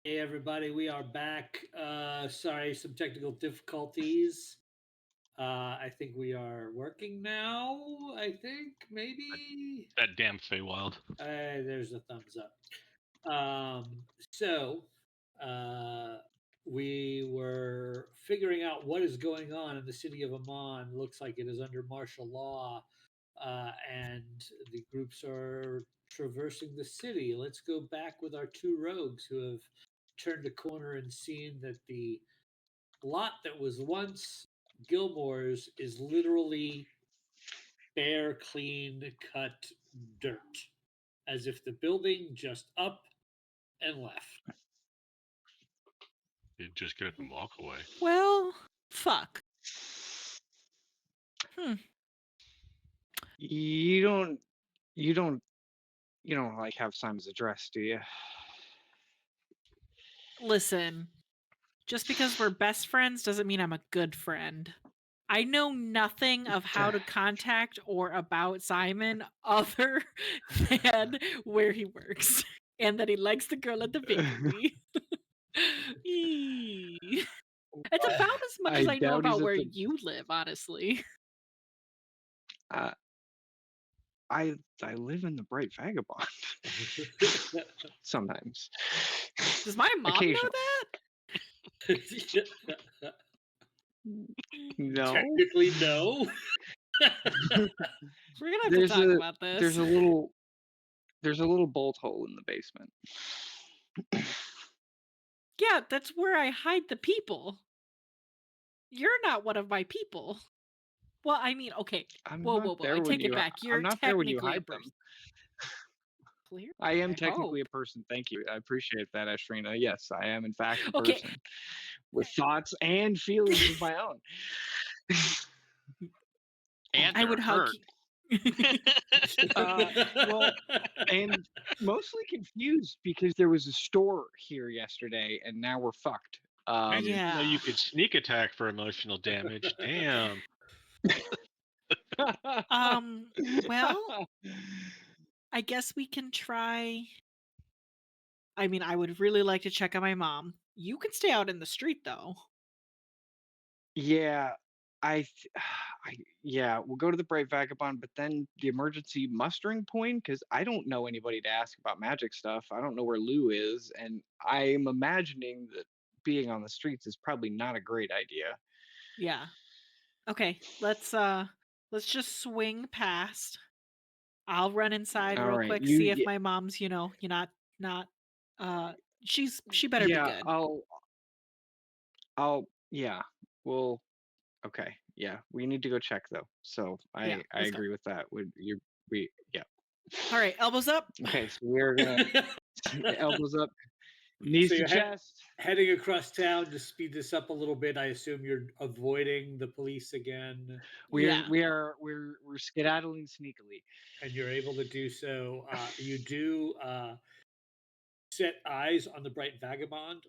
Hey everybody, we are back. Sorry, some technical difficulties. I think we are working now. I think maybe. That damn Feywild. There's a thumbs up. Um, so we were figuring out what is going on in the city of Amon. Looks like it is under martial law, and the groups are traversing the city. Let's go back with our two rogues who have turned a corner and seen that the lot that was once Gilmore's is literally bare, clean cut dirt, as if the building just up and left. You just get up and walk away. Well, fuck. You don't like have Simon's address, do you? Listen, just because we're best friends doesn't mean I'm a good friend. I know nothing of how to contact or about Simon other than where he works and that he likes the girl at the bakery. Eee. It's about as much as I know doubt he's about at where the- you live, honestly. I live in the Bright Vagabond. Sometimes. Does my mom know Occasionally. that? No. Technically, no. We're gonna have to talk about this. There's a little bolt hole in the basement. Yeah, that's where I hide the people. You're not one of my people. Well, I mean, okay. Whoa. I take it back. You're I'm not there when you technically a hide them. person. Clear? I am I technically hope. a person. Thank you. I appreciate that, Ashrina. Yes, I am in fact a Okay. person with thoughts and feelings of my own. And I would hug you. Well, and mostly confused because there was a store here yesterday, and now we're fucked. I didn't Yeah. know you could sneak attack for emotional damage. Damn. Well, I guess we can try. I mean, I would really like to check on my mom. You can stay out in the street, though. Yeah, yeah, we'll go to the Bright Vagabond, but then the emergency mustering point, because I don't know anybody to ask about magic stuff. I don't know where Lou is, and I'm imagining that being on the streets is probably not a great idea. Yeah. Okay, let's just swing past. I'll run inside All real right, quick, see if my mom's, you're not she better be yeah, good. yeah, well, okay, yeah, we need to go check though. So Yeah, I let's go. agree with that. Yeah. All right, elbows up. Okay, so we're gonna elbows up, knees So to you're chest. heading across town to speed this up a little bit. I assume you're avoiding the police again, We're skedaddling sneakily. and you're able to do so. You do set eyes on the Bright Vagabond.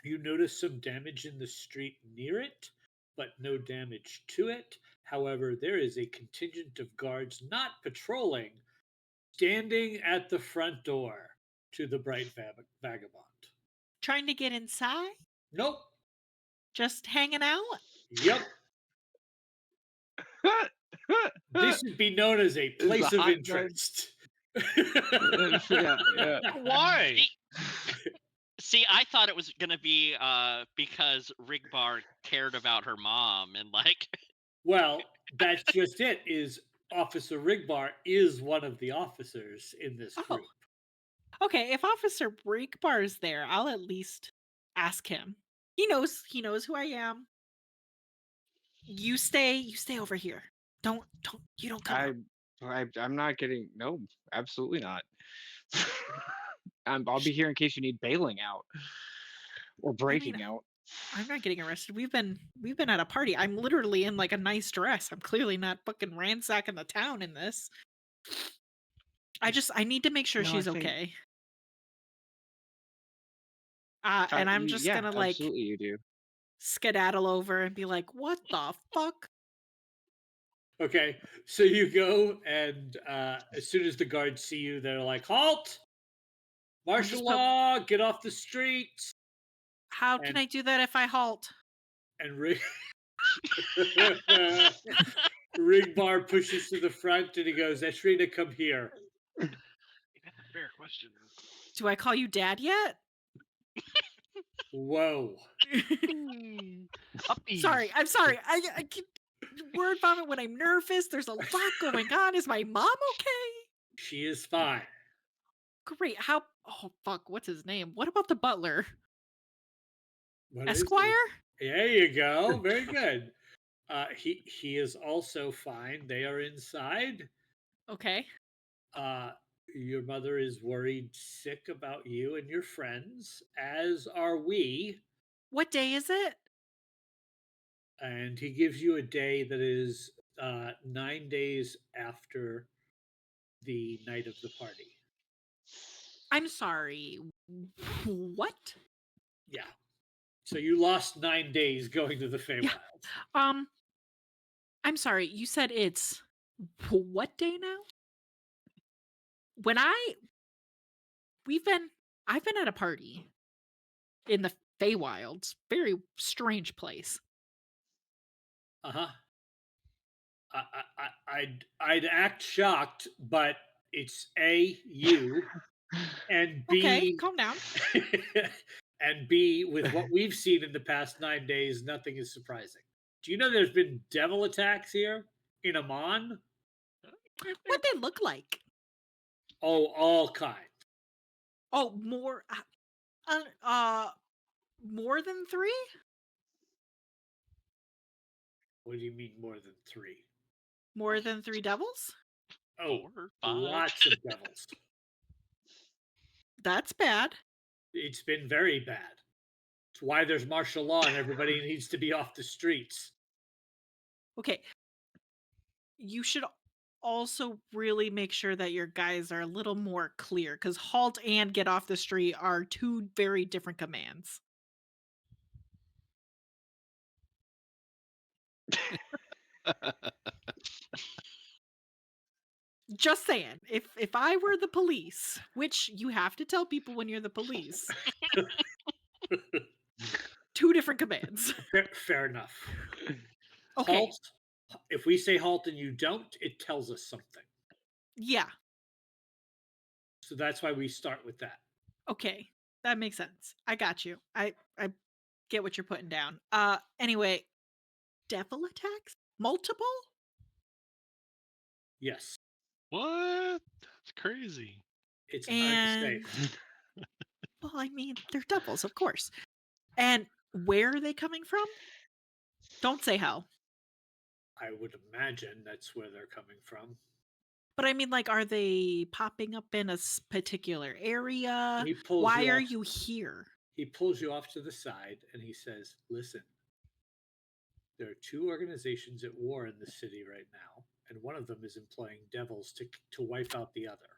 You notice some damage in the street near it, but no damage to it. However, there is a contingent of guards not patrolling, standing at the front door to the Bright Vagabond. Trying to get inside? Nope. Just hanging out? Yep. This should be known as a place of interest. Yeah. Why? See, I thought it was gonna be because Rigbar cared about her mom and like. Well, that's just it. Is Officer Rigbar is one of the officers in this group. Okay, if Officer Breakbar is there, I'll at least ask him. He knows who I am. You stay over here. Don't come out. I'm not getting, no, absolutely not. I'll be here in case you need bailing out or breaking out. I'm not getting arrested. We've been at a party. I'm literally in like a nice dress. I'm clearly not fucking ransacking the town in this. I need to make sure she's okay. And I'm just gonna like absolutely you do. Skedaddle over and be like, what the fuck? Okay, so you go, and as soon as the guards see you, they're like, "Halt! Martial just law, get off the streets. How can And- I do that if I halt? And Rigbar pushes to the front and he goes, Ashrina, come here. That's a fair question. Do I call you dad yet? Whoa. Puppies. Sorry, I'm sorry. I keep word vomit when I'm nervous. There's a lot going on. Is my mom okay? She is fine. Great. How? Oh fuck. What's his name? What about the butler? What is Esquire? it? There you go. Very good. He is also fine. They are inside. Okay. Your mother is worried sick about you and your friends, as are we. What day is it? And he gives you a day that is 9 days after the night of the party. I'm sorry. What? Yeah. So you lost 9 days going to the Feywilds. I'm sorry. You said it's what day now? I've been at a party in the Feywilds. Very strange place. Uh-huh. I'd act shocked, but it's A, you, and Okay, B, calm down. and B, with what we've seen in the past 9 days, nothing is surprising. Do you know there's been devil attacks here in Emon? What they look like? Oh, all kinds. Oh, more more than 3? What do you mean more than 3? More than 3 devils? Oh, 4, 5. lots of devils. That's bad. It's been very bad. It's why there's martial law and everybody needs to be off the streets. Okay. You should also really make sure that your guys are a little more clear, because halt and get off the street are 2 very different commands. Just saying. If I were the police, which you have to tell people when you're the police, 2 different commands. Fair enough. Okay. Halt. If we say halt and you don't, it tells us something. Yeah. So that's why we start with that. Okay. That makes sense. I got you. I get what you're putting down. Anyway, devil attacks? Multiple? Yes. What? That's crazy. It's And unsafe. well, I mean, they're devils, of course. And where are they coming from? Don't say how. I would imagine that's where they're coming from. But I mean, like, are they popping up in a particular area? He pulls Why you are off. you here? He pulls you off to the side and he says, listen, there are 2 organizations at war in the city right now, and one of them is employing devils to wipe out the other.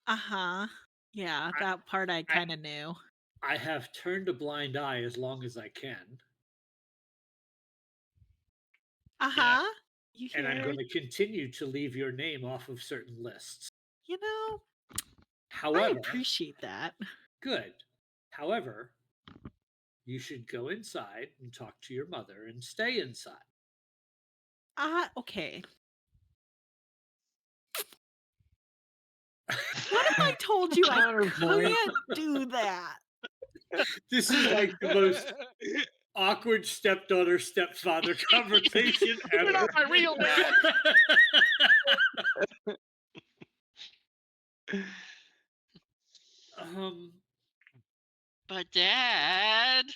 Uh-huh. Yeah, that part I kind of knew. I have turned a blind eye as long as I can, Uh-huh. You and I'm hear? going to continue to leave your name off of certain lists. You know, I However, appreciate that. good. However, you should go inside and talk to your mother and stay inside. Okay. What if I told you I couldn't do that? This is like the most awkward stepdaughter stepfather conversation ever. You're not my real dad. But Dad,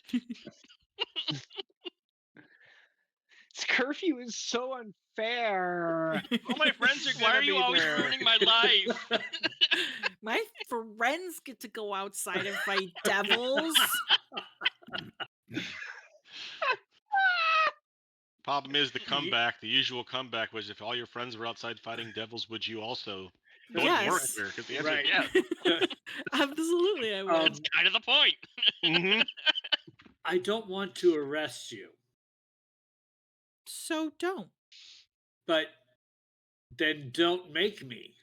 This curfew is so unfair. all my friends are. Why gonna are you be always there. ruining my life? My friends get to go outside and fight devils. Problem is the comeback. The usual comeback was if all your friends were outside fighting devils, would you also? It wouldn't work Yes. there because the answer Right. is yes. Absolutely, I would. That's kind of the point. Mhm. I don't want to arrest you, So don't. but then don't make me.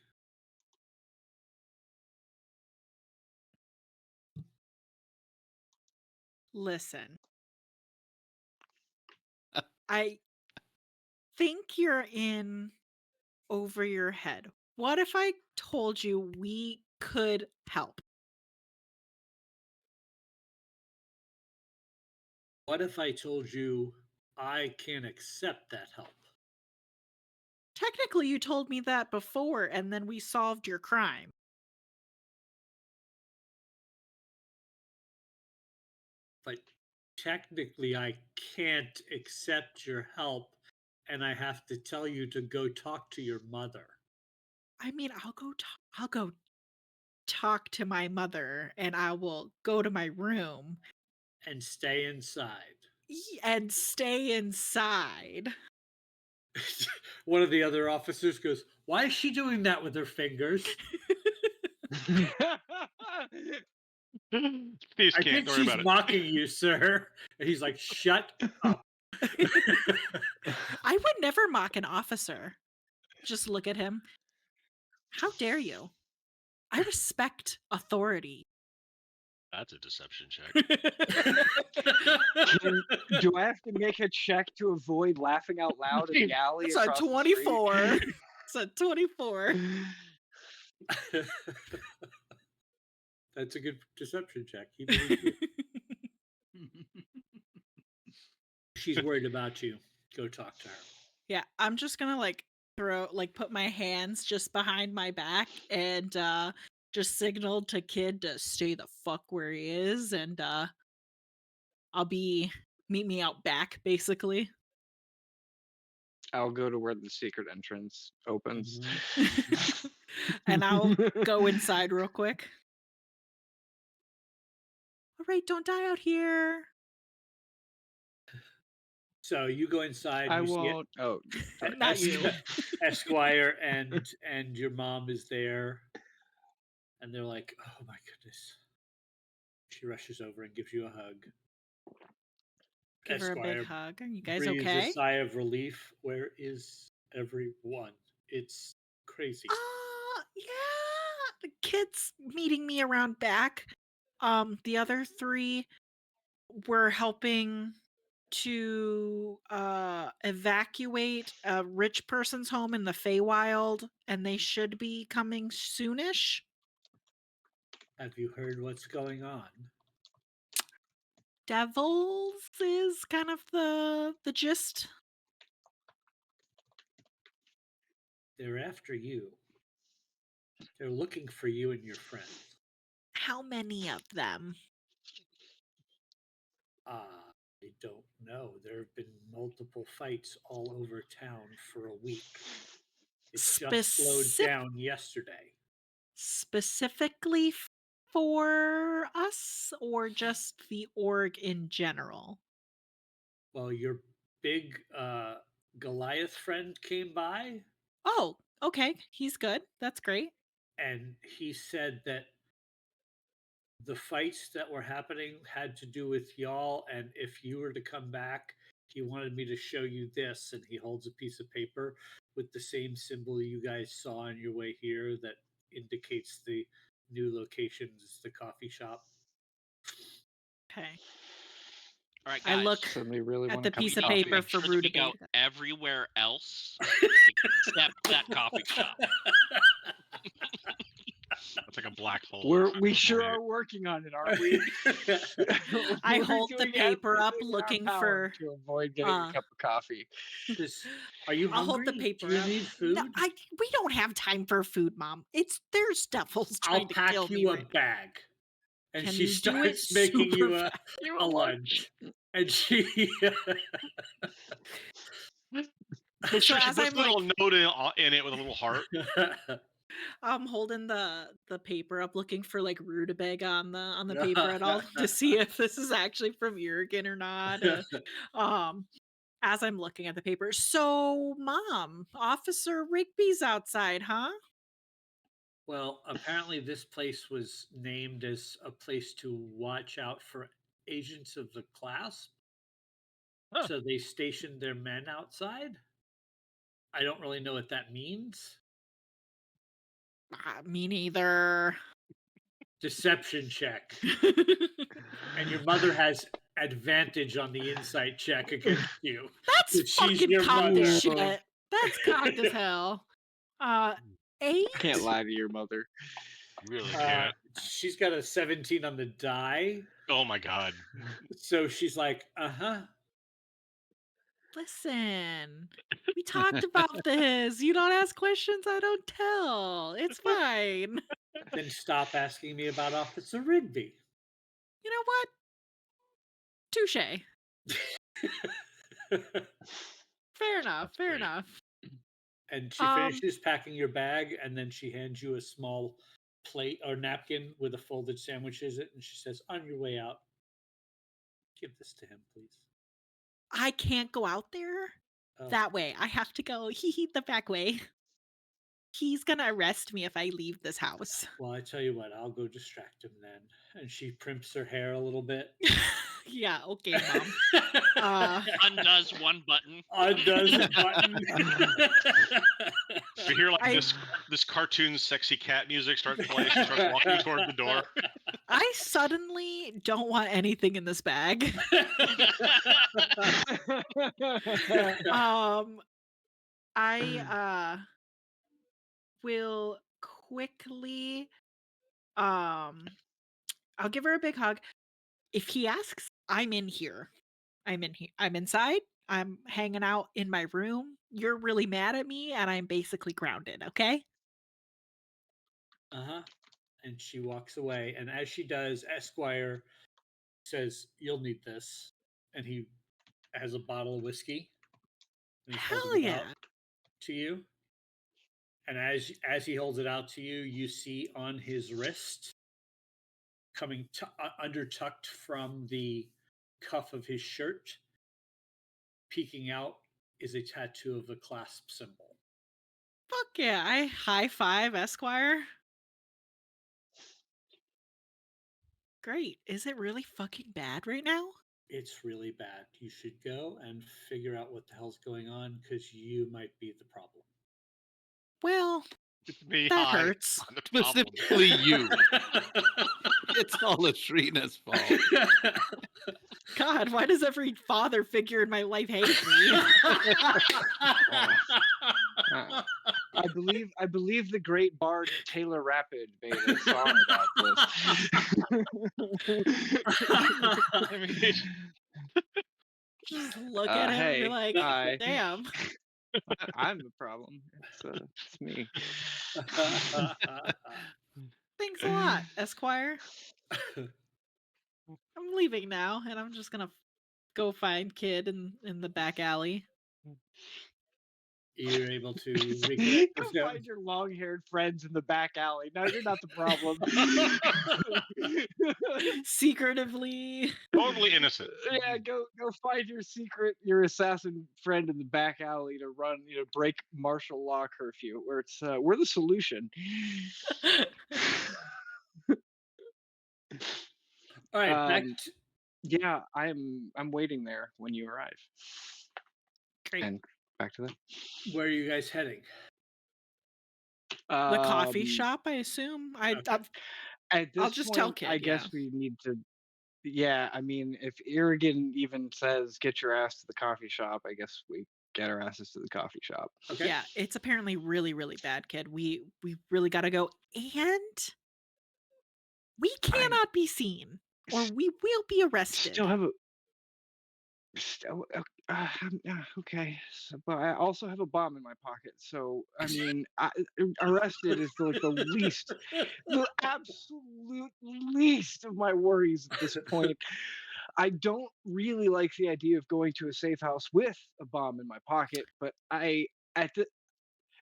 Listen. I think you're in over your head. What if I told you we could help? What if I told you I can accept that help? Technically, you told me that before, and then we solved your crime. But technically, I can't accept your help, and I have to tell you to go talk to your mother. I mean, I'll go talk to my mother, and I will go to my room And stay inside. and stay inside. One of the other officers goes, "Why is she doing that with her fingers?" Please I can't. think Don't worry she's about it. mocking you, sir. And he's like, "Shut up." I would never mock an officer. Just look at him. How dare you? I respect authority. That's a deception check. Do I have to make a check to avoid laughing out loud in the alley It's a across the 24. street? It's a 24. That's a good deception check. He believes you. She's worried about you. Go talk to her. Yeah, I'm just gonna put my hands just behind my back and just signal to Kid to stay the fuck where he is, and meet me out back, basically. I'll go to where the secret entrance opens. And I'll go inside real quick. All right, don't die out here. So you go inside. I you see won't. Oh, sorry. Not you. Esquire and your mom is there, and they're like, "Oh my goodness." She rushes over and gives you a hug. Give her a big Esquire hug. Are you guys breathes okay? a sigh of relief. Where is everyone? It's crazy. Yeah. The Kid's meeting me around back. The other 3 were helping to evacuate a rich person's home in the Feywild, and they should be coming soonish. Have you heard what's going on? Devils is kind of the gist. They're after you. They're looking for you and your friends. How many of them? I don't know. There have been multiple fights all over town for a week. It just slowed down yesterday. Specifically for us, or just the org in general? Well, your big Goliath friend came by, Oh, okay. He's good. That's great. and he said that the fights that were happening had to do with y'all, and if you were to come back, he wanted me to show you this, and he holds a piece of paper with the same symbol you guys saw on your way here that indicates the new location is the coffee shop. Okay. All right, I guys. look Somebody really at want the a cup piece of of coffee. paper Make for sure that we rutabaga. go everywhere else except that coffee shop. That's like a black hole. We sure Right. are working on it, aren't we? I We're hold the doing paper up everything in our looking power for to avoid getting a cup of coffee. Are you hungry? I'll hold the paper Do you up. need food? No, we don't have time for food, Mom. There's devils trying I'll to pack kill me. you a Right bag. And Can she you do it starts making you super a lunch. And she Make sure So she as puts I'm a little note in it with a little heart. I'm holding the paper up, looking for like rutabaga on the paper at all to see if this is actually from Jurgen or not. As I'm looking at the paper, so Mom, Officer Rigby's outside, huh? Well, apparently this place was named as a place to watch out for agents of the Clasp. Huh. So they stationed their men outside. I don't really know what that means. Me neither. Deception check. And your mother has advantage on the insight check against you. That's She's fucking your cocked as mother. shit. That's cocked as hell. 8? I can't lie to your mother. Really Uh, can't. she's got a 17 on the die. Oh my god. So she's like, uh-huh. Listen, we talked about this. You don't ask questions, I don't tell. It's fine. Then stop asking me about Officer Rigby. You know what? Touche. Fair enough. That's Fair great. enough. And she finishes packing your bag, and then she hands you a small plate or napkin with a folded sandwiches in it, and she says, "On your way out, give this to him, please." I can't go out there Oh, that way. I have to go the back way. He's gonna arrest me if I leave this house. well, I tell you what, I'll go distract him then. And she primps her hair a little bit. Yeah, okay, Mom. Undoes one button. Undoes the button. You hear like I- this cartoon sexy cat music starts playing. She starts walking toward the door. I suddenly don't want anything in this bag. I will quickly I'll give her a big hug. If he asks, I'm in here. I'm in here. I'm inside. I'm hanging out in my room. You're really mad at me and I'm basically grounded, okay? Uh-huh. And she walks away. And as she does, Esquire says, "You'll need this." And he has a bottle of whiskey. And he's Hell holding it yeah. out to you. And as he holds it out to you, you see on his wrist, coming undertucked from the cuff of his shirt, peeking out, is a tattoo of a clasp symbol. Fuck yeah. I high five Esquire. Great. Is it really fucking bad right now? It's really bad. You should go and figure out what the hell's going on, because you might be the problem. Well, It's me that high hurts. on the problem. Specifically you. It's all Ashrina's fault. God, why does every father figure in my life hate me? I believe the great bard Taylor Rapid made a song about this. I mean, Just look at him and be Hey, like, hi. damn. I'm the problem. It's me. Thanks a lot, Esquire. I'm leaving now, and I'm just gonna go find Kid in the back alley. You're able to Go reconnect with him. find your long-haired friends in the back alley. No, you're not the problem. Secretively. totally innocent. Yeah, go find your assassin friend in the back alley to break martial law curfew. Where we're the solution. All right, Yeah, I'm waiting there when you arrive. Great. And back to that. where are you guys heading? The coffee shop, I assume. Okay. At this I'll just tell point, Kid, I guess yeah. we need to. Yeah, I mean, if Irrigan even says get your ass to the coffee shop, I guess we get our asses to the coffee shop. Okay. Yeah, it's apparently really, really bad, Kid. We really gotta go. And we cannot be seen. Or we will be arrested. Still have a. Okay, but I also have a bomb in my pocket. So I mean, arrested is like the absolute least of my worries at this point. I don't really like the idea of going to a safe house with a bomb in my pocket, but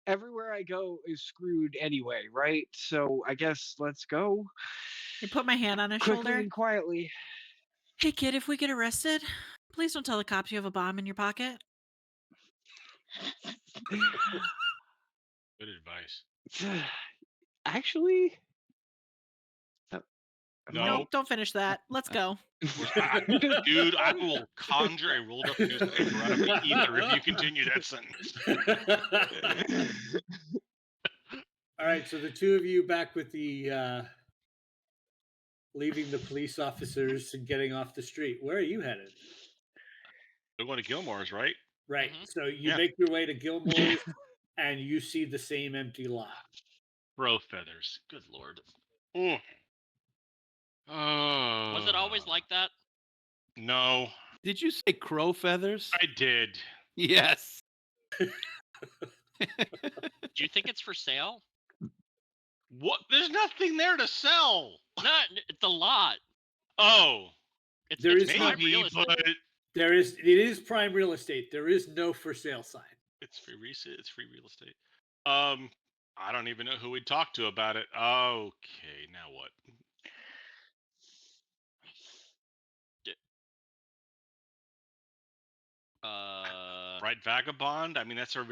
everywhere I go is screwed anyway, right? So I guess let's go. I put my hand on his Quickly shoulder. and quietly. Hey, Kid, if we get arrested, please don't tell the cops you have a bomb in your pocket. Good advice. Actually, No, Don't finish that. Let's go. dude, I will conjure a rolled up newspaper out of the ether if you continue that sentence. All right, so the two of you back with the leaving the police officers and getting off the street. Where are you headed? They're going to Gilmore's, right? Right. Mhm. So you Yeah. make your way to Gilmore's and you see the same empty lot. Bro feathers. Good lord. Mm. Was it always like that? No, Did you say crow feathers? I did. Yes. Do you think it's for sale? What? There's nothing there to sell. No, it's a lot. Oh, It's There is prime real maybe, estate. but it is prime real estate. There is no for sale sign. it's free real estate. I don't even know who we'd talk to about it. Okay, now what? Right, vagabond. I mean, that's our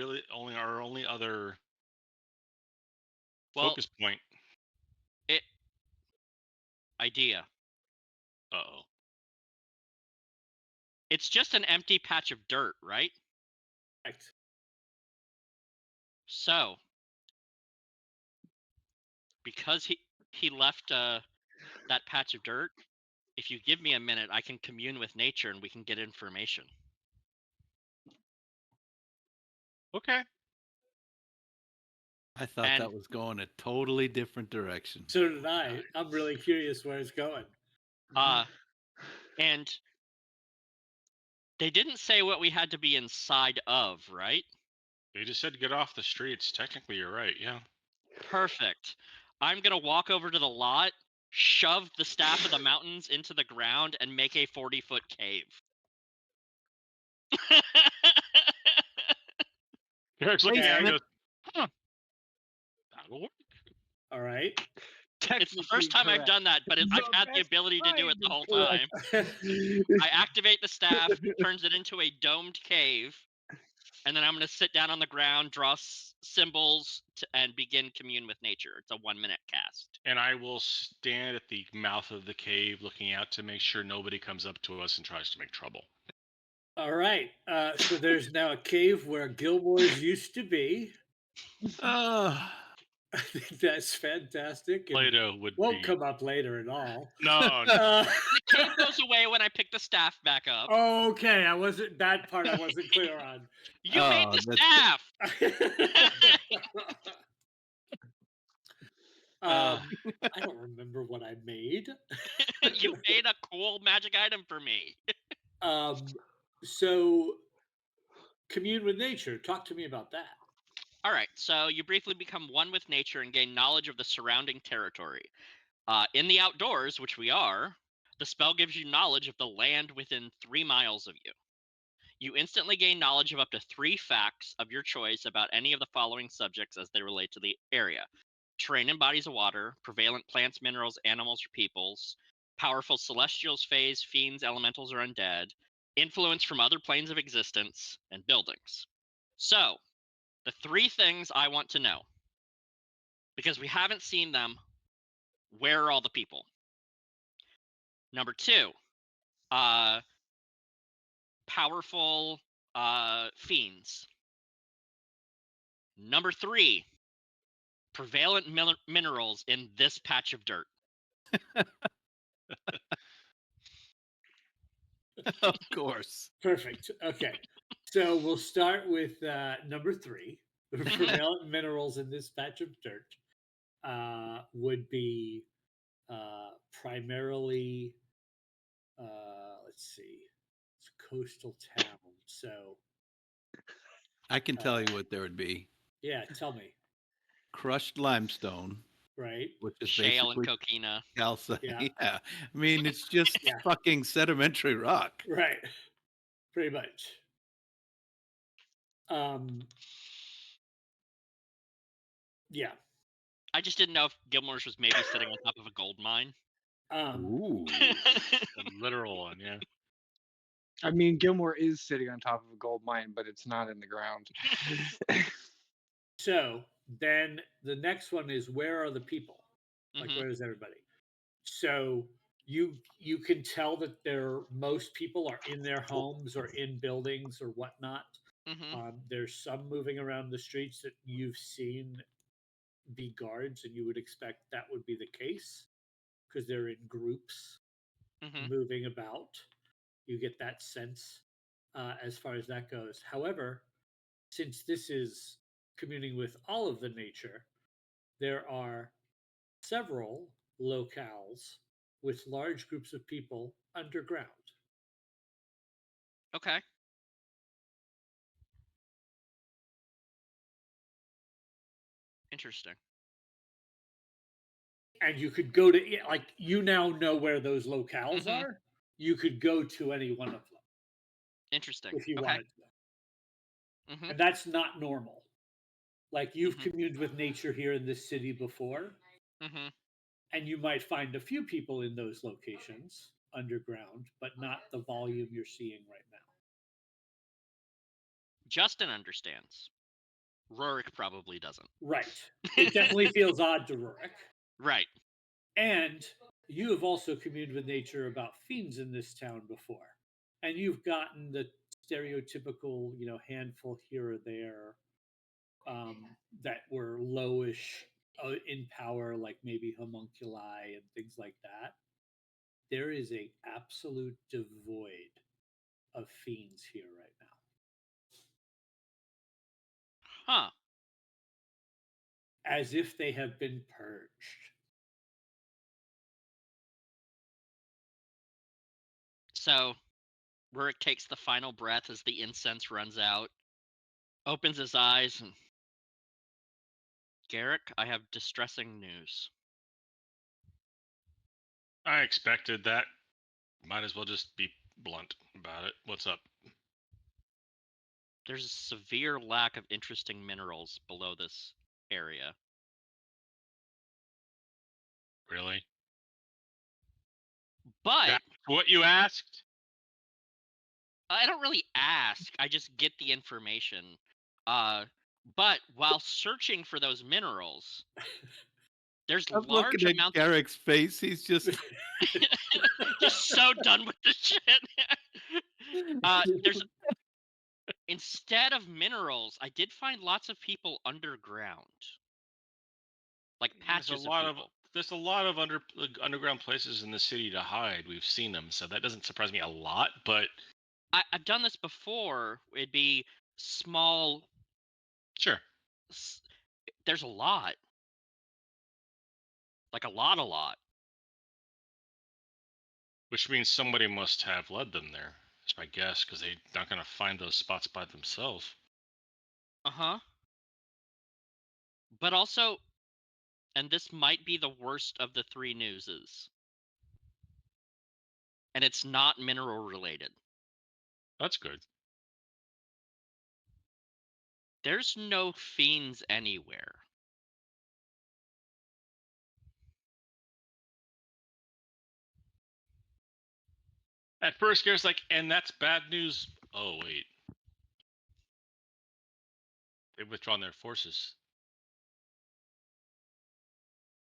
only other Well, focus point. idea. Uh-oh. It's just an empty patch of dirt, right? Correct. So, because he left that patch of dirt, if you give me a minute, I can commune with nature and we can get information. Okay. I thought And- that was going a totally different direction. So did I. I'm really curious where it's going. And they didn't say what we had to be inside of, right? They just said get off the streets. Technically, you're right. Yeah. Perfect. I'm gonna walk over to the lot, shove the staff of the mountains into the ground, and make a 40-foot cave. Eric's looking at me and goes, huh. That'll work. All right. It's the first time I've done that, but I've had the ability to do it the whole time. I activate the staff, turns it into a domed cave, and then I'm going to sit down on the ground, draw symbols, and begin commune with nature. It's a 1-minute cast. And I will stand at the mouth of the cave looking out to make sure nobody comes up to us and tries to make trouble. All right. So there's now a cave where Gilmore's used to be. I think that's fantastic. and Plato would won't be. come up later at all. No, no. The cave goes away when I pick the staff back up. Okay, that part I wasn't clear on. You made the staff! I don't remember what I made. You made a cool magic item for me. So commune with nature. Talk to me about that. All right, so you briefly become one with nature and gain knowledge of the surrounding territory. In the outdoors, which we are, the spell gives you knowledge of the land within 3 miles of you. You instantly gain knowledge of up to 3 facts of your choice about any of the following subjects as they relate to the area: terrain and bodies of water, prevalent plants, minerals, animals, or peoples, powerful celestials, fays, fiends, elementals, or undead, influence from other planes of existence, and buildings. So, the 3 things I want to know, because we haven't seen them: where are all the people? Number 2, powerful fiends. Number 3, prevalent minerals in this patch of dirt. Of course. Perfect. Okay. So we'll start with number 3. The prevalent minerals in this patch of dirt would be primarily, let's see, it's a coastal town. So, I can tell you what there would be. yeah, tell me. Crushed limestone, Right. which is Shale and basically coquina. calcite. Yeah. Yeah. I mean, it's just Yeah. fucking sedimentary rock. Right. Pretty much. Yeah. I just didn't know if Gilmore's was maybe sitting on top of a gold mine. Ooh. A literal one, yeah. I mean, Gilmore is sitting on top of a gold mine, but it's not in the ground. So then the next one is, where are the people? Like, Mhm. where is everybody? So you can tell that most people are in their homes or in buildings or whatnot. Mhm. There's some moving around the streets that you've seen be guards, and you would expect that would be the case. because they're in groups Mhm. moving about. You get that sense as far as that goes. However, since this is communing with all of the nature, there are several locales with large groups of people underground. Okay. Interesting. And you could go to, like, you now know where those locales Mhm. are. You could go to any one of them Interesting. if you Okay. wanted to. Mhm. And that's not normal. Like, you've Mhm. communed with nature here in this city before, Mhm. and you might find a few people in those locations underground, but not the volume you're seeing right now. Justin understands. Rurik probably doesn't. Right. It definitely feels odd to Rurik. Right. And you have also communed with nature about fiends in this town before. And you've gotten the stereotypical, handful here or there that were lowish in power, like maybe homunculi and things like that. There is a absolute devoid of fiends here right now. Huh. As if they have been purged. So Rurik takes the final breath as the incense runs out, opens his eyes, and Garrick, I have distressing news. I expected that. Might as well just be blunt about it. What's up? There's a severe lack of interesting minerals below this area. Really? But That's what you asked? I don't really ask. I just get the information. But while searching for those minerals, there's I'm large looking at amounts Garrick's face. He's just just so done with this shit. There's instead of minerals, I did find lots of people underground, like patches of people. There's a lot of underground places in the city to hide. We've seen them, so that doesn't surprise me a lot. But I've done this before. It'd be small. sure, There's a lot, like a lot. which means somebody must have led them there. That's my guess, because they're not going to find those spots by themselves. Uh-huh. But also, and this might be the worst of the three newses, and it's not mineral related. That's good. There's no fiends anywhere. At first, Garrett's like, and that's bad news. Oh, wait. They've withdrawn their forces.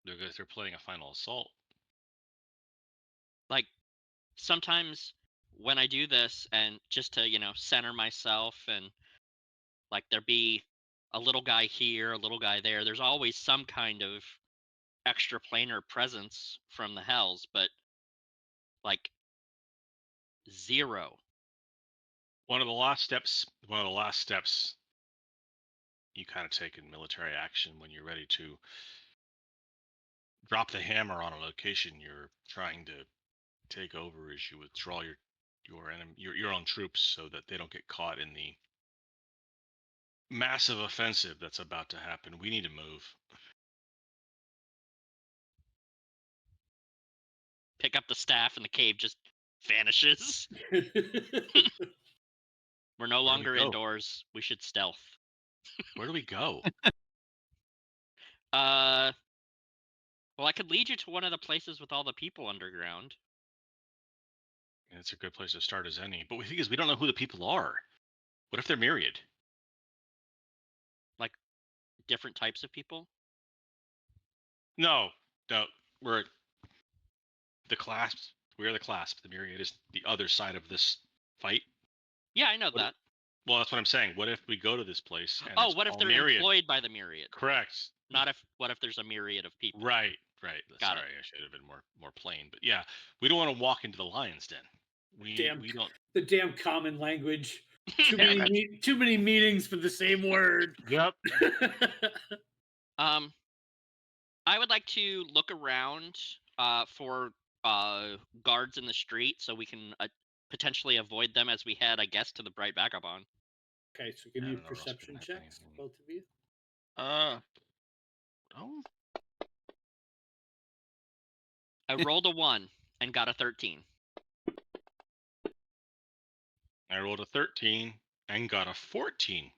They're planning a final assault. Like, sometimes when I do this, and just to, center myself, and like there be a little guy here, a little guy there, there's always some kind of extraplanar presence from the hells, but like zero. One of the last steps you kind of take in military action when you're ready to drop the hammer on a location you're trying to take over is you withdraw your own troops so that they don't get caught in the massive offensive that's about to happen. We need to move. Pick up the staff and the cave just vanishes. We're no Where do we longer go? indoors. We should stealth. Where do we go? Well, I could lead you to one of the places with all the people underground. It's a good place to start as any. But the thing is, we don't know who the people are. What if they're Myriad? Like different types of people. No. We're the Clasp. We are the Clasp. The Myriad is the other side of this fight. Yeah, I know that. Well, that's what I'm saying. What if we go to this place? And What if they're Myriad? employed by the Myriad? Correct. What if there's a myriad of people? Right. Right. Got it. Sorry, I should have been more plain. But yeah, we don't want to walk into the lion's den. We don't. The damn common language. Too Yeah, many meetings for the same word. Yep. I would like to look around for guards in the street so we can potentially avoid them as we head, I guess, to the Bright Vagabond. Okay, so give I me don't know what else perception can happen. checks, both of you. Oh. I rolled a 1 and got a 13. I rolled a 13 and got a 14.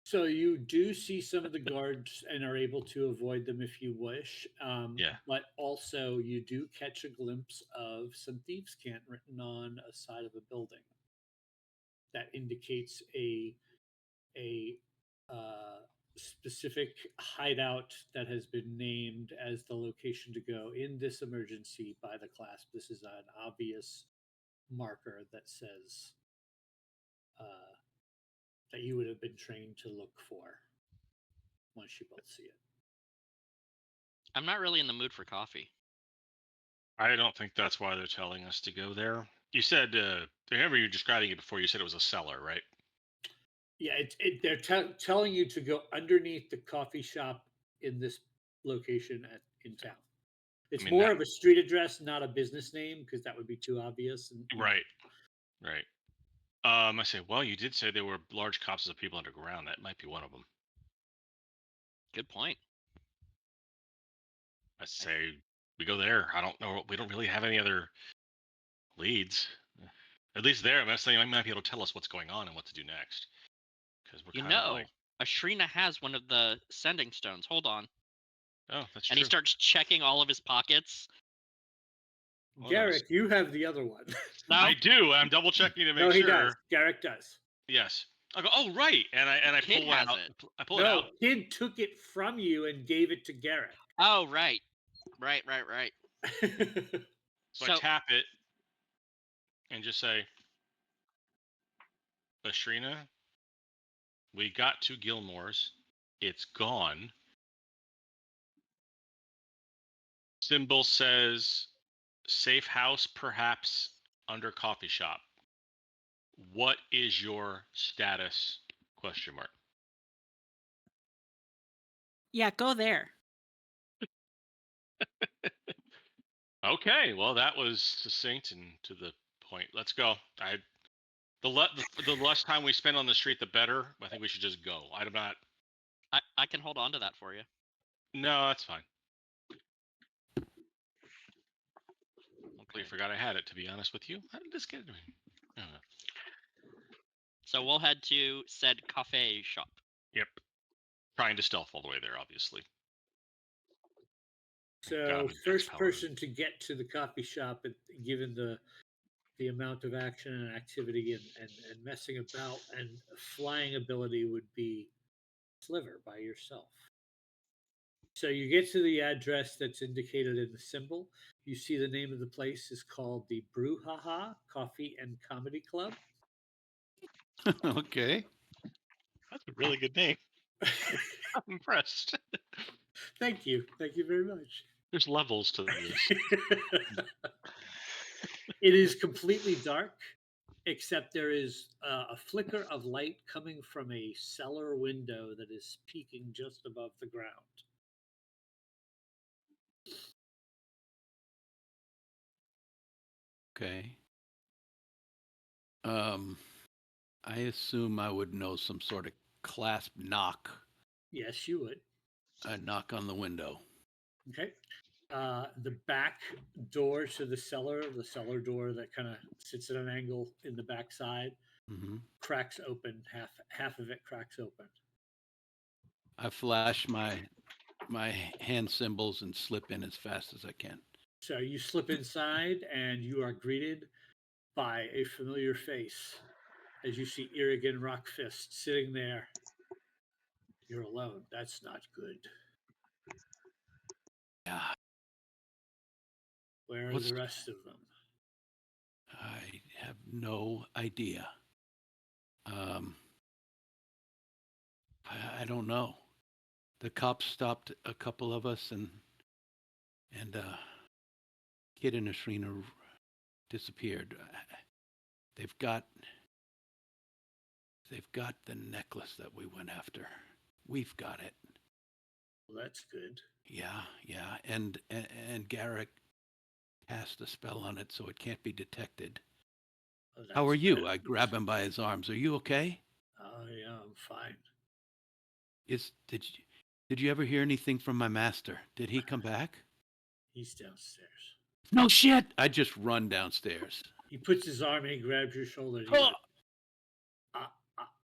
So you do see some of the guards and are able to avoid them if you wish. Yeah. But also you do catch a glimpse of some thieves' cant written on a side of a building that indicates a specific hideout that has been named as the location to go in this emergency by the Clasp. This is an obvious marker that says that you would have been trained to look for once you both see it. I'm not really in the mood for coffee. I don't think that's why they're telling us to go there. You said, whenever you were describing it before, you said it was a cellar, right? Yeah, they're telling you to go underneath the coffee shop in this location in town. It's more of a street address, not a business name, because that would be too obvious. Right. I say, well, you did say there were large copses of people underground. That might be one of them. Good point. I say we go there. I don't know. We don't really have any other leads. At least there, I'm saying I might be able to tell us what's going on and what to do next. Because we're kind of like, Ashrina has one of the sending stones. Hold on. oh, that's And true. he starts checking all of his pockets. Garrick, you have the other one. No? I do. I'm double checking to make no, sure. he does. Garrick does. Yes. I go, oh, right. And I Kid pull it has out. it. I pull it out. Kid took it from you and gave it to Garrick. Oh, right. Right. So I tap it and just say, Ashrina, we got to Gilmore's. It's gone. Symbol says safe house, perhaps under coffee shop. What is your status? Question mark. Yeah, go there. Okay, well that was succinct and to the point. Let's go. The less time we spend on the street, the better. I think we should just go. I'm not. I can hold on to that for you. No, that's fine. I completely forgot I had it. To be honest with you, how did this get to me? I don't know. So we'll head to said cafe shop. Yep. Trying to stealth all the way there, obviously. So first person to get to the coffee shop, given the amount of action and activity and messing about and flying ability, would be Sliver by yourself. So you get to the address that's indicated in the symbol. You see the name of the place is called the Brouhaha Coffee and Comedy Club. Okay. That's a really good name. I'm impressed. Thank you very much. There's levels to this. It is completely dark, except there is a flicker of light coming from a cellar window that is peeking just above the ground. Okay. I assume I would know some sort of clasp knock. Yes, you would. A knock on the window. Okay. The back door to the cellar door that kind of sits at an angle in the back side, cracks open. Half of it cracks open. I flash my hand symbols and slip in as fast as I can. So you slip inside and you are greeted by a familiar face as you see Irrigan Rockfist sitting there. You're alone. That's not good. Yeah. Where are the rest of them? I have no idea. I don't know. The cops stopped a couple of us and And Kid and Ashrina disappeared. They've got the necklace that we went after. We've got it. Well, that's good. Yeah. And Garrick cast a spell on it so it can't be detected. Oh, How are that's you? good. I grab him by his arms. Are you okay? Oh, yeah, I'm fine. Did you ever hear anything from my master? Did he come back? He's downstairs. No shit! I just run downstairs. He puts his arm and he grabs your shoulder. And he goes,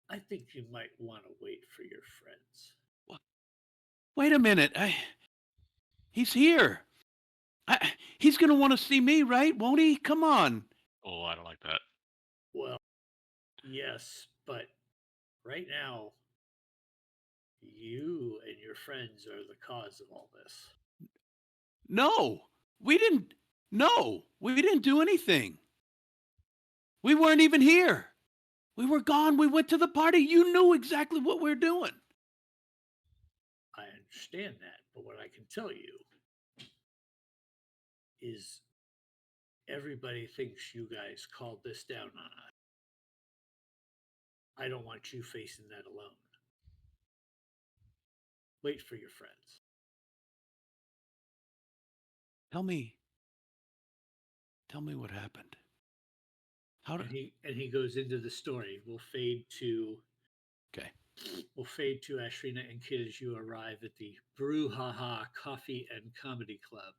I think you might want to wait for your friends. Wait a minute. He's here. He's going to want to see me, right? Won't he? Come on. Oh, I don't like that. Well, yes, but right now, you and your friends are the cause of all this. No, we didn't. No, we didn't do anything. We weren't even here. We were gone. We went to the party. You knew exactly what we were doing. I understand that, but what I can tell you is everybody thinks you guys called this down on us. I don't want you facing that alone. Wait for your friends. Tell me what happened. And he goes into the story. We'll fade to Ashrina and Kid as you arrive at the Brouhaha Coffee and Comedy Club,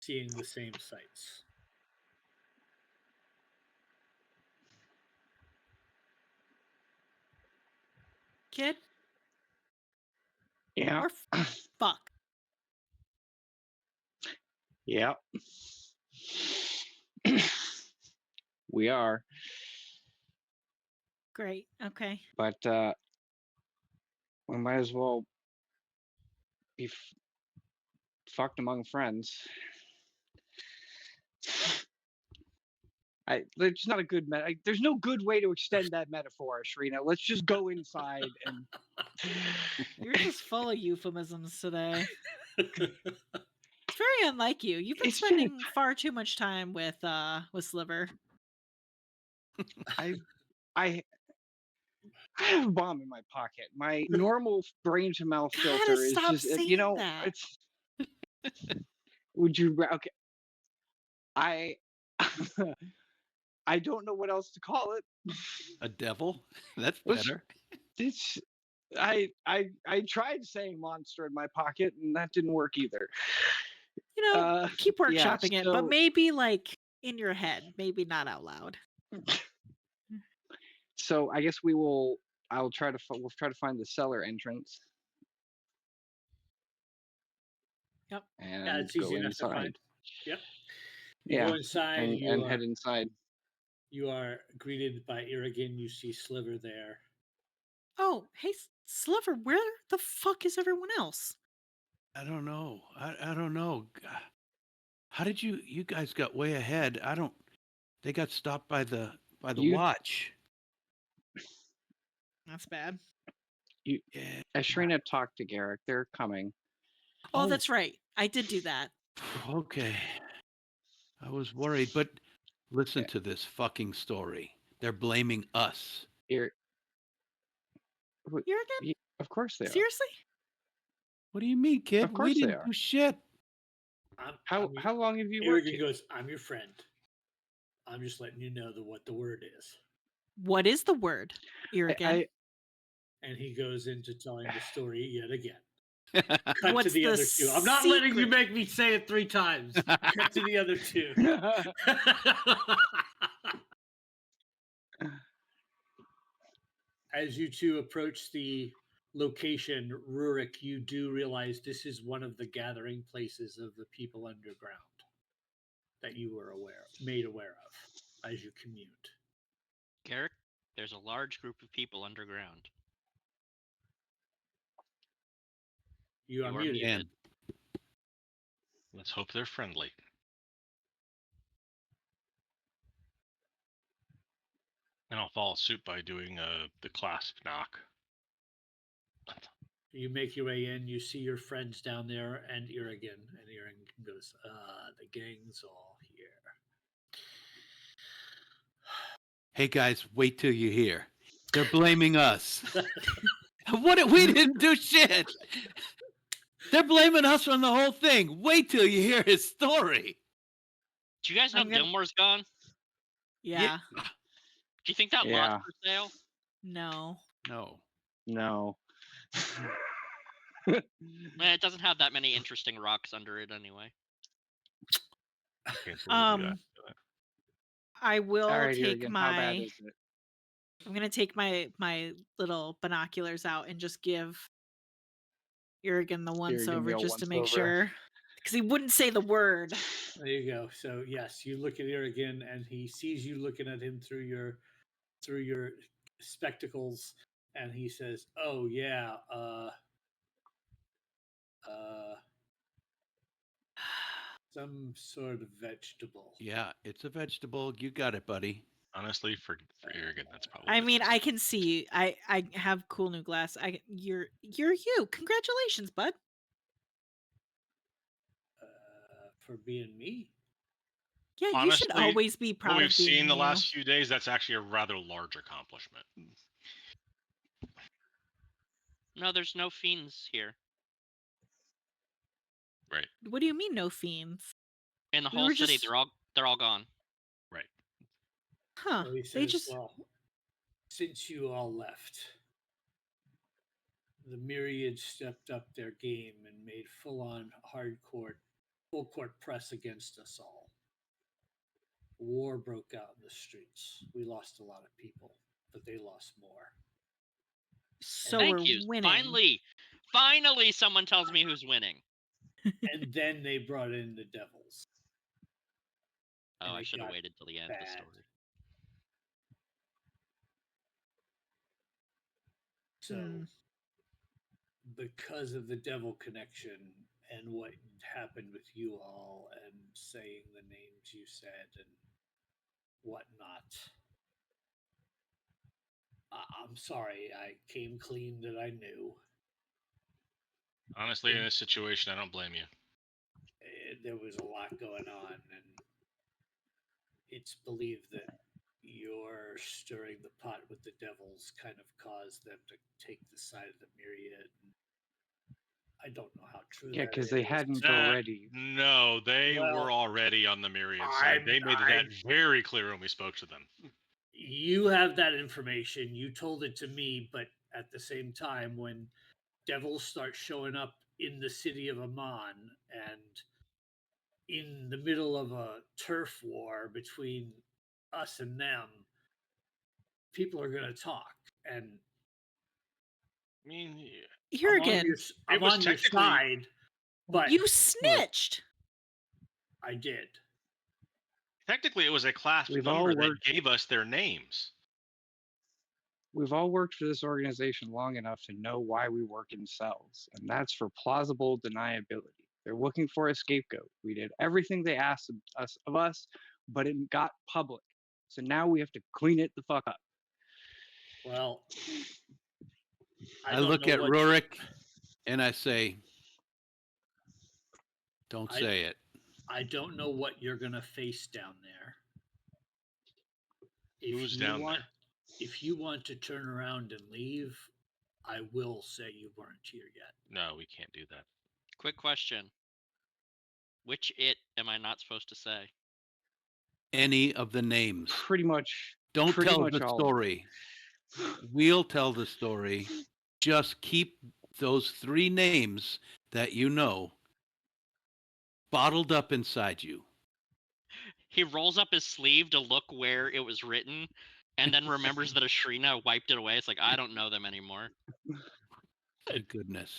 seeing the same sights. Kid? Yeah. We're fuck. Yeah. We are. Great. Okay. But we might as well be fucked among friends. There's not a good there's no good way to extend that metaphor, Shrina. Let's just go inside and. You're just full of euphemisms today. It's very unlike you. You've been spending far too much time with Sliver. I have a bomb in my pocket. My normal brain to mouth filter is just that. It's. Would you okay? I don't know what else to call it. A devil? That's better. It's I tried saying monster in my pocket and that didn't work either. Keep workshopping it, but maybe like in your head, maybe not out loud. So I guess we'll try to find the cellar entrance. Yep. And it's easy enough to find. Yep. You go inside and head inside. You are greeted by Irrigan. You see Sliver there. Oh, hey, Sliver, where the fuck is everyone else? I don't know. I don't know. How did you guys got way ahead? They got stopped by the watch. That's bad. Ashrina talked to Garrick. They're coming. Oh, that's right. I did do that. Okay. I was worried, but listen to this fucking story. They're blaming us. You're again? Of course they are. Seriously? What do you mean, kid? Of course we didn't do shit. How long have you worked here? Goes, I'm your friend. I'm just letting you know what the word is. What is the word, Irrigan? And he goes into telling the story yet again. Cut What's to the other two. I'm not letting you make me say it 3 times. Cut to the other two. As you two approach the location, Rurik, you do realize this is one of the gathering places of the people underground that you were made aware of as you commute. Garrick, there's a large group of people underground. You are muted. Let's hope they're friendly. And I'll follow suit by doing the clasp knock. You make your way in. You see your friends down there, and Irrigan. And Irrigan goes, "The gang's all here." Hey guys, wait till you hear. They're blaming us. We didn't do shit. They're blaming us on the whole thing. Wait till you hear his story. Do you guys know Gilmore's gone? Yeah. Do you think that lot's for sale? No. No. It doesn't have that many interesting rocks under it anyway. I will Alright, take Irrigan, how bad is it? I'm gonna take my little binoculars out and just give Irrigan the once Irrigan over the just to once make over. sure, because he wouldn't say the word. There you go. So yes, you look at Irrigan, and he sees you looking at him through your spectacles, and he says, "Oh yeah, some sort of vegetable." Yeah, it's a vegetable. You got it, buddy. Honestly, for Irrigan, that's probably. I mean, I can see. I have cool new glass. You're you. Congratulations, bud. For being me. Yeah, Honestly, you should always be proud what of we've being seen the you. last few days, that's actually a rather large accomplishment. No, there's no fiends here. Right. What do you mean, no fiends? In the We whole were city, just- they're all gone. Right. Huh? So he They says, just "Well, since you all left, the Myriad stepped up their game and made full court press against us all. War broke out in the streets. We lost a lot of people, but they lost more. so Thank we're you. winning. Finally, someone tells me who's winning. And then they brought in the devils. Oh, And I it should have got waited till the end of the bad. story. So, because of the devil connection and what happened with you all and saying the names you said and whatnot, I'm sorry. I came clean that I knew. Honestly, in this situation, I don't blame you. There was a lot going on, and it's believed that your stirring the pot with the devils kind of caused them to take the side of the Myriad. I don't know how true Yeah, that because they is. hadn't already. No, they were already on the Myriad side. They made that very clear when we spoke to them. You have that information. You told it to me, but at the same time, when devils start showing up in the city of Emon and in the middle of a turf war between us and them, people are going to talk. And I mean, Here again, I'm on your side, but you snitched. I did. Technically, it was a Clasp number that gave us their names. We've all worked for this organization long enough to know why we work in cells, and that's for plausible deniability. They're looking for a scapegoat. We did everything they asked of us, but it got public. So now we have to clean it the fuck up. Well, I look at Rurik and I say, don't say it. I don't know what you're going to face down there. Who's down there? If you want to turn around and leave, I will say you weren't here yet. No, we can't do that. Quick question. Which it am I not supposed to say? Any of the names. Pretty much. Don't tell the story. We'll tell the story. Just keep those 3 names that you know bottled up inside you. He rolls up his sleeve to look where it was written, and then remembers that Ashrina wiped it away. It's like, I don't know them anymore. Thank goodness.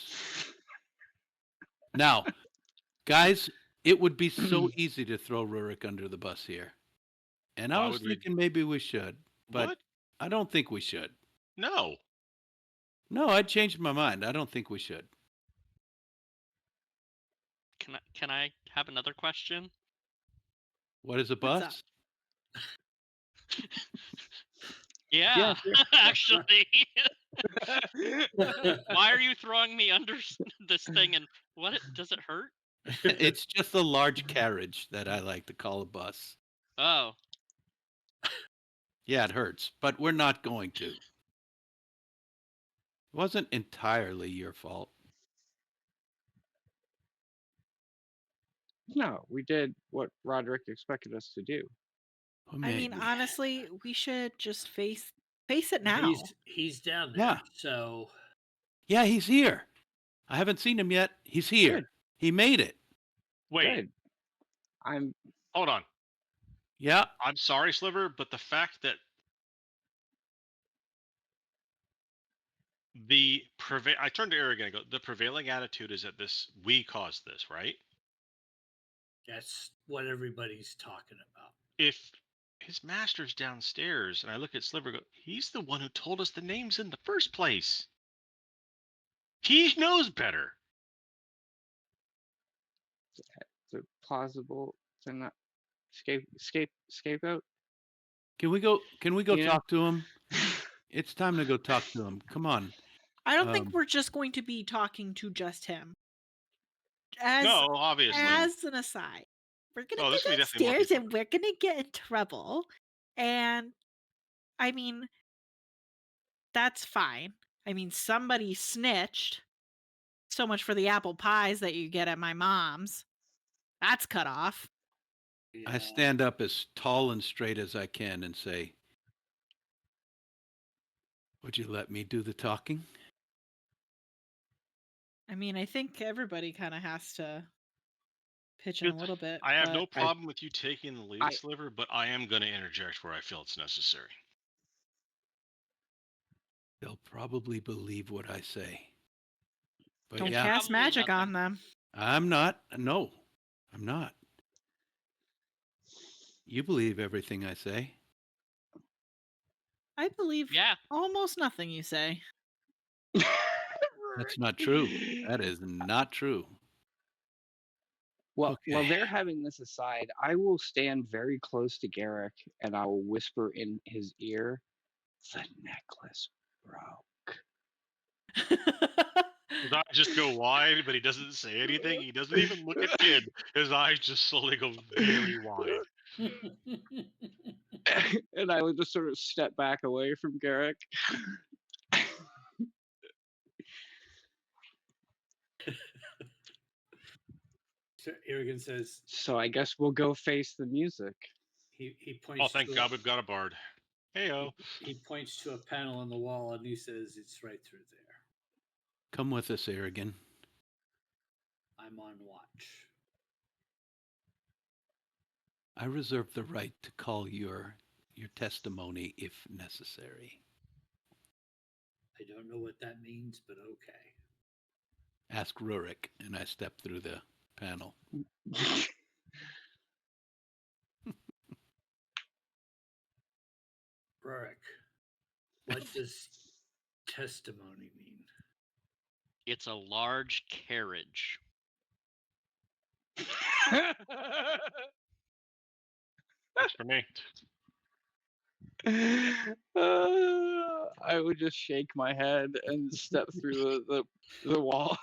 Now, guys, it would be so easy to throw Rurik under the bus here. And I was thinking maybe we should, but I don't think we should. No. No, I changed my mind. I don't think we should. Can I have another question? What is a bus? Yeah, actually. Why are you throwing me under this thing? And does it hurt? It's just a large carriage that I like to call a bus. Oh, Yeah, it hurts, but we're not going to. It wasn't entirely your fault. No, we did what Roderick expected us to do. Well, I mean, maybe. honestly, we should just face it now. He's down there. Yeah. So Yeah, he's here. I haven't seen him yet. He's here. Good. He made it. Wait, Good. I'm hold on. Yeah. I'm sorry, Sliver, but the fact that I turned to Eric and I go, the prevailing attitude is that we caused this, right? that's what everybody's talking about. If his master's downstairs and I look at Sliver and go, he's the one who told us the names in the first place. He knows better. the plausible to not scapegoat. Can we go Yeah. talk to him? It's time to go talk to him. Come on. I don't think we're just going to be talking to just him. No, obviously. As an aside, we're Oh, gonna there's get gonna be definitely more downstairs people. and we're gonna get in trouble. And I mean, that's fine. I mean, somebody snitched. So much for the apple pies that you get at my mom's. That's cut off. I stand up as tall and straight as I can and say, would you let me do the talking? I mean, I think everybody kind of has to pitch in a little bit. I have but no problem with you taking the lead, I- Sliver, but I am going to interject where I feel it's necessary. They'll probably believe what I say. But don't yeah, cast Probably magic nothing. on them. I'm not. No, I'm not. You believe everything I say. I believe yeah. almost nothing you say. That's not true. That is not true. Well, while Okay. they're having this aside, I will stand very close to Garrick and I will whisper in his ear, "The necklace broke." His eyes just go wide, but he doesn't say anything. He doesn't even look at Kid. His eyes just slowly go very wide. And I would just sort of step back away from Garrick. So Aragon says So I guess we'll go face the music. he points. Oh, thank to God we've got a bard. Heyo. He points to a panel on the wall and he says, "It's right through there. Come with us, Aragon. I'm on watch." I reserve the right to call your testimony if necessary. I don't know what that means, but okay. Ask Rurik, and I step through the panel. Rurik, what does testimony mean? It's a large carriage. That's for me. I would just shake my head and step through the wall.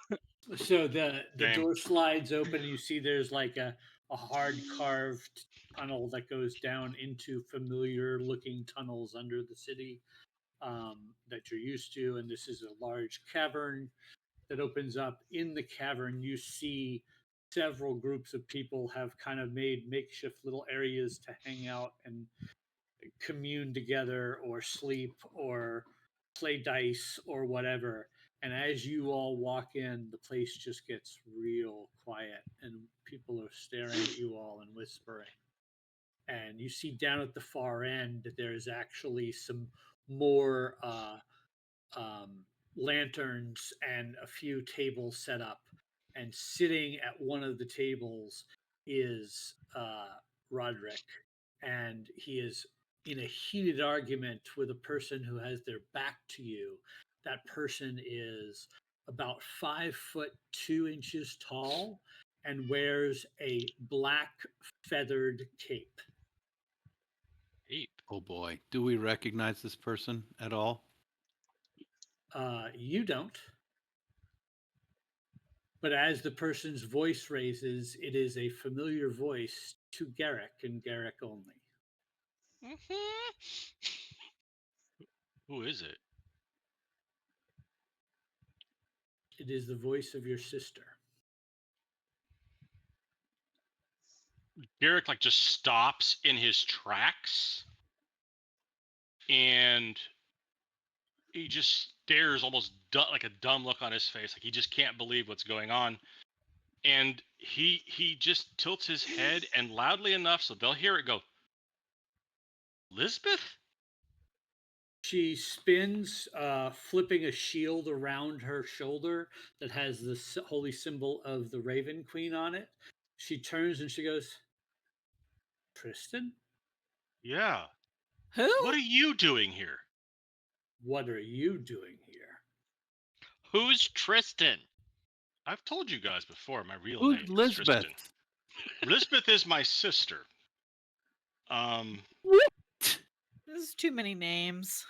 So the Same. door slides open and you see there's like a hard carved tunnel that goes down into familiar looking tunnels under the city that you're used to. And this is a large cavern that opens up. In the cavern, you see several groups of people have kind of made makeshift little areas to hang out and commune together or sleep or play dice or whatever. And as you all walk in, the place just gets real quiet and people are staring at you all and whispering. And you see down at the far end, there's actually some more lanterns and a few tables set up. And sitting at one of the tables is Roderick. And he is in a heated argument with a person who has their back to you. That person is about 5'2" tall and wears a black feathered cape. Ape. Oh boy. Do we recognize this person at all? You don't. But as the person's voice raises, it is a familiar voice to Garrick and Garrick only. Who is it? It is the voice of your sister. Garrick like just stops in his tracks and he just stares almost like a dumb look on his face, like he just can't believe what's going on. And he just tilts his head and loudly enough so they'll hear it go, Lisbeth? She spins, flipping a shield around her shoulder that has the holy symbol of the Raven Queen on it. She turns and she goes, Tristan? Yeah. Who? What are you doing here? What are you doing here? Who's Tristan? I've told you guys before my real Who's name is Lisbeth? Tristan. Lisbeth is my sister. What? There's too many names.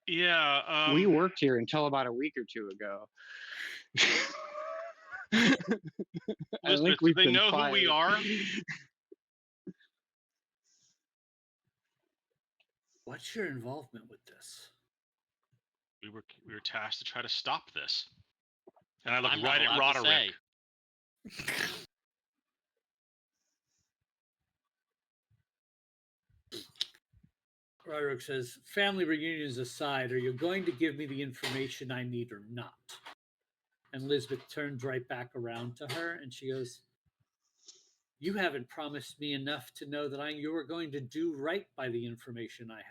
Yeah. We worked here until about a week or two ago. I Lisbeth, think do we've they been know fired. who we are? What's your involvement with this? We were tasked to try to stop this. And I look I'm not right at allowed to Roderick. say. Roderick says, family reunions aside, are you going to give me the information I need or not? And Lisbeth turns right back around to her and she goes, you haven't promised me enough to know that you are going to do right by the information I have.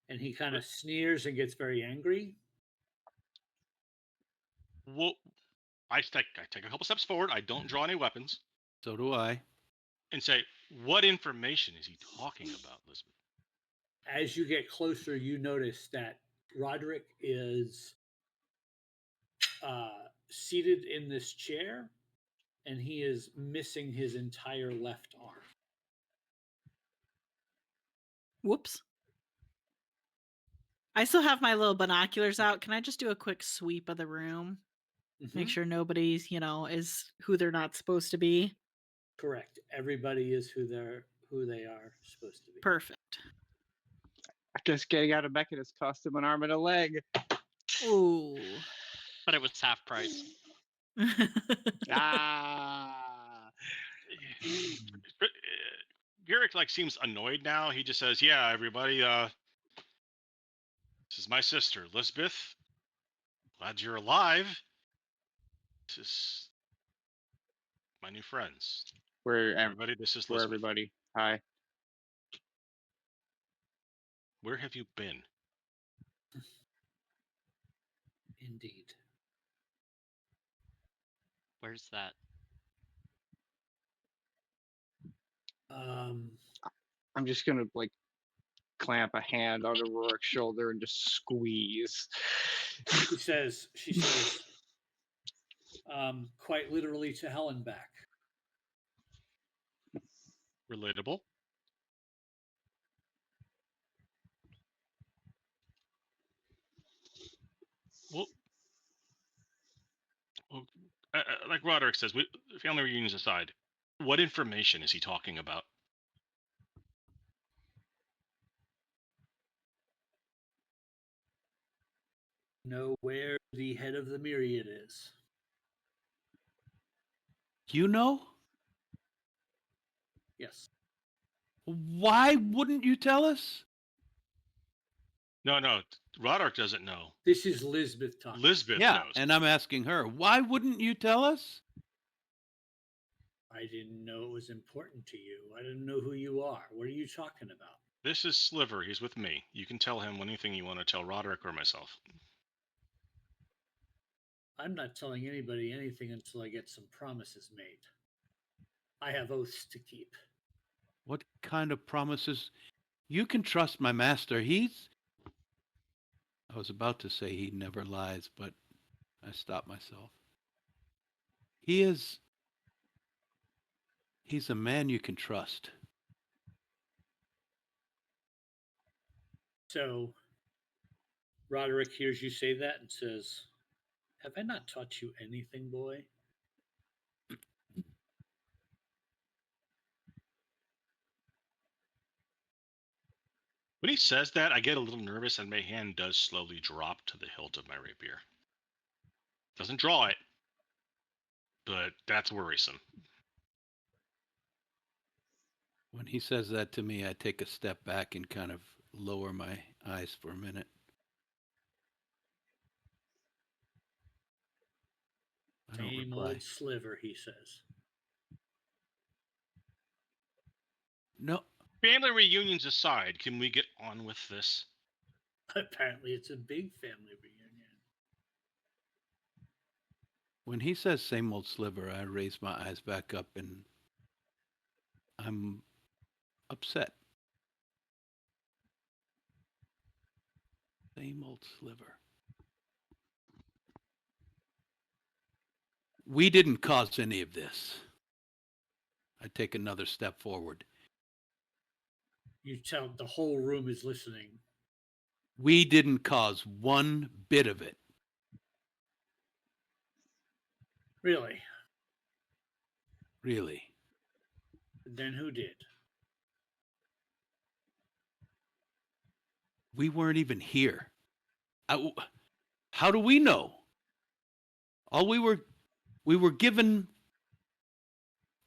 And he kind of sneers and gets very angry. Well, I take a couple steps forward. I don't draw any weapons. So do I. And say, what information is he talking about, Lisbeth? As you get closer, you notice that Roderick is seated in this chair and he is missing his entire left arm. Whoops. I still have my little binoculars out. Can I just do a quick sweep of the room? Make sure nobody's, is who they're not supposed to be. Correct. Everybody is who they are supposed to be. Perfect. Just getting out of Mechanist cost him an arm and a leg. Ooh. But it was half price. Ah. Garrick like seems annoyed now. He just says, yeah, everybody, this is my sister, Lisbeth. Glad you're alive. This is my new friends. Everybody, This is where Lisbeth. everybody. Hi. Where have you been? Indeed. Where's that? I'm just gonna clamp a hand on Aurora's shoulder and just squeeze. She says, quite literally to hell and back. Relatable. Well, like Roderick says, family reunions aside, what information is he talking about? Know where the head of the Myriad is. You know? Yes. Why wouldn't you tell us? No, Roderick doesn't know. This is Lisbeth talking. Lisbeth Yeah, knows. and I'm asking her, why wouldn't you tell us? I didn't know it was important to you. I didn't know who you are. What are you talking about? This is Sliver. He's with me. You can tell him anything you want to tell Roderick or myself. I'm not telling anybody anything until I get some promises made. I have oaths to keep. What kind of promises? You can trust my master. I was about to say he never lies, but I stopped myself. He's a man you can trust. So Roderick hears you say that and says, "Have I not taught you anything, boy?" When he says that, I get a little nervous and my hand does slowly drop to the hilt of my rapier. Doesn't draw it, but that's worrisome. When he says that to me, I take a step back and kind of lower my eyes for a minute. I don't Same reply. old sliver, he says. No, Family reunions aside, can we get on with this? Apparently, it's a big family reunion. when he says same old sliver, I raise my eyes back up and I'm upset. Same old sliver. We didn't cause any of this. I take another step forward. You tell the whole room is listening. We didn't cause one bit of it. Really? Really. Then who did? We weren't even here. How do we know? All we were given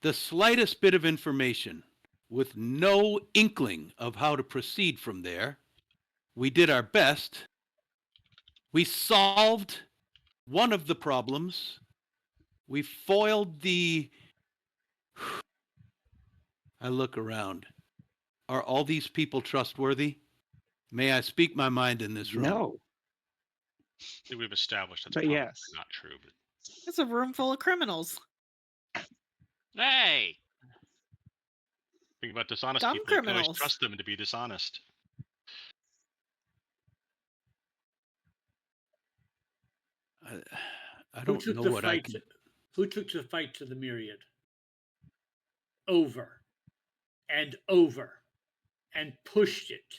the slightest bit of information with no inkling of how to proceed from there. We did our best. We solved one of the problems. We foiled the... I look around. Are all these people trustworthy? May I speak my mind in this room? No. I think we've established that's But probably yes. not true. But It's a room full of criminals. Hey, think about dishonest Dumb people. You can always criminals. trust them to be dishonest. I Who don't took know the what I fight? can... Who took the fight to the Myriad? Over and over, and pushed it,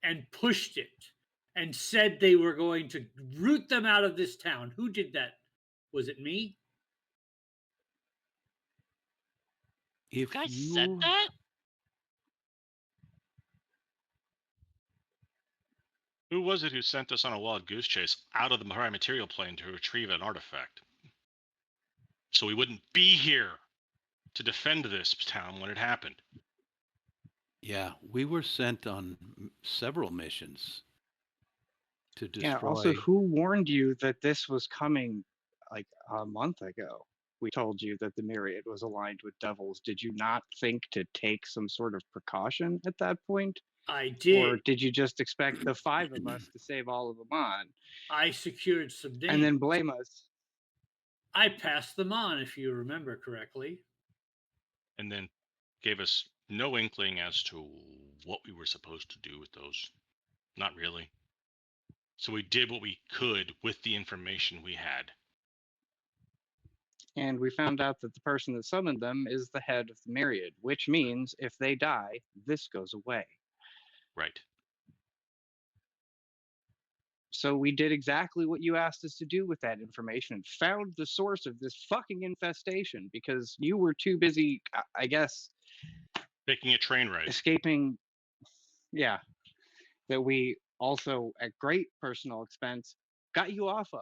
and pushed it, and said they were going to root them out of this town. Who did that? Was it me? you If guys you... said that? Who was it who sent us on a wild goose chase out of the prime material plane to retrieve an artifact? So we wouldn't be here to defend this town when it happened. Yeah, we were sent on several missions to destroy... Yeah, also, who warned you that this was coming like a month ago? We told you that the Myriad was aligned with devils. Did you not think to take some sort of precaution at that point? I did. Or did you just expect the 5 of us to save all of them on I secured some names. and then blame us? I passed them on, if you remember correctly. And then gave us no inkling as to what we were supposed to do with those. Not really. So we did what we could with the information we had. And we found out that the person that summoned them is the head of the Myriad, which means if they die, this goes away. Right. So we did exactly what you asked us to do with that information and found the source of this fucking infestation because you were too busy, I guess, Taking a train ride. escaping. Yeah. That we also, at great personal expense, got you off of.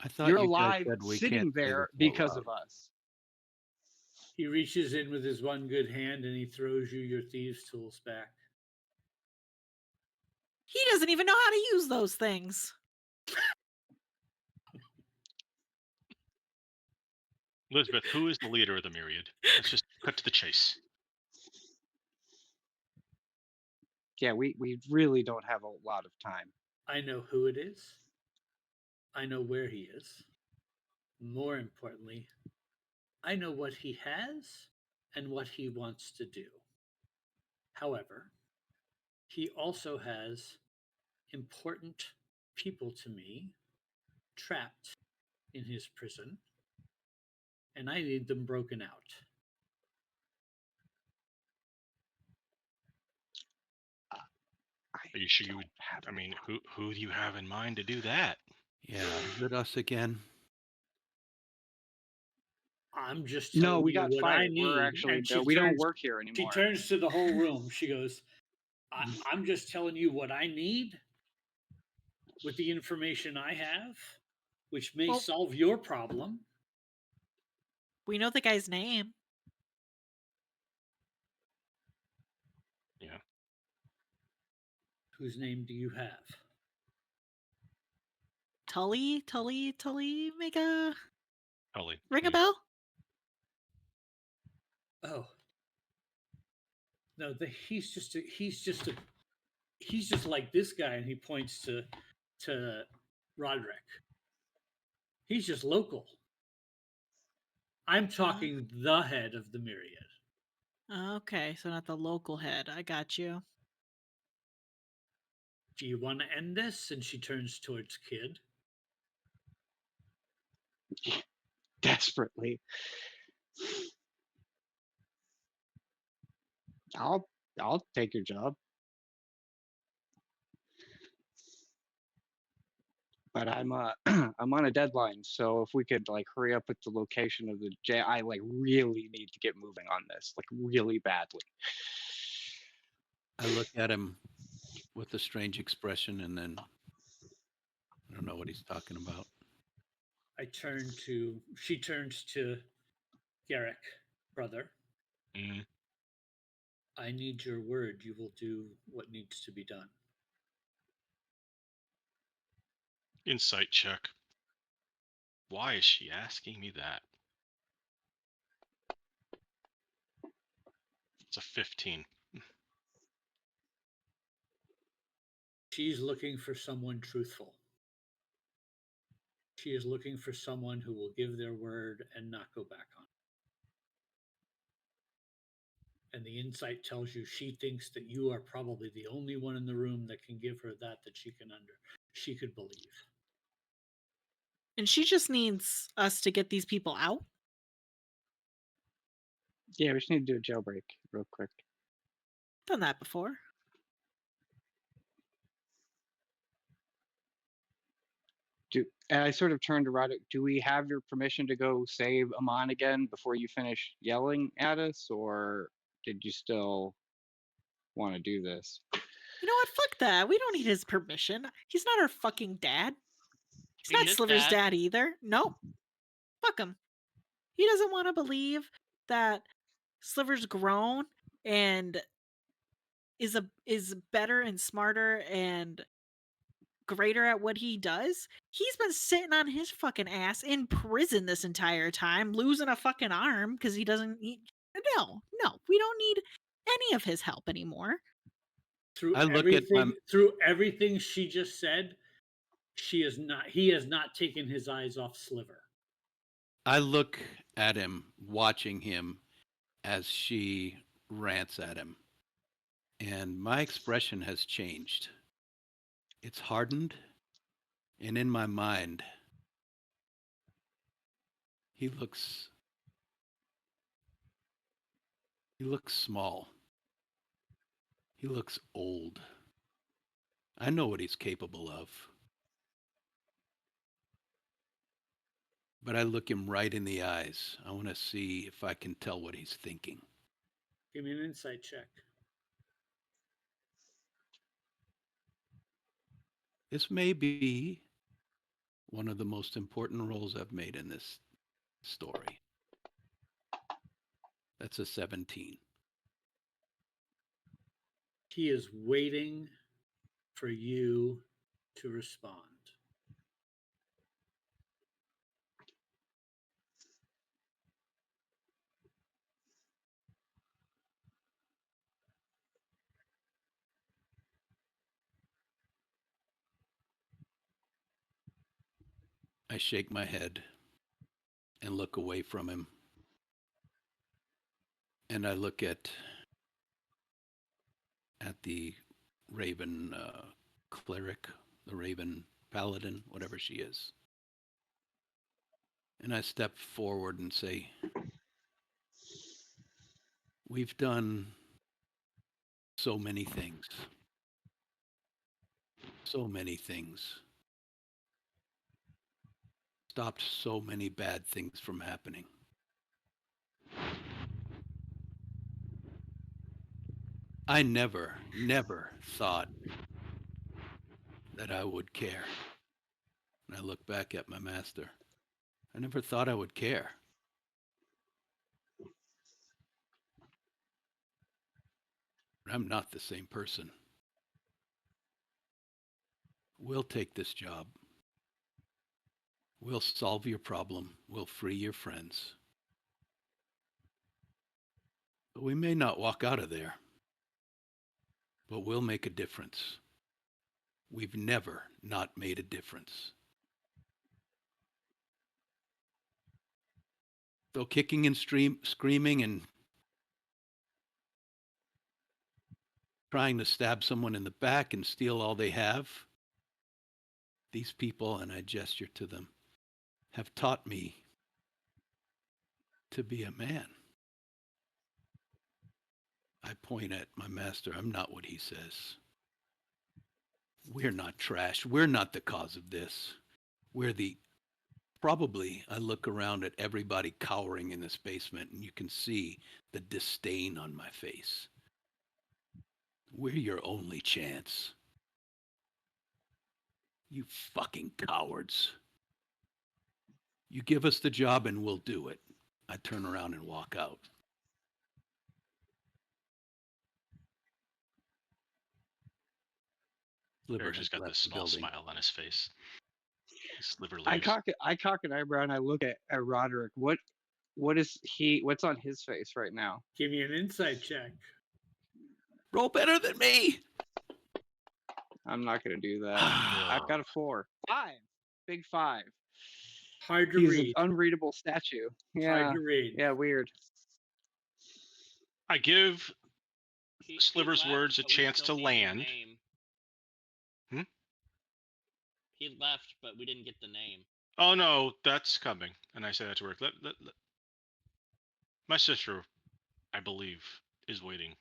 I thought You're you guys alive said we sitting can't say there this out because loud. of us. He reaches in with his one good hand and he throws you your thieves' tools back. He doesn't even know how to use those things. Elizabeth, who is the leader of the Myriad? Let's just cut to the chase. Yeah, we really don't have a lot of time. I know who it is. I know where he is. More importantly, I know what he has and what he wants to do. However, he also has important people to me trapped in his prison, and I need them broken out. Are you sure you would? I mean, who do you have in mind to do that? Yeah, is it us again? I'm just No, telling we you got what I fired. We're need. actually And she we don't turns, work here she anymore. turns to the whole room. She goes, I'm just telling you what I need with the information I have, which may Well- solve your problem. We know the guy's name. Yeah. Whose name do you have? Tully, make a Tully. ring a Yeah. bell. Oh. No, he's just like this guy, and he points to Roderick. He's just local. I'm talking the head of the Myriad. Okay, so not the local head. I got you. Do you want to end this? And she turns towards Kid. Desperately. I'll take your job. But I'm I'm on a deadline, so if we could like hurry up with the location of the jail, I like really need to get moving on this, like really badly. I look at him with a strange expression, and then I don't know what he's talking about. She turns to Garrick, brother. Mm. I need your word. You will do what needs to be done. Insight check. Why is she asking me that? It's a 15. She's looking for someone truthful. She is looking for someone who will give their word and not go back on it. And the insight tells you she thinks that you are probably the only one in the room that can give her that she could believe. And she just needs us to get these people out. Yeah, we just need to do a jailbreak real quick. Done that before. And I sort of turned to Roderick. Do we have your permission to go save Emon again before you finish yelling at us, or did you still want to do this? You know what? Fuck that. We don't need his permission. He's not our fucking dad. He's Be not his Sliver's dad. dad either. Nope. Fuck him. He doesn't want to believe that Sliver's grown and is better and smarter and greater at what he does. He's been sitting on his fucking ass in prison this entire time, losing a fucking arm because he doesn't. No, we don't need any of his help anymore. Through I look at everything she just said, he has not taken his eyes off Sliver. I look at him, watching him as she rants at him. And my expression has changed. It's hardened. And in my mind, he looks small. He looks old. I know what he's capable of. But I look him right in the eyes. I want to see if I can tell what he's thinking. Give me an insight check. This may be one of the most important roles I've made in this story. That's a 17. He is waiting for you to respond. I shake my head and look away from him. And I look at the Raven cleric, the Raven paladin, whatever she is. And I step forward and say, we've done so many things. so many things. Stopped so many bad things from happening. I never thought that I would care. When I look back at my master, I never thought I would care. But I'm not the same person. We'll take this job. We'll solve your problem. We'll free your friends. But we may not walk out of there. But we'll make a difference. We've never not made a difference. Though kicking and screaming and trying to stab someone in the back and steal all they have, these people, and I gesture to them, have taught me to be a man. I point at my master. I'm not what he says. We're not trash. We're not the cause of this. We're the probably. I look around at everybody cowering in this basement, and you can see the disdain on my face. We're your only chance. You fucking cowards. You give us the job and we'll do it. I turn around and walk out. Sliver Eric has just got left this the small building. smile on his face. Sliver I leaves. cock an eyebrow and I look at Roderick. What's on his face right now? Give me an insight check. Roll better than me. I'm not gonna do that. I've got a 4. 5. Big 5. Hard to He's read. an unreadable statue. Yeah. Hard to read. Yeah, weird. I give He Sliver's left, words a but we chance still to need the land. name. Hmm? He left, but we didn't get the name. Oh no, that's coming. And I say that to work. My sister, I believe, is waiting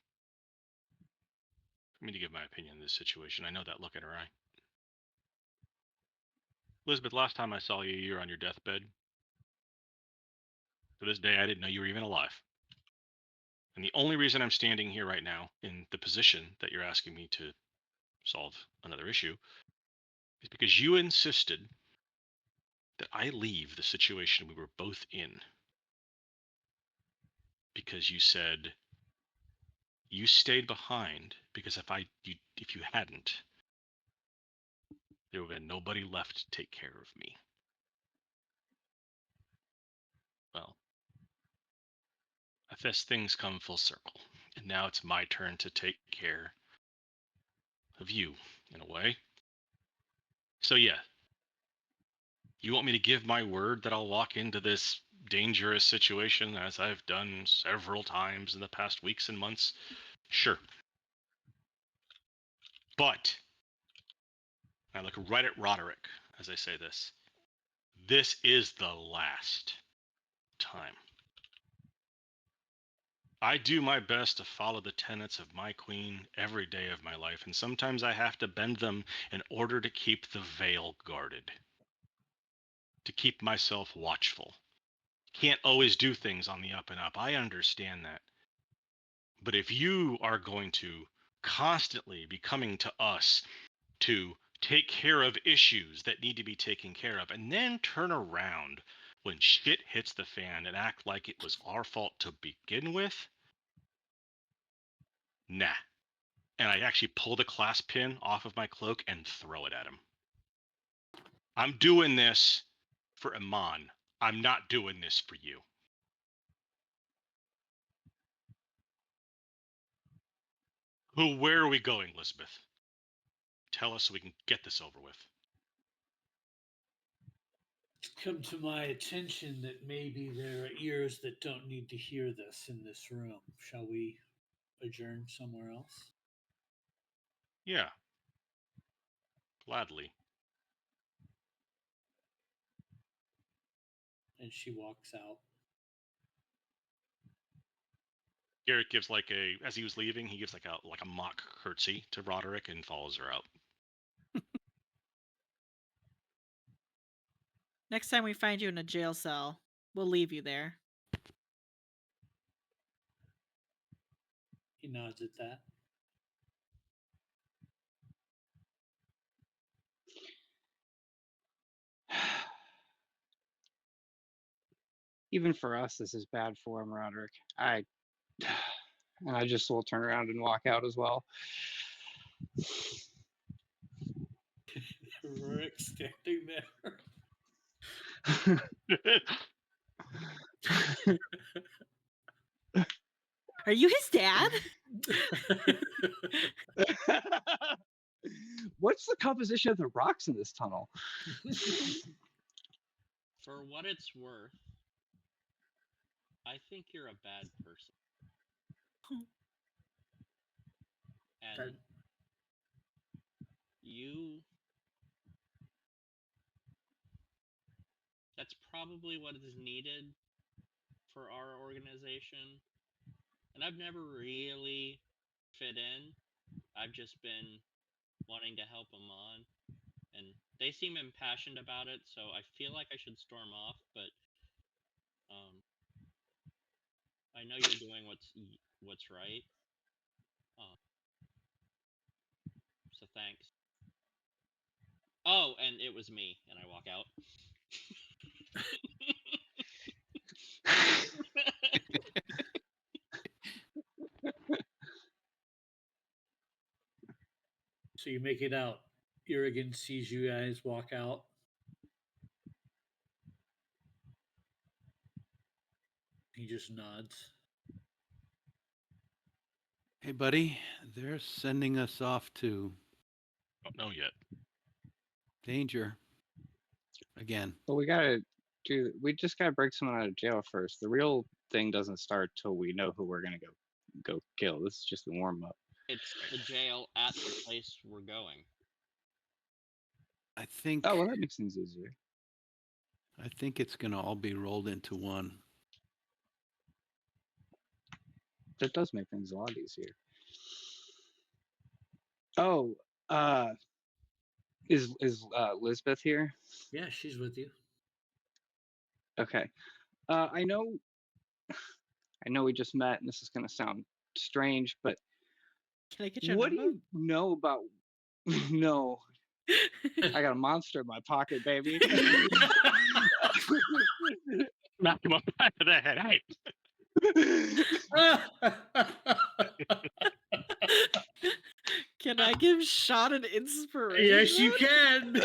for me to give my opinion on this situation. I know that look in her eye. Elizabeth, last time I saw you, you were on your deathbed. To this day, I didn't know you were even alive. And the only reason I'm standing here right now in the position that you're asking me to solve another issue is because you insisted that I leave the situation we were both in. Because you said you stayed behind because if you hadn't, there would have been nobody left to take care of me. Well, I guess things come full circle, and now it's my turn to take care of you, in a way. So yeah, you want me to give my word that I'll walk into this dangerous situation as I've done several times in the past weeks and months? Sure. But I look right at Roderick as I say this. This is the last time. I do my best to follow the tenets of my queen every day of my life, and sometimes I have to bend them in order to keep the veil guarded, to keep myself watchful. Can't always do things on the up and up. I understand that. But if you are going to constantly be coming to us to take care of issues that need to be taken care of, and then turn around when shit hits the fan and act like it was our fault to begin with, nah. And I actually pull the clasp pin off of my cloak and throw it at him. I'm doing this for Emon. I'm not doing this for you. Where are we going, Elizabeth? Tell us so we can get this over with. It's come to my attention that maybe there are ears that don't need to hear this in this room. Shall we adjourn somewhere else? Yeah. Gladly. And she walks out. Garrett gives as he was leaving, he gives like a mock curtsy to Roderick and follows her out. Next time we find you in a jail cell, we'll leave you there. He nods at that. Even for us, this is bad form, Roderick. And I just will turn around and walk out as well. Rurik standing there. Are you his dad? What's the composition of the rocks in this tunnel? For what it's worth, I think you're a bad person. And that's probably what is needed for our organization. And I've never really fit in. I've just been wanting to help them on. And they seem impassioned about it, so I feel like I should storm off, but I know you're doing what's right. So thanks. Oh, and it was me, and I walk out. So you make it out. Urigan sees you guys walk out. He just nods. Hey, buddy, they're sending us off to Don't know yet. danger. Again. But we just gotta break someone out of jail first. The real thing doesn't start till we know who we're gonna go kill. This is just the warm up. It's the jail at the place we're going. I think. Oh well, that makes things easier. I think it's gonna all be rolled into one. That does make things a lot easier. Oh, is Lisbeth here? Yeah, she's with you. Okay. I know we just met, and this is gonna sound strange, but Can I get your what do number? you know about? No, I got a monster in my pocket, baby. Knock him on the back of the head. Hey. Can I give Sean an inspiration? Yes, you can.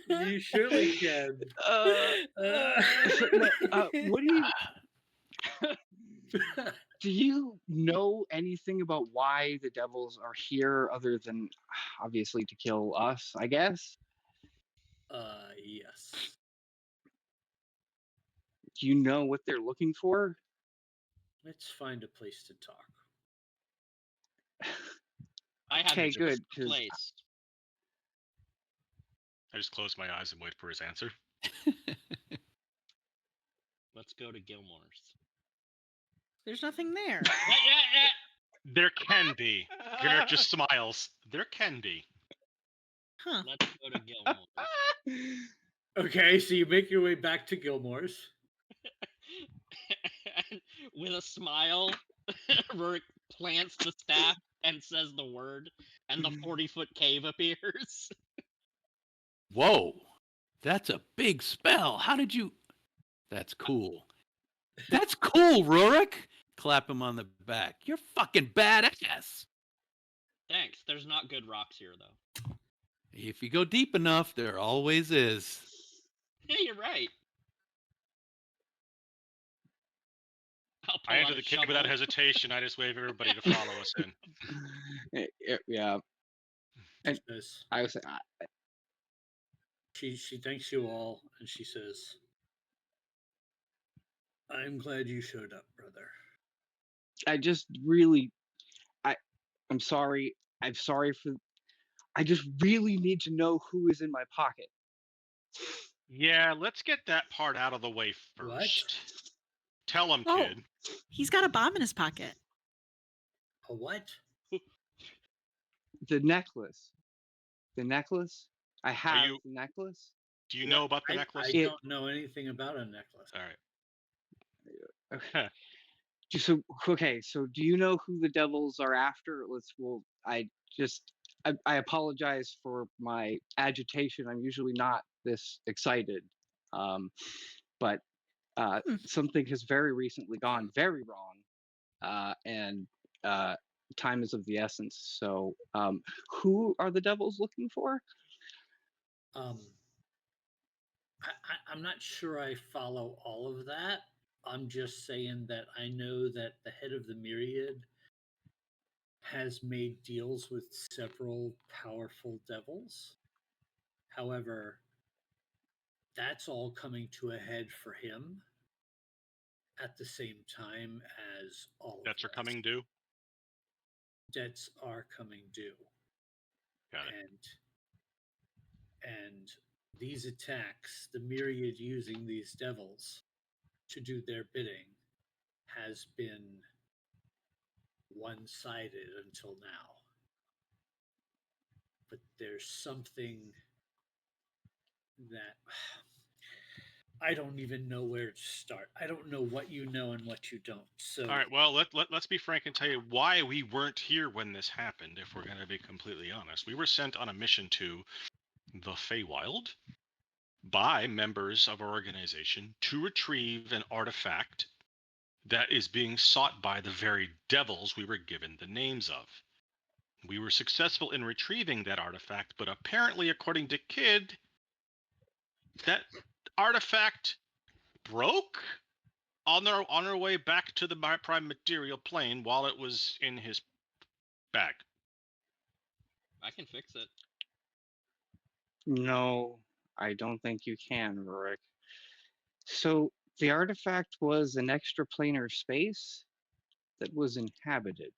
You surely can. What do you know anything about why the devils are here other than obviously to kill us, I guess? Yes. Do you know what they're looking for? Let's find a place to talk. I have Okay, just good, a 'cause- place. I just close my eyes and wait for his answer. Let's go to Gilmore's. There's nothing there. There can be. Gunnar just smiles. There can be. Huh. Let's go to Gilmore's. Okay, so you make your way back to Gilmore's. And with a smile, Rurik plants the staff and says the word, and the 40-foot cave appears. Whoa, that's a big spell. How did you? That's cool. That's cool, Rurik. Clap him on the back. You're fucking badass. Thanks. There's not good rocks here, though. If you go deep enough, there always is. Yeah, you're right. I'll pull I out enter a the cave without shovel. hesitation. I just wave everybody to follow us in. Yeah. And Says- I was She thanks you all, and she says, "I'm glad you showed up, brother." I just really I'm sorry. I'm sorry for I just really need to know who is in my pocket. Yeah, let's get that part out of the way first. Tell him, Oh. kid. He's got a bomb in his pocket. A what? The necklace. I have you- the necklace. Do you know about the I necklace? don't know anything about a necklace. All right. Okay. So okay, so do you know who the devils are after? I apologize for my agitation. I'm usually not this excited. But something has very recently gone very wrong. And time is of the essence. So who are the devils looking for? I'm not sure I follow all of that. I'm just saying that I know that the head of the Myriad has made deals with several powerful devils. However, that's all coming to a head for him at the same time as all Debts of are coming due. debts are coming due. Got it. And these attacks, the Myriad using these devils to do their bidding, has been one-sided until now. But there's something that I don't even know where to start. I don't know what you know and what you don't. So All right. Well, let's be frank and tell you why we weren't here when this happened. If we're going to be completely honest, we were sent on a mission to the Feywild by members of our organization to retrieve an artifact that is being sought by the very devils we were given the names of. We were successful in retrieving that artifact, but apparently, according to Kid, that artifact broke on our way back to the prime material plane while it was in his bag. I can fix it. No, I don't think you can, Rurik. So the artifact was an extraplanar space that was inhabited.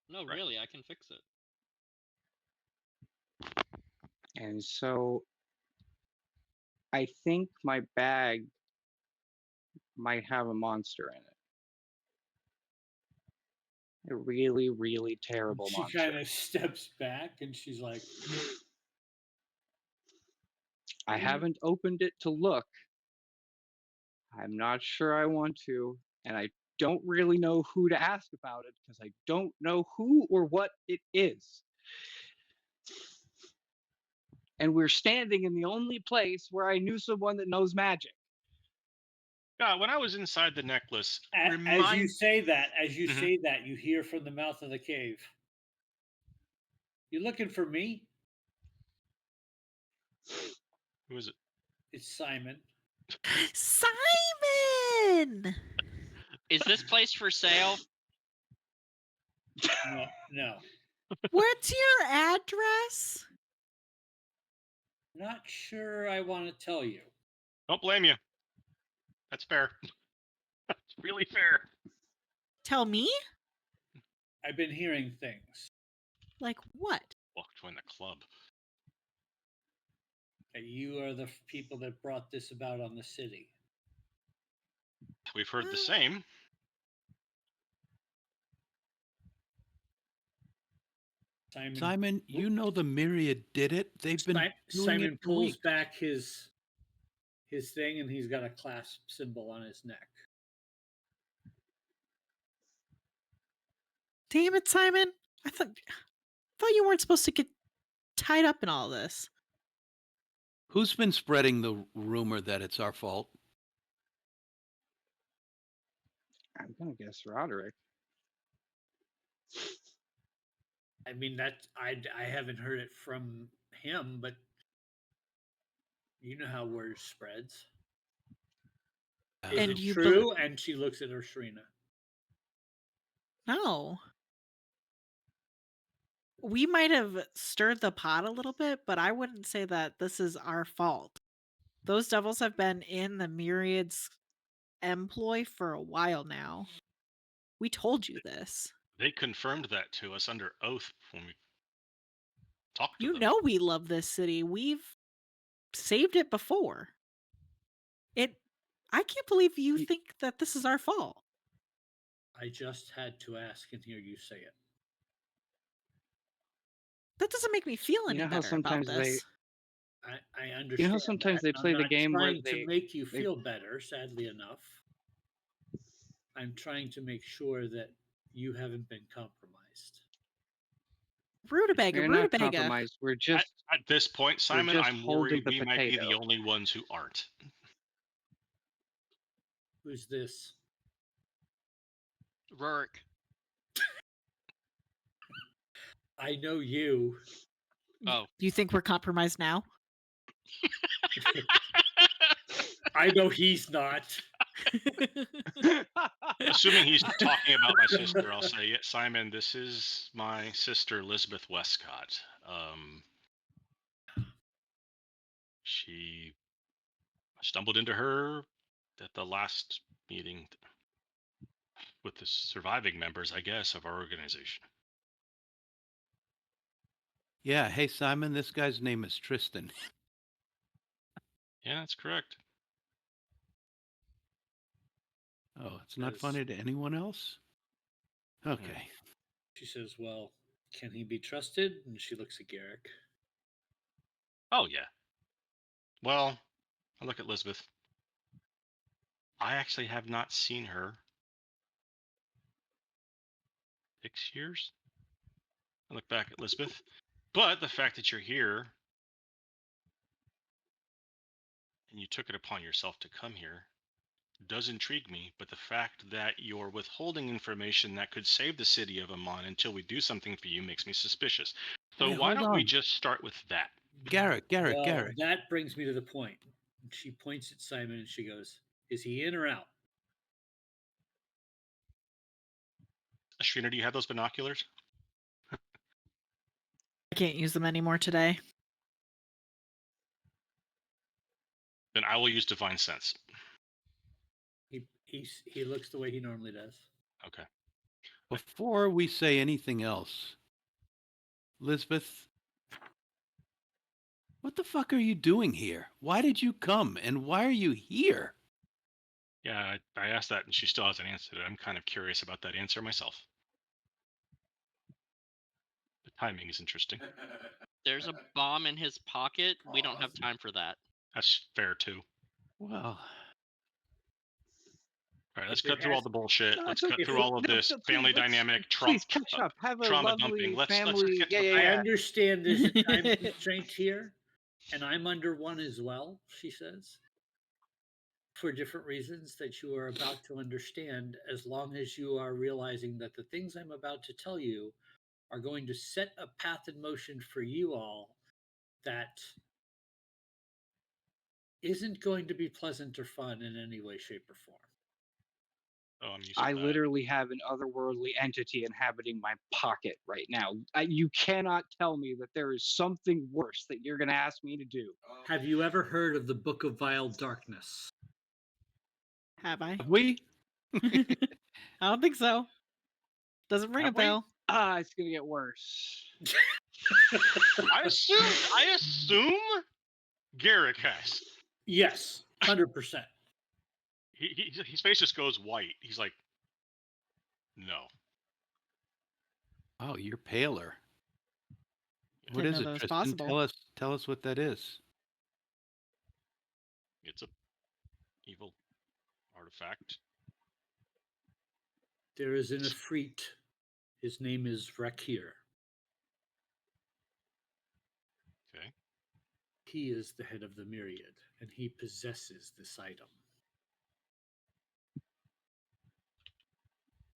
No, Right. really, I can fix it. And so I think my bag might have a monster in it. A really, really terrible she monster. kind of steps back and she's like, I haven't opened it to look. I'm not sure I want to, and I don't really know who to ask about it because I don't know who or what it is. And we're standing in the only place where I knew someone that knows magic. God, when I was inside the necklace, as you say that, Mhm. you hear from the mouth of the cave, "You looking for me?" Who is it? It's Simon. Simon! Is this place for sale? No. What's your address? Not sure I want to tell you. Don't blame you. That's fair. That's really fair. Tell me? I've been hearing things. Like what? Well, join the club. That you are the people that brought this about on the city. We've heard the same. Simon, you know the Myriad did it. They've been doing Simon it for pulls weeks. back his thing, and he's got a clasp symbol on his neck. Damn it, Simon! I thought you weren't supposed to get tied up in all this. Who's been spreading the rumor that it's our fault? I'm gonna guess Roderick. I mean, that I haven't heard it from him, but you know how word spreads. Is And it you true? And she looks at her Shrina. No. We might have stirred the pot a little bit, but I wouldn't say that this is our fault. Those devils have been in the Myriad's employ for a while now. We told you this. They confirmed that to us under oath when we talked to You them. know we love this city. We've saved it before. I can't believe you think that this is our fault. I just had to ask and hear you say it. That doesn't make me feel any You know how better about sometimes this. I You understand. know how sometimes that. they play I'm the not game where trying to they make you they- feel better, sadly enough. I'm trying to make sure that you haven't been compromised. Rutabaga, We're not rutabaga. compromised. We're just At this point, Simon, just I'm holding worried the we might be the potato. only ones who aren't. Who's this? Rurik. I know you. Oh. Do you think we're compromised now? I know he's not. Assuming he's talking about my sister, I'll say, yeah, Simon, this is my sister, Elizabeth Westcott. She stumbled into her at the last meeting with the surviving members, I guess, of our organization. Yeah, hey Simon, this guy's name is Tristan. Yeah, that's correct. Oh, it's not Yes. funny to anyone else? Okay. She says, "Well, can he be trusted?" And she looks at Garrick. Oh, yeah. Well, I look at Elizabeth. I actually have not seen her 6 years. I look back at Elizabeth. But the fact that you're here and you took it upon yourself to come here does intrigue me. But the fact that you're withholding information that could save the city of Emon until we do something for you makes me suspicious. So Hey, why hold don't we on. just start with that? Garrick. Well, that brings me to the point. And she points at Simon and she goes, "Is he in or out?" Shrina, do you have those binoculars? I can't use them anymore today. Then I will use Divine Sense. He looks the way he normally does. Okay. Before we say anything else, Elizabeth, what the fuck are you doing here? Why did you come and why are you here? Yeah, I asked that and she still hasn't answered it. I'm kind of curious about that answer myself. The timing is interesting. There's a bomb in his pocket. We don't have time for that. That's fair too. Well, All right, let's If it cut through all has- the bullshit. No, Let's it's cut okay. through all of No, this no, please, family let's- dynamic, please catch up. Have a trauma lovely dumping. Let's family. get to Yeah, the yeah, I yeah. understand there's a time constraint here, and I'm under one as well, she says, for different reasons that you are about to understand, as long as you are realizing that the things I'm about to tell you are going to set a path in motion for you all that isn't going to be pleasant or fun in any way, shape, or form. Oh, I'm used I to that. literally have an otherworldly entity inhabiting my pocket right now. You cannot tell me that there is something worse that you're going to ask me to do. Have you ever heard of the Book of Vile Darkness? Have I? have we? I don't think so. Doesn't ring a Have we? bell. It's going to get worse. I assume Garrick has. Yes, 100%. His face just goes white. He's like, no. Oh, you're paler. What Didn't is know it, that was Tristan? possible. Tell us what that is. It's a evil artifact. There is an Ifrit. His name is Rakir. Okay. He is the head of the Myriad, and he possesses this item.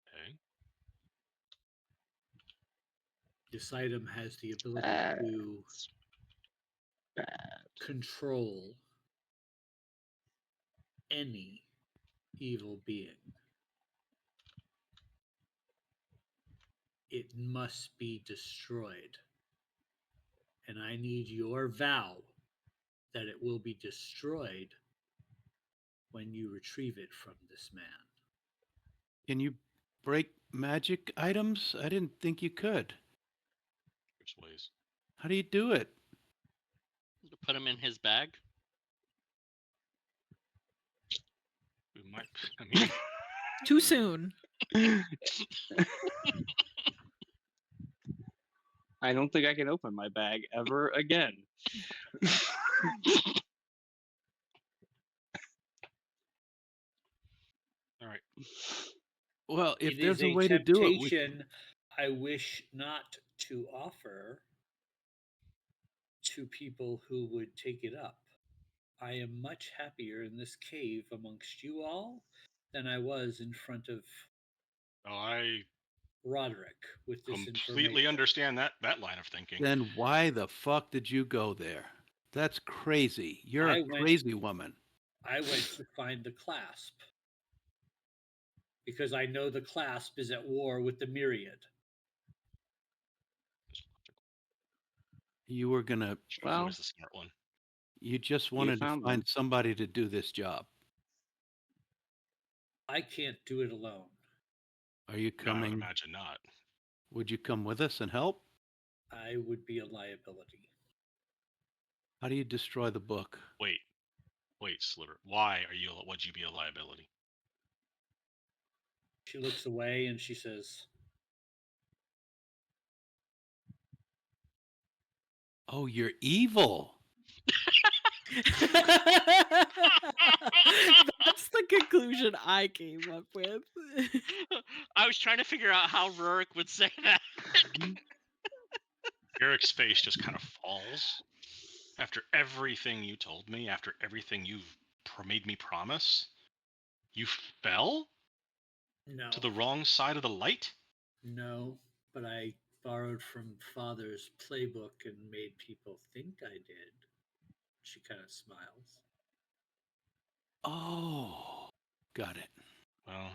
Okay. This item has the ability to control any evil being. It must be destroyed. And I need your vow that it will be destroyed when you retrieve it from this man. Can you break magic items? I didn't think you could. There's ways. How do you do it? Put him in his bag. We might. I mean, Too soon. I don't think I can open my bag ever again. All right. Well, if It there's is a a way to do it, we temptation I wish not to offer to people who would take it up. I am much happier in this cave amongst you all than I was in front of Oh, I Roderick with this completely information. understand that line of thinking. then why the fuck did you go there? That's crazy. You're I a went- crazy woman. I went to find the clasp because I know the clasp is at war with the Myriad. You were gonna. She's Well, always the smart one. You just you wanted to found find them. somebody to do this job. I can't do it alone. Are you No, I would coming? imagine not. Would you come with us and help? I would be a liability. How do you destroy the book? Wait, Sliver. Why would you be a liability? She looks away and she says, Oh, you're evil. That's the conclusion I came up with. I was trying to figure out how Rurik would say that. Eric's face just kind of falls. After everything you told me, after everything you've made me promise, you fell no, to the wrong side of the light? no, but I borrowed from father's playbook and made people think I did. She kind of smiles. Oh, got it. Well,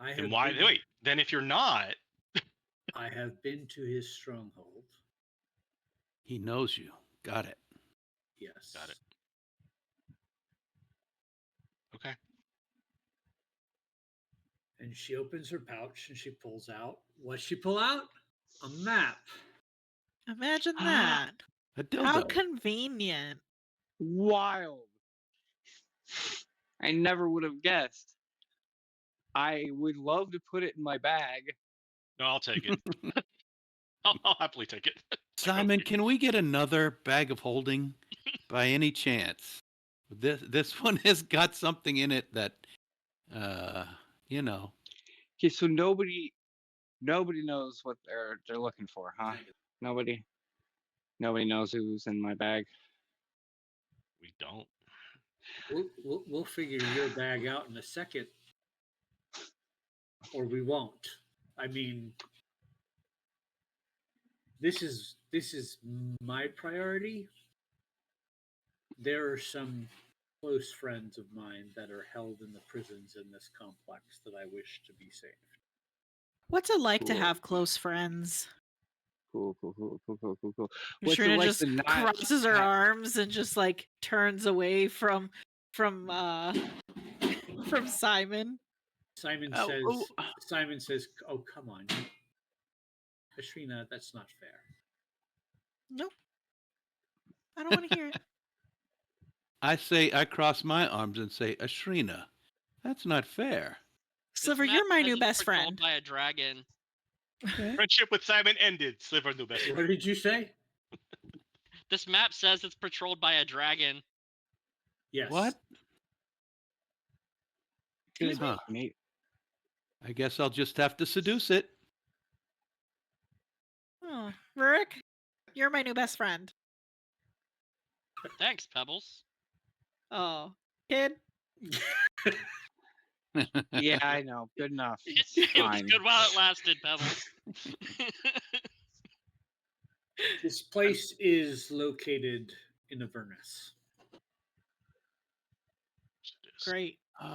I then have why? been, Wait, then if you're not, I have been to his stronghold. He knows you. Got it. Yes. got it. Okay. And she opens her pouch and she pulls out. What she pull out? A map. Imagine Ah, that. A dildo. How convenient. Wild. I never would have guessed. I would love to put it in my bag. No, I'll take it. I'll happily take it. Simon, can we get another bag of holding by any chance? This one has got something in it that, you know. Okay, so nobody knows what they're looking for, huh? Nobody knows who's in my bag. We don't. We'll figure your bag out in a second, or we won't. I mean, this is my priority. There are some close friends of mine that are held in the prisons in this complex that I wish to be saved. What's it like to Cool. have close friends? Cool. What's it Shrina like just to not crosses her have- arms and just like turns away from Simon. Simon Oh, says, oh. Simon says, "Oh, come on, Ashrina, that's not fair." Nope. I don't want to hear it. I cross my arms and say, Ashrina, that's not fair. This Sliver, map you're my says new it's best patrolled friend. by a dragon. Okay. Friendship with Simon ended. Sliver knew best. What did you say? This map says it's patrolled by a dragon. Yes. What? Excuse me? Huh. Nate, I guess I'll just have to seduce it. Oh, Rurik, you're my new best friend. Thanks, Pebbles. Oh, kid. yeah, I know. Good enough. It It's was fine. good while it lasted, Pebbles. This place is located in Avernus. Great. Oh,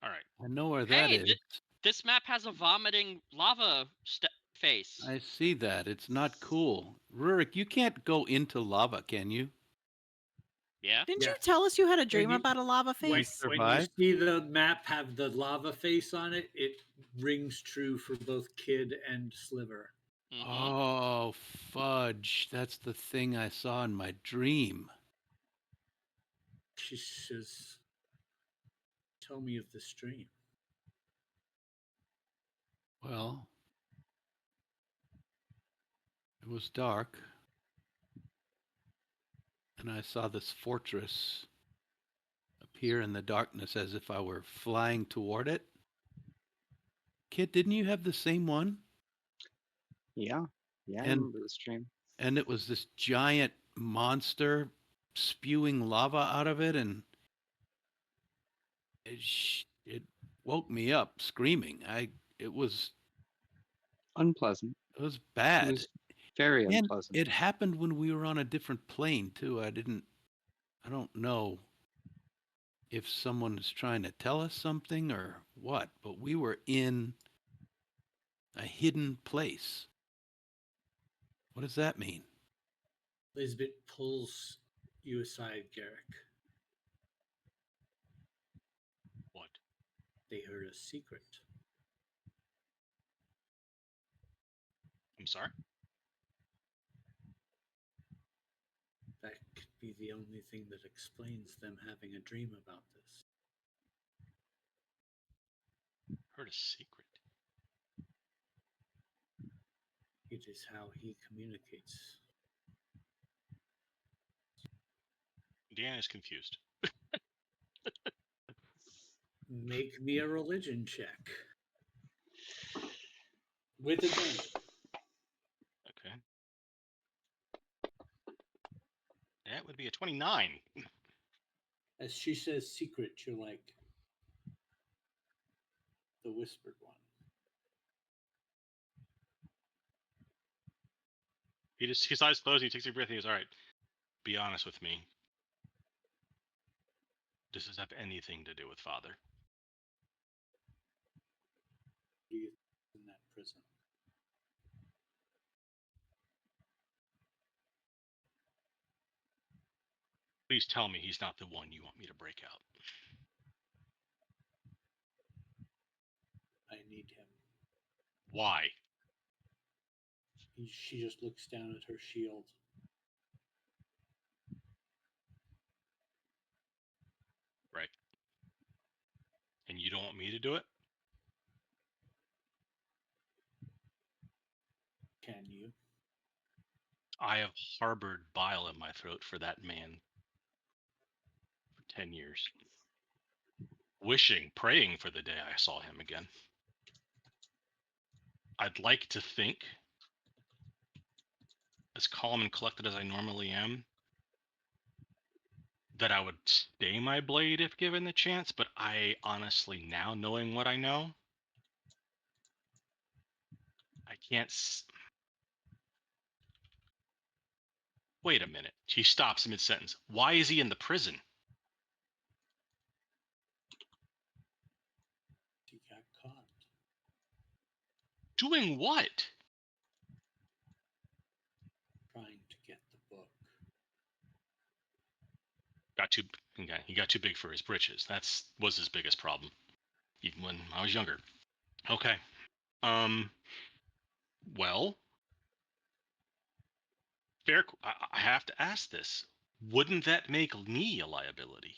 All right. I know where that Hey, is. This map has a vomiting lava face. I see that. It's not cool. Rurik, you can't go into lava, can you? Yeah? Didn't you Yes. tell us you had a dream you- about a lava When, face? when you Survive? see the map have the lava face on it, it rings true for both Kid and Sliver. Mhm. Oh, fudge. That's the thing I saw in my dream. She says, "Tell me of this dream." Well, It was dark, and I saw this fortress appear in the darkness as if I were flying toward it. Kid, didn't you have the same one? Yeah. Yeah, I And- remember this dream. And it was this giant monster spewing lava out of it, and it woke me up screaming. It was Unpleasant. It was It bad. was very And unpleasant. it happened when we were on a different plane too. I don't know if someone is trying to tell us something or what, but we were in a hidden place. What does that mean? Lisbeth pulls you aside, Garrick. What? They heard a secret. I'm sorry? That could be the only thing that explains them having a dream about this. Heard a secret. It is how he communicates. Deanna is confused. Make me a religion check. With advantage. Okay. That would be a 29. As she says secret, you're like the whispered one. His eyes closed, he takes a breath, and he goes, all right, be honest with me. Does this have anything to do with Father? Do you in that prison? Please tell me he's not the one you want me to break out. I need him. Why? She just looks down at her shield. Right. And you don't want me to do it? Can you? I have harbored bile in my throat for that man for 10 years. Wishing, praying for the day I saw him again. I'd like to think, as calm and collected as I normally am, that I would stay my blade if given the chance, but I honestly, now knowing what I know, I can't. Wait a minute. She stops mid sentence. Why is he in the prison? He got caught. Doing what? Trying to get the book. He got too big for his britches. Was his biggest problem, even when I was younger. Okay. Well, fair. I have to ask this. Wouldn't that make me a liability?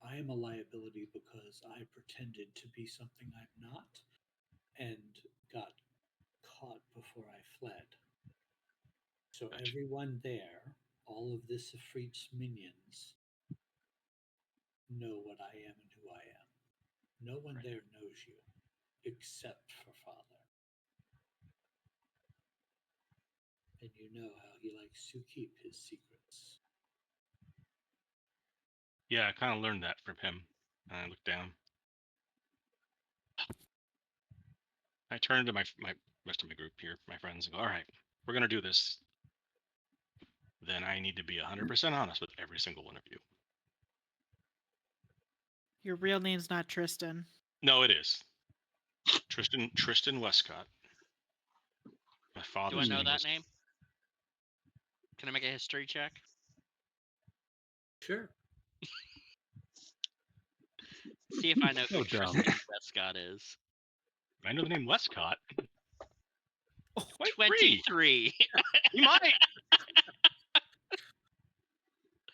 I am a liability because I pretended to be something I'm not and got caught before I fled. So Gotcha. everyone there, all of this Ifrit's minions, know what I am and who I am. No one Right. there knows you, except for Father. And you know how he likes to keep his secrets. Yeah, I kind of learned that from him. And I looked down. I turned to my rest of my group here, my friends, and go, all right, we're going to do this. Then I need to be 100% honest with every single one of you. Your real name's not Tristan. No, it is. Tristan Westcott. My father's Do I know name that was, name? Can I make a history check? Sure. See if I know who So dumb. Tristan Westcott is. I know the name Westcott. 23. You might.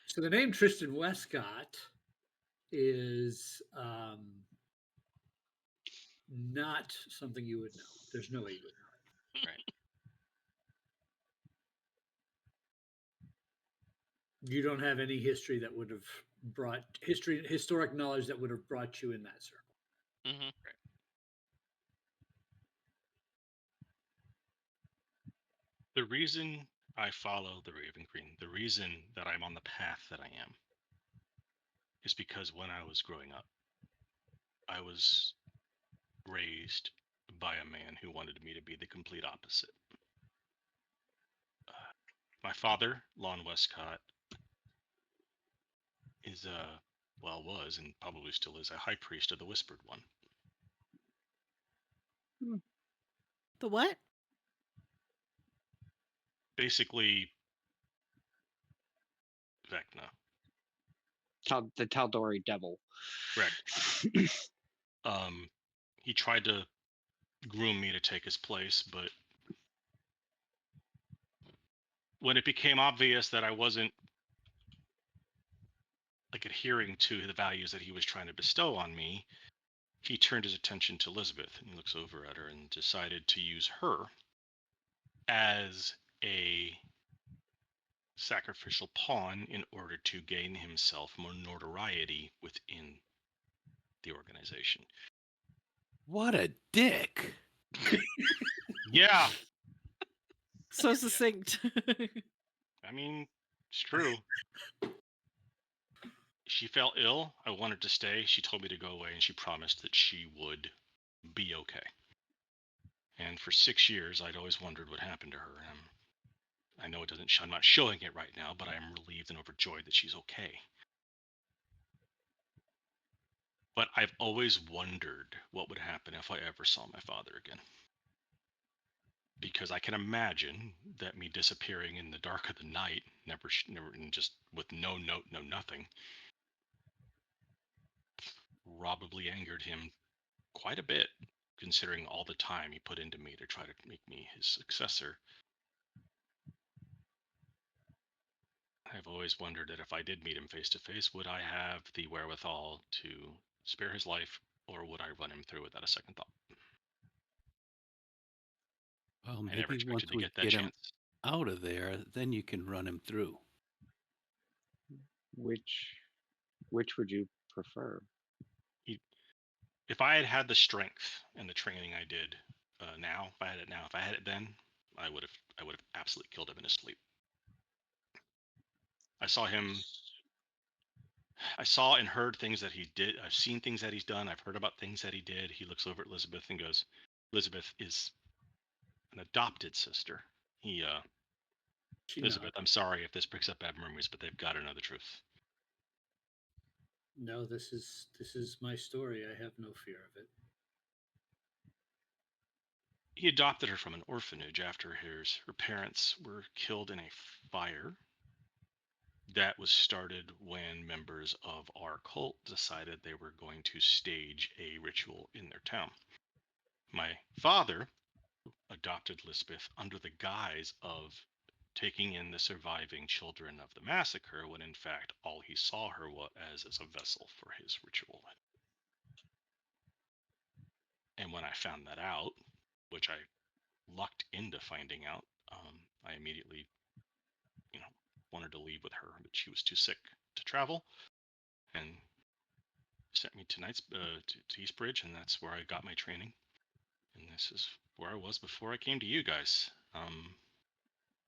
So the name Tristan Westcott is not something you would know. There's no way you would know You don't have any history that would have brought historic knowledge that would have brought you in that circle. Mm-hmm. The reason I follow the Raven Queen, the reason that I'm on the path that I am, is because when I was growing up, I was raised by a man who wanted me to be the complete opposite. My father, Lon Westcott, is was and probably still is a high priest of the Whispered One. The what? Basically, Vecna. The Tal'Dori devil. Correct. He tried to groom me to take his place, but when it became obvious that I wasn't adhering to the values that he was trying to bestow on me, he turned his attention to Elizabeth, and he looks over at her and decided to use her as a sacrificial pawn in order to gain himself more notoriety within the organization. What a dick. Yeah, So succinct. I mean, it's true. She fell ill. I wanted to stay. She told me to go away, and she promised that she would be okay. And for 6 years, I'd always wondered what happened to her. I know it doesn't. I'm not showing it right now, but I am relieved and overjoyed that she's okay. But I've always wondered what would happen if I ever saw my father again. Because I can imagine that me disappearing in the dark of the night, never, and just with no note, no nothing, probably angered him quite a bit, considering all the time he put into me to try to make me his successor. I've always wondered that if I did meet him face to face, would I have the wherewithal to spare his life, or would I run him through without a second thought? Well, I never maybe expected once to we get that get him chance. out of there, then you can run him through. Which would you prefer? If I had had the strength and the training I did now, if I had it then, I would have absolutely killed him in his sleep. I saw and heard things that he did. I've seen things that he's done. I've heard about things that he did. He looks over at Elizabeth and goes, "Elizabeth is an adopted sister." Elizabeth, I'm sorry if this brings up bad memories, but they've got to know the truth. No, this is my story. I have no fear of it. He adopted her from an orphanage after her parents were killed in a fire that was started when members of our cult decided they were going to stage a ritual in their town. My father adopted Lisbeth under the guise of taking in the surviving children of the massacre, when in fact all he saw her as a vessel for his ritual. And when I found that out, which I lucked into finding out, I immediately, wanted to leave with her, but she was too sick to travel, and sent me to to Eastbridge, and that's where I got my training. And this is where I was before I came to you guys.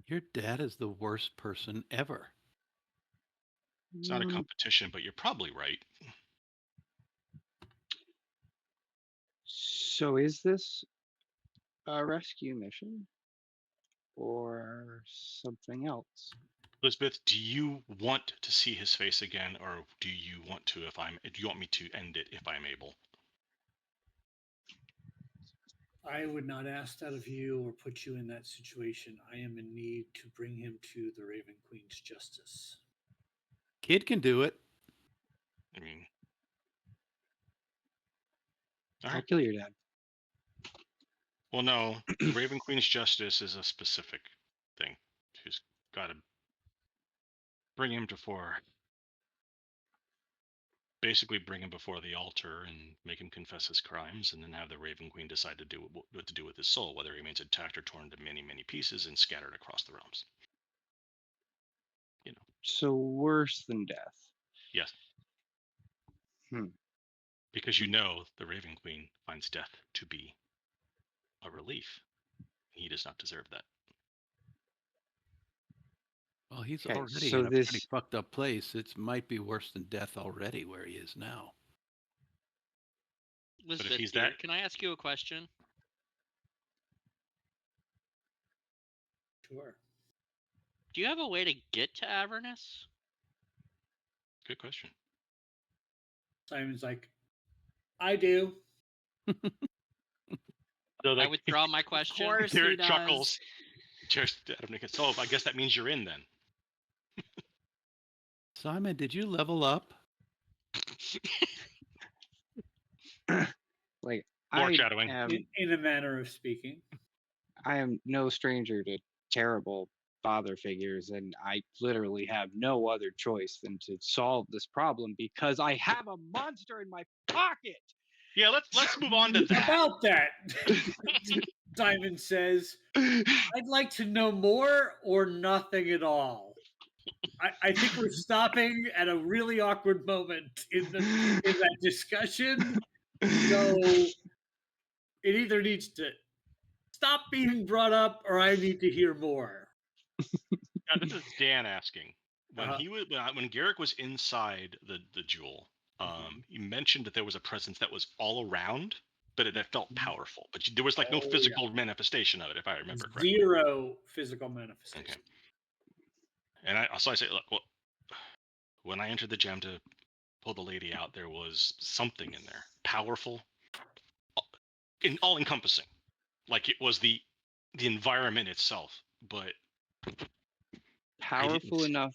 Your dad is the worst person ever. It's not a competition, but you're probably right. So is this a rescue mission or something else? Elizabeth, do you want to see his face again, or do you want to? Do you want me to end it if I'm able? I would not ask that of you or put you in that situation. I am in need to bring him to the Raven Queen's justice. Kid can do it. I mean, I'll kill your dad. Well, no, the Raven Queen's justice is a specific thing. She's got to bring him before basically bring him before the altar and make him confess his crimes, and then have the Raven Queen decide to do what to do with his soul, whether he remains intact or torn into many, many pieces and scattered across the realms. You know. So worse than death. Yes. Because you know the Raven Queen finds death to be a relief. He does not deserve that. Well, he's Okay, already so in a pretty this- fucked up place. It might be worse than death already where he is now. Elizabeth, he's dear, that- can I ask you a question? Sure. Do you have a way to get to Avernus? Good question. Simon's like, I do. So I withdraw my question. course. Derek he does. chuckles. Just Adam Nichols. So I guess that means you're in then. Simon, did you level up? Like Foreshadowing. In a manner of speaking. I am no stranger to terrible father figures, and I literally have no other choice than to solve this problem because I have a monster in my pocket. Yeah, let's move on to that. About that, Simon says, I'd like to know more or nothing at all. I think we're stopping at a really awkward moment in that discussion. So it either needs to stop being brought up or I need to hear more. Now, this is Dan asking. When Uh-huh. he was when Garrick was inside the jewel, he mentioned that there was a presence that was all around, but it felt powerful. But there was like no Oh, physical manifestation of it, if I remember correctly. Zero physical manifestation. Okay. And I say, look, well, when I entered the gem to pull the lady out, there was something in there, powerful, all encompassing, like it was the environment itself. But Powerful enough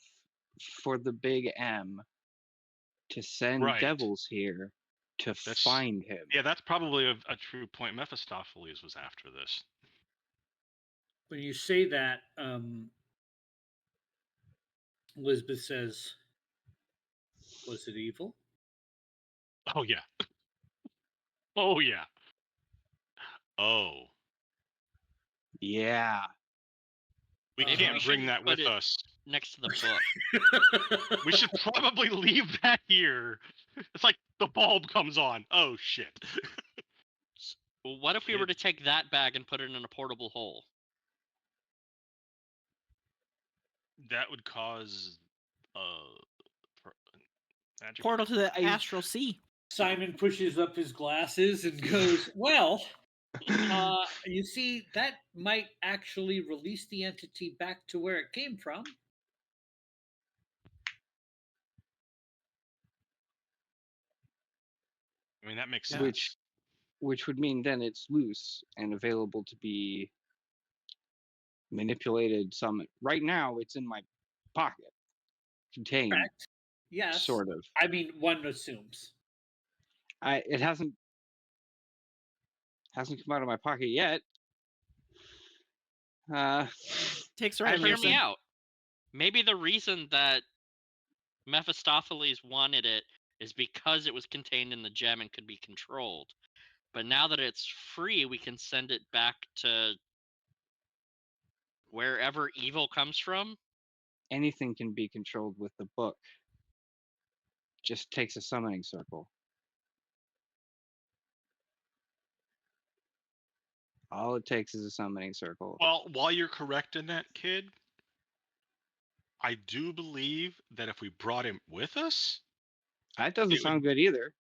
for the big M to send Right. devils here to That's- find him. yeah, that's probably a true point. Mephistopheles was after this. When you say that, Elizabeth says, was it evil? Oh yeah. Oh yeah. Oh, Yeah. we Maybe can't we bring shouldn't that put with it- us. Next to the book. We should probably leave that here. It's like the bulb comes on. Oh shit. What if we were to take that bag and put it in a portable hole? That would cause magic. Portal to the astral sea. Simon pushes up his glasses and goes, well, you see, that might actually release the entity back to where it came from. I mean, that makes Yeah. sense. Which would mean then it's loose and available to be manipulated. Right now, it's in my pocket, contained, Correct. Yes. sort of. I mean, one assumes. It hasn't come out of my pocket yet. Takes the I right mean, Hear me person. out. Maybe the reason that Mephistopheles wanted it is because it was contained in the gem and could be controlled. But now that it's free, we can send it back to wherever evil comes from. anything can be controlled with the book. Just takes a summoning circle. All it takes is a summoning circle. Well, while you're correct in that, kid, I do believe that if we brought him with us, That doesn't it would- sound good either.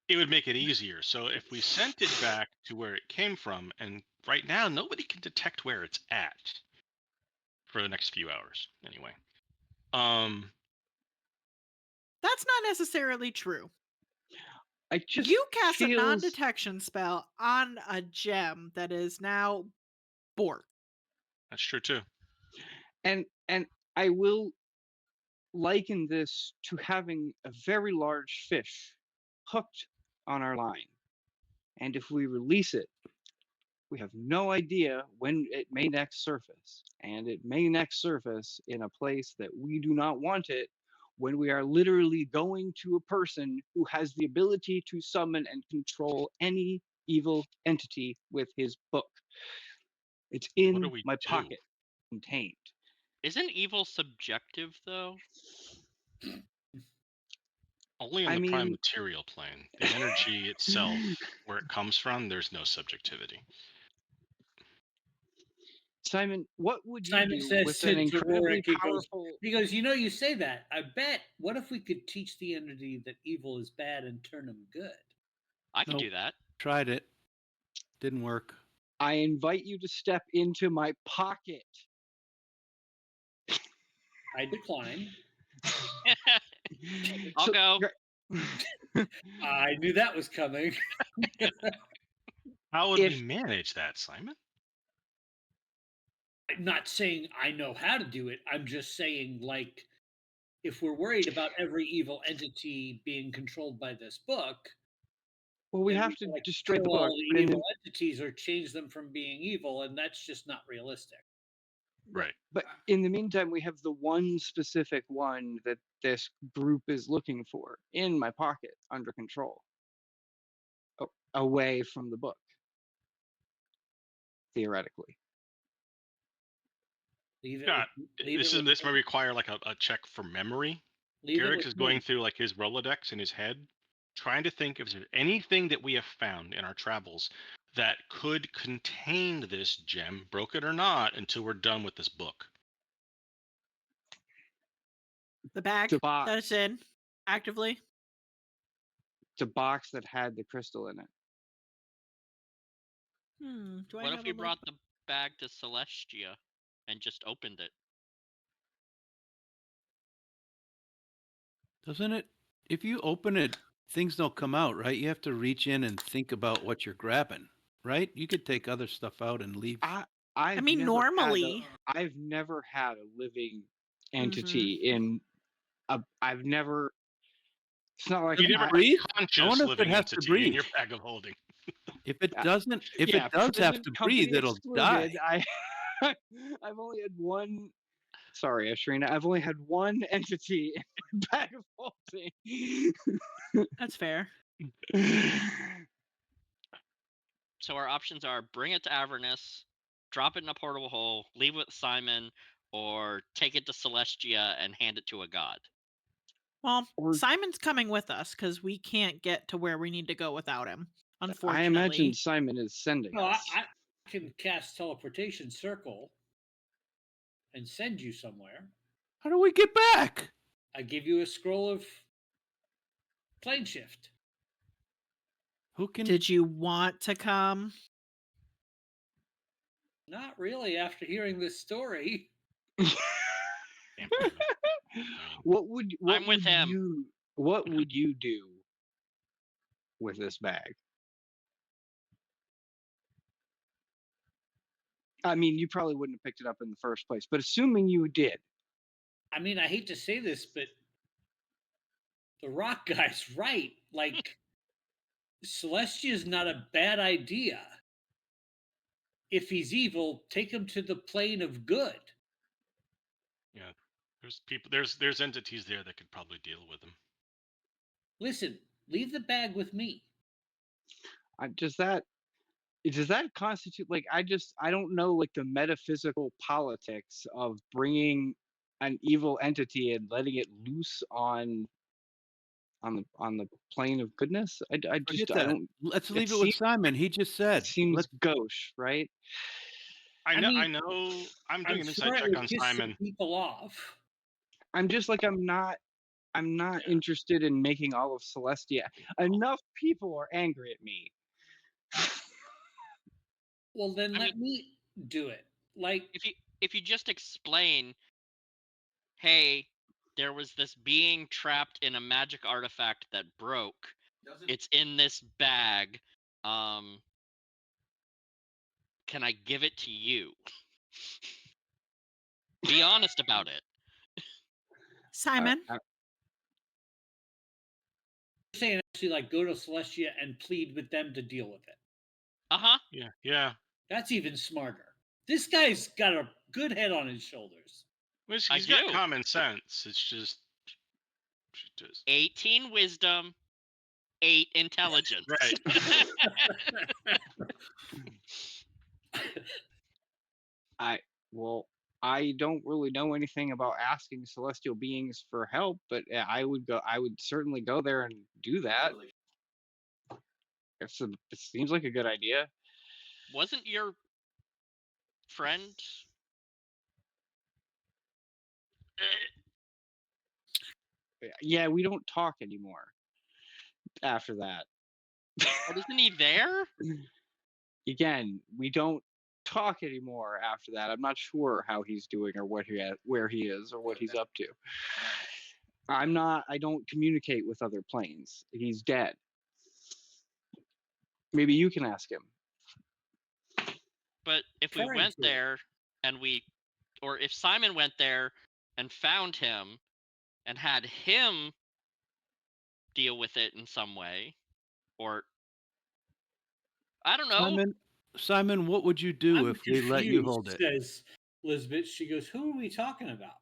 it would make it easier. So if we sent it back to where it came from, and right now nobody can detect where it's at for the next few hours, anyway. That's not necessarily true. I just You cast a feels- non-detection spell on a gem that is now Bork. That's true too. and I will liken this to having a very large fish hooked on our line. And if we release it, we have no idea when it may next surface. And it may next surface in a place that we do not want it, when we are literally going to a person who has the ability to summon and control any evil entity with his book. It's What do in we my do? pocket, contained. Isn't evil subjective though? Only in I the prime mean, material plane. The energy itself, where it comes from, there's no subjectivity. Simon, what would you Simon do says with to an incredibly Rorik, powerful? he goes, you say that. I bet. What if we could teach the entity that evil is bad and turn him good? I could Nope. do that. Tried it. Didn't work. I invite you to step into my pocket. I decline. I'll go. I knew that was coming. How would we If- manage that, Simon? I'm not saying I know how to do it. I'm just saying, like, if we're worried about every evil entity being controlled by this book, Well, we then have to like, destroy the kill book. all the but in the- evil entities or change them from being evil, and that's just not realistic. Right. But in the meantime, we have the one specific one that this group is looking for in my pocket, under control, away from the book, theoretically. Leave it. God, Leave this it is this may require like a check for memory. leave it Garrick with is going me. through like his Rolodex in his head, trying to think if there's anything that we have found in our travels that could contain this gem, broken or not, until we're done with this book. The bag The box. that it's in actively. It's a box that had the crystal in it. Do I What have if we a brought the bag to Celestia and just opened it? Doesn't it? If you open it, things don't come out, right? You have to reach in and think about what you're grabbing, right? You could take other stuff out and leave. I've mean, never had normally- I've never had a living entity in a. I've never. It's not like You never breathe? I conscious wonder if it living has to entity in breathe. your bag of holding. If it doesn't, if Yeah, it does have present to company breathe, it'll die. excluded, I've only had one. Sorry, Ashrina. I've only had one entity in my bag of holding. That's fair. So our options are bring it to Avernus, drop it in a portable hole, leave it with Simon, or take it to Celestia and hand it to a god. Well, Or- Simon's coming with us because we can't get to where we need to go without him. Unfortunately, I imagine Simon is sending No, us. I can cast teleportation circle and send you somewhere. How do we get back? I give you a scroll of plane shift. Who can? Did you want to come? Not really after hearing this story. What would I'm with him. What would you do with this bag? I mean, you probably wouldn't have picked it up in the first place, but assuming you did, I mean, I hate to say this, but the rock guy's right. Like, Celestia is not a bad idea. If he's evil, take him to the plane of good. Yeah, there's people. There's entities there that could probably deal with them. Listen, leave the bag with me. does that constitute like I don't know like the metaphysical politics of bringing an evil entity and letting it loose on the plane of goodness? I Forget I that. don't. Let's it leave it with seems- Simon. He just said. It seems Let's, gauche, right? I mean, know. I'm doing I'm an sure insight it check would on piss some Simon. people off. I'm just like I'm not interested in making all of Celestia. Enough people are angry at me. Well, then I let me do it. Like, If you just explain, hey, there was this being trapped in a magic artifact that broke. It's in this bag. Can I give it to you? Be honest about it. Simon. saying actually, like, go to Celestia and plead with them to deal with it. Uh-huh. Yeah. That's even smarter. This guy's got a good head on his shoulders. Well, I he's got do. common sense. It's just Just 18 wisdom, 8 intelligence. right. I don't really know anything about asking celestial beings for help, but I would certainly go there and do that. It seems like a good idea. Wasn't your friend? Yeah, we don't talk anymore after that. But isn't he there? Again, we don't talk anymore after that. I'm not sure how he's doing or where he is or what he's up to. I don't communicate with other planes. He's dead. Maybe you can ask him. But if we Trying went to. there and or if Simon went there and found him and had him deal with it in some way, or I don't know. Simon, what would you do I'm if we let you confused, hold it? says Elizabeth. She goes, "Who are we talking about?"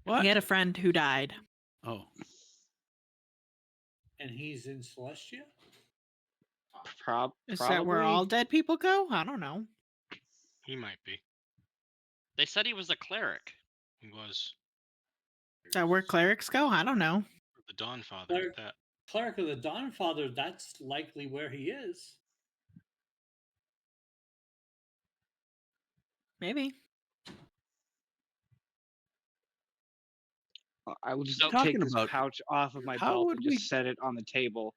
What? He had a friend who died. Oh, And he's in Celestia? Is Probably. that where all dead people go? I don't know. He might be. They said he was a cleric. He was Is that where clerics go? I don't know. the Dawn Father. Cleric. That Cleric of the Dawn Father, that's likely where he is. Maybe. I will just So- take Talking this about- pouch off of my how belt would and we- just set it on the table.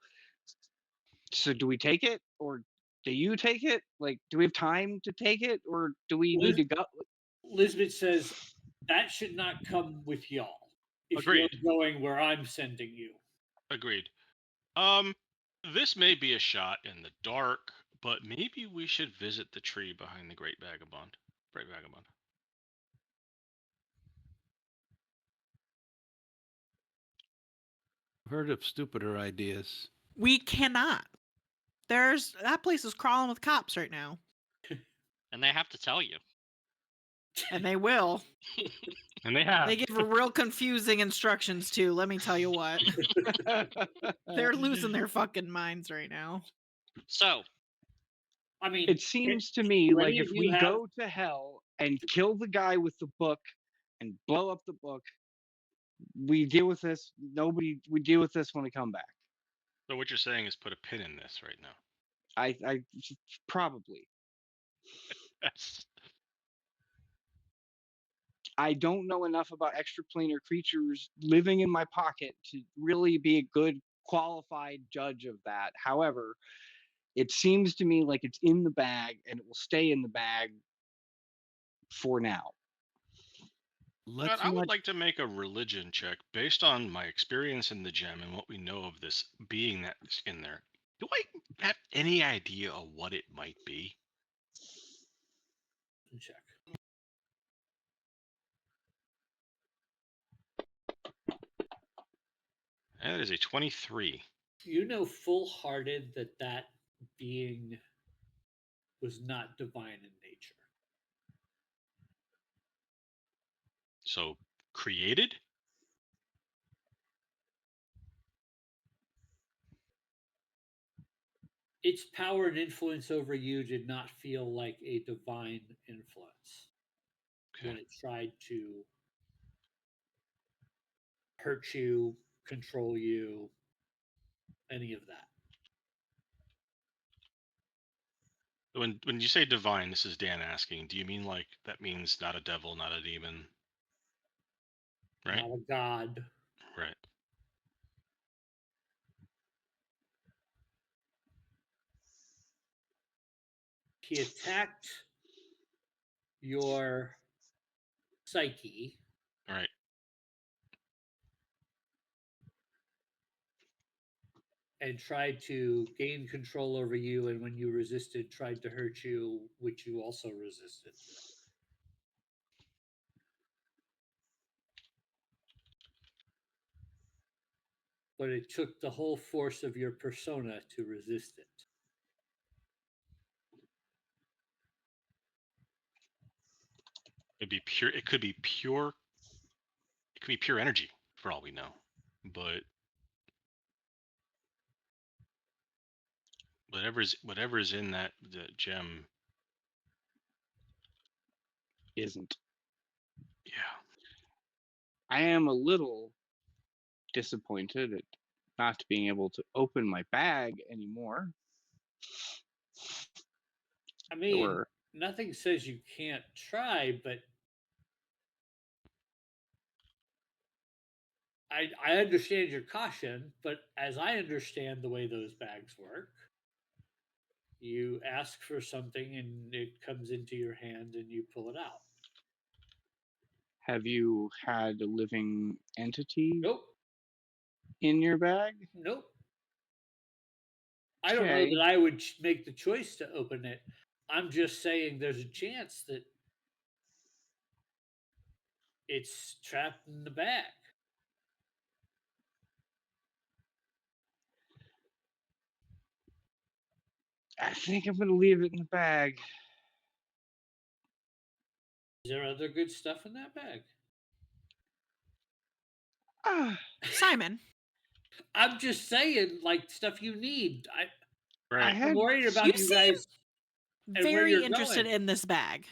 So do we take it, or do you take it? Like, do we have time to take it, or do we need to go? Elizabeth says, that should not come with y'all. If Agreed. you're going where I'm sending you. agreed. This may be a shot in the dark, but maybe we should visit the tree behind the Great Vagabond. Great Vagabond. heard of stupider ideas. We cannot. That place is crawling with cops right now. And they have to tell you. And they will. And they have. They give real confusing instructions too, let me tell you what. They're losing their fucking minds right now. So, I mean, It seems to me do like any if of we you have- go to hell and kill the guy with the book and blow up the book, we deal with this. We deal with this when we come back. So what you're saying is put a pin in this right now. I probably. Yes. I don't know enough about extraplanar creatures living in my pocket to really be a good qualified judge of that. However, it seems to me like it's in the bag and it will stay in the bag for now. But I would like to make a religion check based on my experience in the gem and what we know of this being that's in there. Do I have any idea of what it might be? check. That is a 23. You know full-hearted that being was not divine in nature. So created? Its power and influence over you did not feel like a divine influence when it tried to hurt you, control you, any of that. When you say divine, this is Dan asking, do you mean like that means not a devil, not a demon? Right? Not a god. Right. He attacked your psyche. All right. And tried to gain control over you, and when you resisted, tried to hurt you, which you also resisted. But it took the whole force of your persona to resist it. It'd be pure. It could be pure. It could be pure energy for all we know. But whatever's in that the gem. Isn't. Yeah. I am a little disappointed at not being able to open my bag anymore. I mean, Or nothing says you can't try, but I understand your caution, but as I understand the way those bags work, you ask for something and it comes into your hand and you pull it out. have you had a living entity Nope. in your bag? Nope. I don't know Okay. that I would make the choice to open it. I'm just saying there's a chance that it's trapped in the bag. I think I'm gonna leave it in the bag. Is there other good stuff in that bag? Ah, Simon, I'm just saying, like stuff you need. Right. I had I'm worried about You you seem guys. And where very you're interested going. in this bag.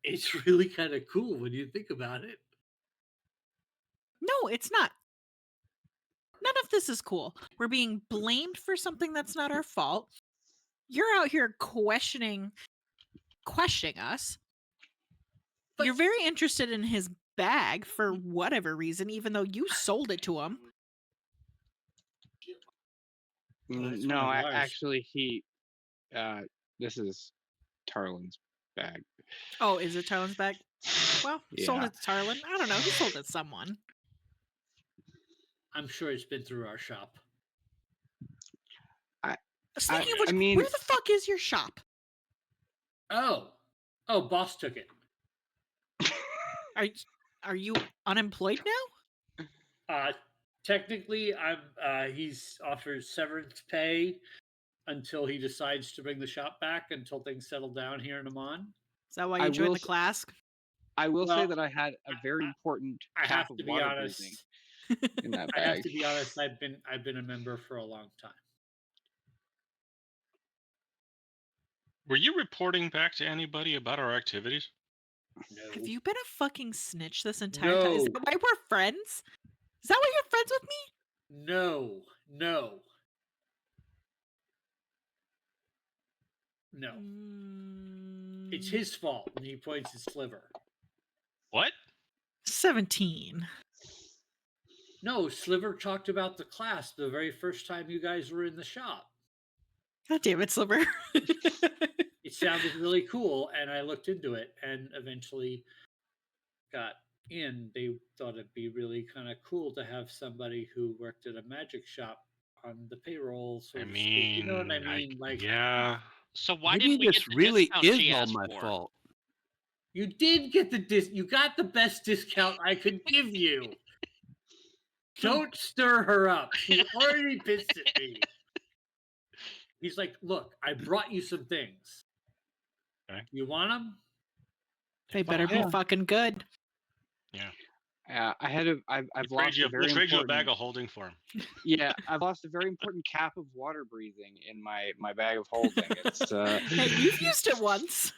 It's really kind of cool when you think about it. No, it's not. None of this is cool. We're being blamed for something that's not our fault. You're out here questioning us. You're But- very interested in his bag for whatever reason, even though you sold it to him. it's no, one of ours. actually, this is Tarlin's bag. Oh, is it Tarlin's bag? Well, sold Yeah. it to Tarlin. I don't know. He sold it to someone. I'm sure it's been through our shop. Speaking of which, I mean- where the fuck is your shop? Oh, boss took it. Are you unemployed now? Technically, he's offered severance pay until he decides to bring the shop back until things settle down here in Amman. Is that why I you joined will the Clasp? I will say Well, that I had a very important I cap have of to be water honest. breathing in that I have bag. to be honest. I've been a member for a long time. Were you reporting back to anybody about our activities? No. Have you been a fucking snitch this entire time? Is No. that why we're friends? Is that why you're friends with me? No. It's his fault. And he points his sliver. What? 17. No, Sliver talked about the class the very first time you guys were in the shop. God damn it, Sliver. It sounded really cool, and I looked into it and eventually got in. They thought it'd be really kind of cool to have somebody who worked at a magic shop on the payroll, so I to speak. You know what I mean, mean? Like, yeah. So why Maybe didn't we this get the really discount is she all asked my for? fault. you did get you got the best discount I could give you. Don't stir her up. She's already pissed at me. He's like, look, I brought you some things. Okay. You want them? They better be fucking good. Yeah. I've lost a very We'll trade you a important. bag of holding for him. Yeah, I've lost a very important cap of water breathing in my bag of holding. It's Hey, you've used it once.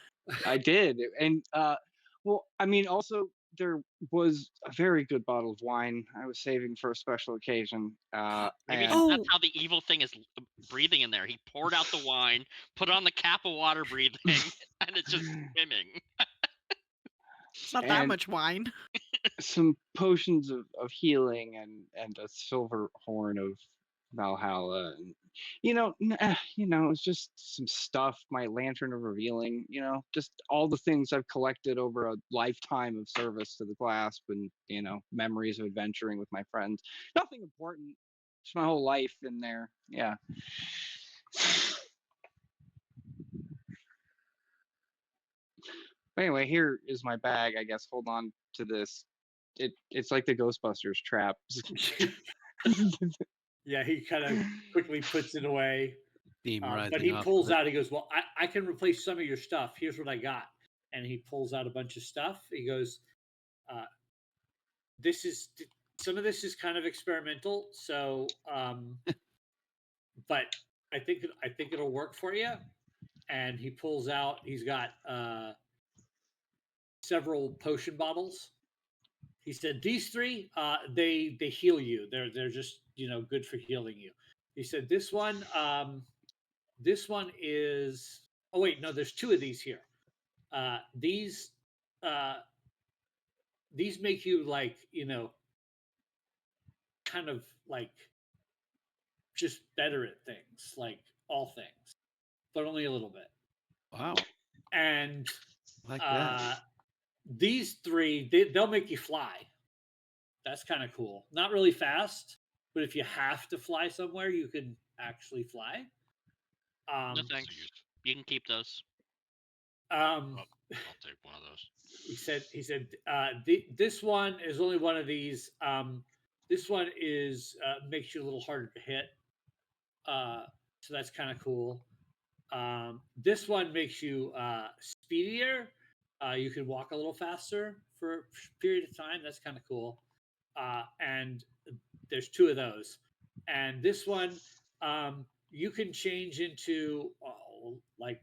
I did, and well, I mean, also there was a very good bottle of wine I was saving for a special occasion. Maybe And Oh. that's how the evil thing is breathing in there. He poured out the wine, put on the cap of water breathing, and it's just swimming. It's not that And- much wine. some potions of healing and a silver horn of Valhalla, and it's just some stuff. My lantern of revealing, just all the things I've collected over a lifetime of service to the Clasp, and memories of adventuring with my friends. Nothing important. Just my whole life in there. Yeah. Anyway, here is my bag. I guess hold on to this. It's like the Ghostbusters traps. Yeah, he kind of quickly puts it away. Steam rising But he off pulls of it. out, he goes, well, I can replace some of your stuff. Here's what I got. and he pulls out a bunch of stuff. He goes, "This is some of this is kind of experimental, so but I think it'll work for you." And he pulls out. He's got several potion bottles. He said, "These three, they heal you. They're just good for healing you." He said, "This one is. Oh wait, no, there's two of these here. Uh, these uh, these make you like kind of like just better at things, like all things, but only a little bit." Wow. And Like that. these three, they'll make you fly. That's kind of cool. Not really fast, but if you have to fly somewhere, you can actually fly. No thanks. You can keep those. I'll take one of those. He said this one is only one of these. This one is makes you a little harder to hit. So that's kind of cool. This one makes you speedier. You can walk a little faster for a period of time. That's kind of cool. And there's two of those. And this one, you can change into like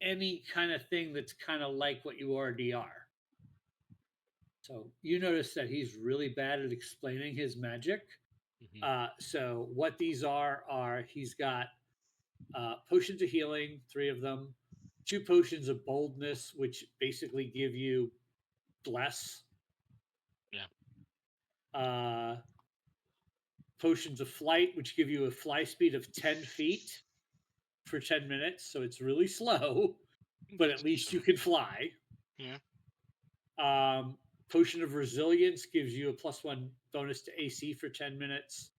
any kind of thing that's kind of like what you already are. So you notice that he's really bad at explaining his magic. So what these are he's got potions of healing, 3 of them, 2 potions of boldness, which basically give you bless. Yeah. Potions of flight, which give you a fly speed of 10 feet for 10 minutes. So it's really slow, but at least you can fly. Yeah. Potion of resilience gives you a +1 bonus to AC for 10 minutes.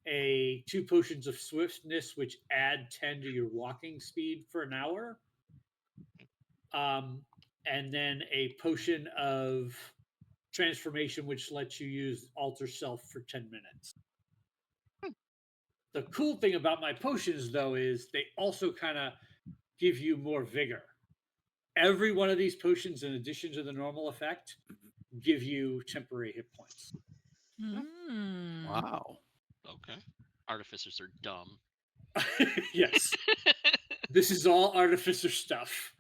2 potions of swiftness, which add 10 to your walking speed for an hour. And then a potion of transformation, which lets you use alter self for 10 minutes. The cool thing about my potions, though, is they also kind of give you more vigor. Every one of these potions, in addition to the normal effect, give you temporary hit points. Wow. Okay. Artificers are dumb. Yes. This is all artificer stuff.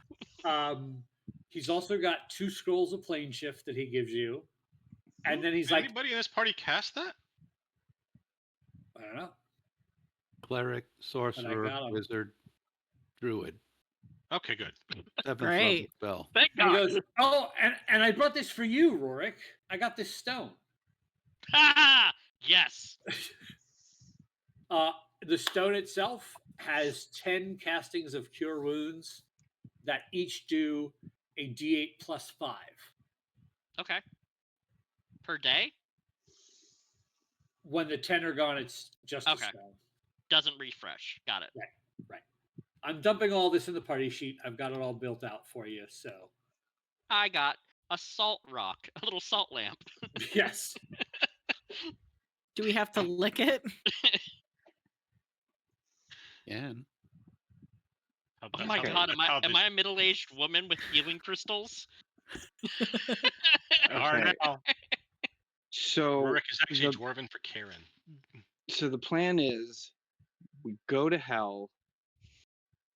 He's also got 2 scrolls of plane shift that he gives you. And then he's Can like, anybody in this party cast that? I don't know. Cleric, sorcerer, wizard, druid. Okay, good. 7th Great. level spell. Thank And he God. goes, "Oh, and I brought this for you, Rorik. I got this stone." Yes. The stone itself has 10 castings of cure wounds that each do a D8 +5. Okay. Per day? When the 10 are gone, it's just Okay. a stone. Doesn't refresh. Got it. Right. I'm dumping all this in the party sheet. I've got it all built out for you. So I got a salt rock, a little salt lamp. yes. Do we have to lick it? Can. Oh my God! Am I a middle-aged woman with healing crystals? Okay. So Rorik is actually dwarven for Karen. So the plan is, we go to hell,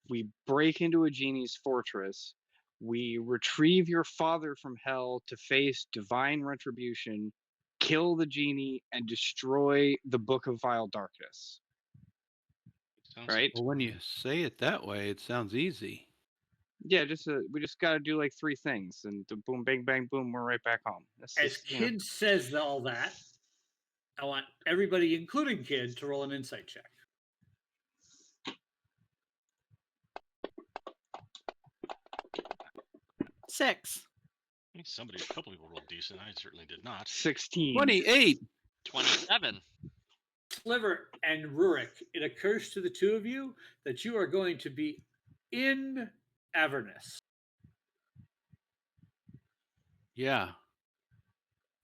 we break into a genie's fortress, we retrieve your father from hell to face divine retribution, kill the genie, and destroy the Book of Vile Darkness. Right? Well, when you say it that way, it sounds easy. Yeah, we just got to do like 3 things, and boom, bang, bang, boom, we're right back home. As Kid says all that, I want everybody, including Kid, to roll an insight check. 6. I think a couple people rolled decent. I certainly did not. 16. 28. 27. Sliver and Rurik, it occurs to the 2 of you that you are going to be in Avernus. Yeah.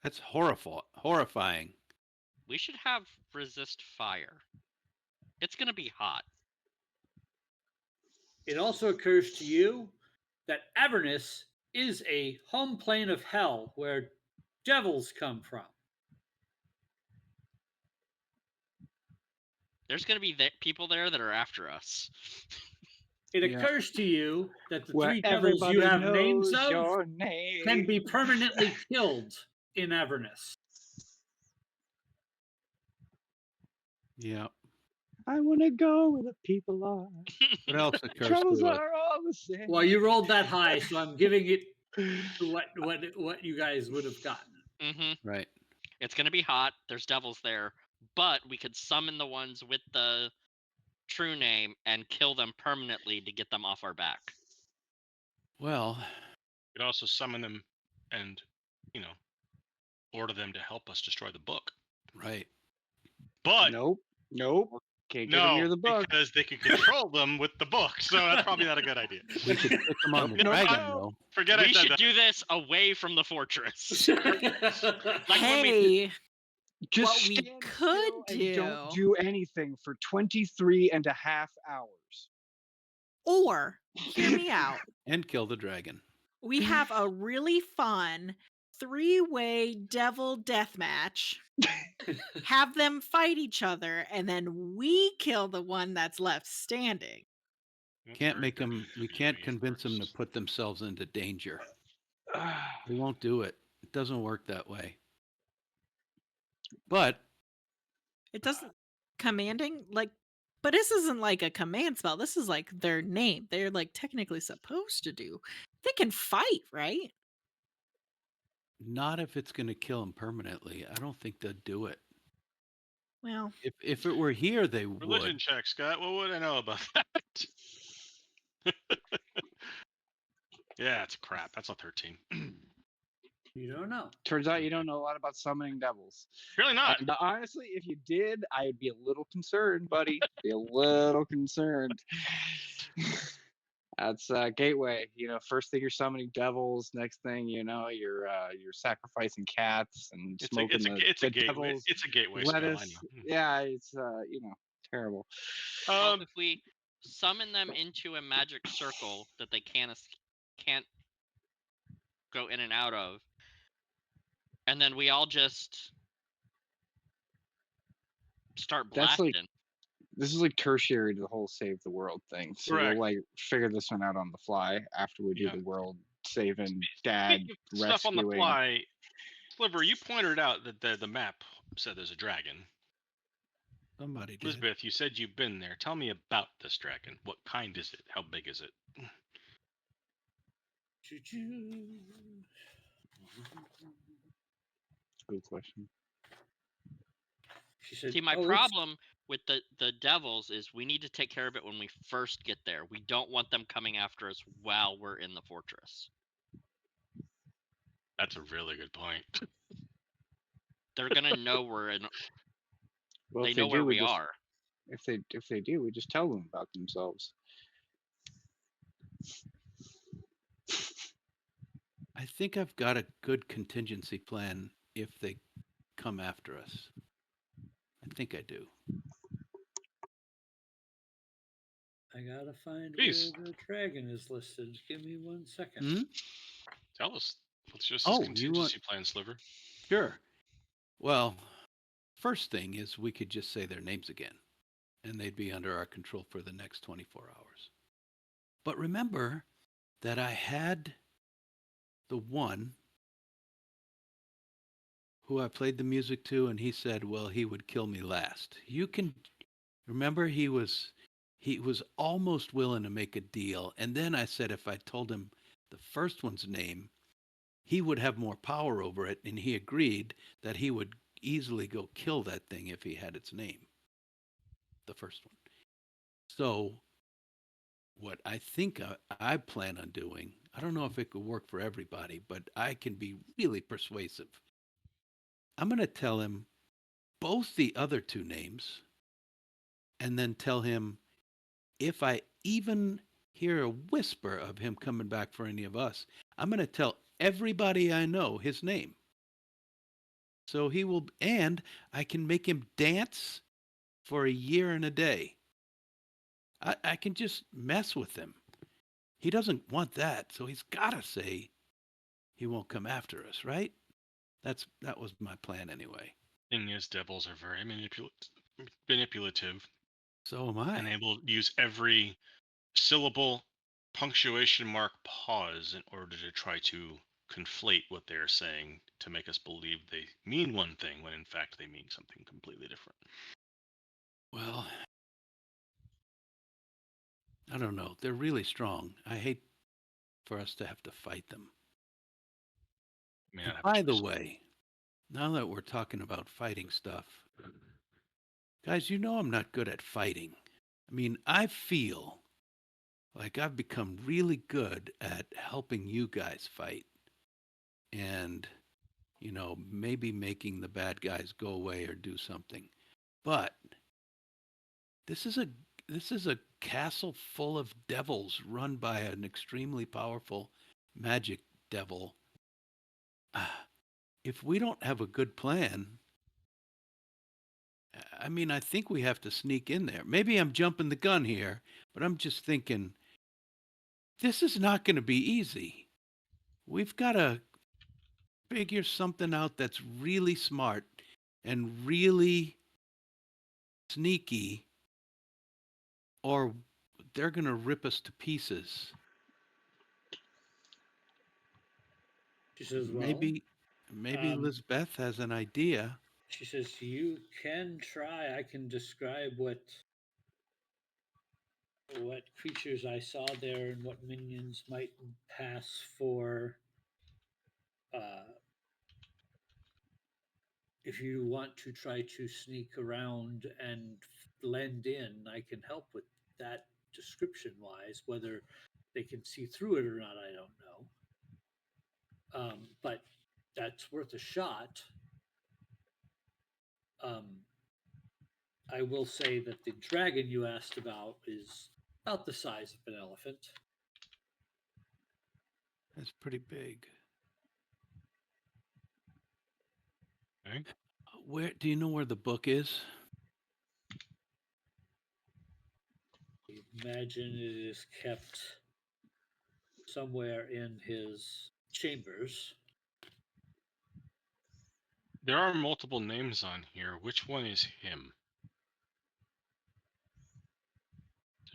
That's horrifying. We should have resist fire. It's gonna be hot. It also occurs to you that Avernus is a home plane of hell where devils come from. There's going to be people there that are after us. It Yeah. occurs to you that the Where three devils you everybody have names knows of your name. can be permanently killed in Avernus. Yeah. I want to go where the people are. What else occurs Troubles to us? are all the same. Well, you rolled that high, so I'm giving it what you guys would have gotten. Mm-hmm. Right. It's going to be hot. There's devils there. But we could summon the ones with the true name and kill them permanently to get them off our back. Well, You could also summon them and, order them to help us destroy the book. right. But Nope. Can't get them near no, the book. because they can control them with the book. So that's probably not a good idea. We could put them on the No, dragon, no. though. Forget I We said should that. do this away from the fortress. Like when we Hey, Just What we stand could still and don't do- do anything for 23 and a half hours. or hear me out. And kill the dragon. We have a really fun 3-way devil death match. Have them fight each other, and then we kill the one that's left standing. Can't make them. We can't convince them to put themselves into danger. They won't do it. It doesn't work that way. But It doesn't commanding but this isn't like a command spell. This is like their name. They're like technically supposed to do. They can fight, right? not if it's going to kill them permanently. I don't think they'd do it. Well, If it were here, they Religion would. check, Scott. What would I know about that? Yeah, it's crap. That's a 13. You don't know. Turns out you don't know a lot about summoning devils. Really not. And honestly, if you did, I'd be a little concerned, buddy. Be a little concerned. That's gateway. First thing you're summoning devils. Next thing you're sacrificing cats and smoking It's a the gateway. devil's It's a gateway spell. I lettuce. know. Yeah, it's terrible. well, if we summon them into a magic circle that they can't go in and out of, and then we all just start That's blasting. like- This is like tertiary to the whole save the world thing. So Correct. we'll figure this one out on the fly after we do Yeah. the world saving dad Speaking of stuff on the rescuing. fly, Sliver, you pointed out that the map said there's a dragon. Somebody did. Elizabeth, you said you've been there. Tell me about this dragon. What kind is it? How big is it? Choo-choo. Good question. She said, See, my "Oh, it's- problem with the devils is we need to take care of it when we first get there. We don't want them coming after us while we're in the fortress. That's a really good point. They're gonna know we're in. Well, They if know where do, we are. If they do, we just tell them about themselves. I think I've got a good contingency plan if they come after us. I think I do. I gotta find Jeez. where the dragon is listed. Give me 1 second. Hmm? Tell us. What's just Oh, this you contingency plan, Sliver? Sure. Well, first thing is we could just say their names again, and they'd be under our control for the next 24 hours. But remember that I had the one who I played the music to, and he said, well, he would kill me last. You can remember he was almost willing to make a deal, and then I said if I told him the first one's name, he would have more power over it, and he agreed that he would easily go kill that thing if he had its name, the first one. So what I think I plan on doing, I don't know if it could work for everybody, but I can be really persuasive. I'm going to tell him both the other two names, and then tell him if I even hear a whisper of him coming back for any of us, I'm going to tell everybody I know his name. So he will, and I can make him dance for a year and a day. I can just mess with him. He doesn't want that, so he's got to say he won't come after us, right? That was my plan anyway. Thing is, devils are very manipulative, So am and I. they will use every syllable, punctuation mark, pause in order to try to conflate what they're saying to make us believe they mean one thing when in fact they mean something completely different. Well, I don't know. They're really strong. I hate for us to have to fight them. I mean, And I'd have a by the choice. way, now that we're talking about fighting stuff, guys, you know I'm not good at fighting. I mean, I feel like I've become really good at helping you guys fight and, maybe making the bad guys go away or do something. But this is a castle full of devils run by an extremely powerful magic devil. If we don't have a good plan, I mean, I think we have to sneak in there. Maybe I'm jumping the gun here, but I'm just thinking this is not going to be easy. We've got to figure something out that's really smart and really sneaky, or they're going to rip us to pieces. She says, well, Maybe um, Lisbeth has an idea. she says, you can try. I can describe what creatures I saw there and what minions might pass for. If you want to try to sneak around and blend in, I can help with that description wise. Whether they can see through it or not, I don't know. But that's worth a shot. I will say that the dragon you asked about is about the size of an elephant. That's pretty big. Okay. Where do you know where the book is? Imagine it is kept somewhere in his chambers. There are multiple names on here. Which one is him?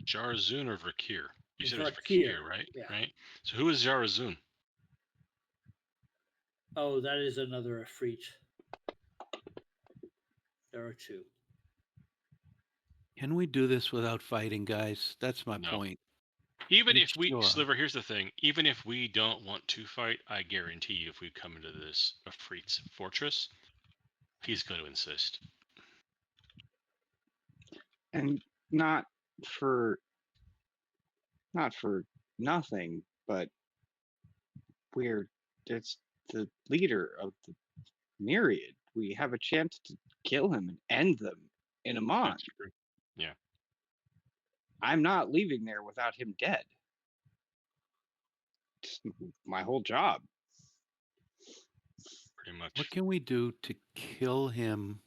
Jarazun or Verkir? You said it's Verkir, Verkir, right? yeah. Right. So who is Jarazun? Oh, that is another Efreet. There are two. Can we do this without fighting, guys? That's my No. point. Even You if we, sure? Sliver, here's the thing. Even if we don't want to fight, I guarantee you if we come into this Efreet's fortress, he's going to insist. And not for nothing, but it's the leader of the Myriad. We have a chance to kill him and end them in Emon. That's true. Yeah. I'm not leaving there without him dead. It's my whole job. Pretty much. What can we do to kill him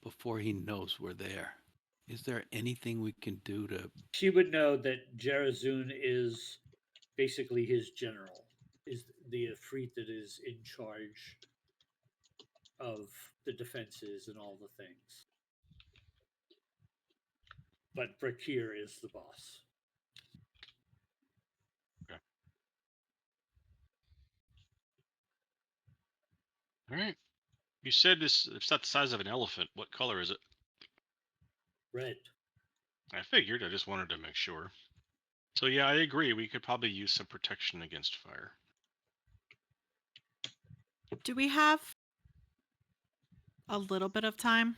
before he knows we're there? Is there anything we can do to... She would know that Jarazun is basically his general, is the Efreet that is in charge of the defenses and all the things. But Brakir is the boss. Okay. All right. You said it's not the size of an elephant. What color is it? Red. I figured. I just wanted to make sure. So yeah, I agree. We could probably use some protection against fire. Do we have a little bit of time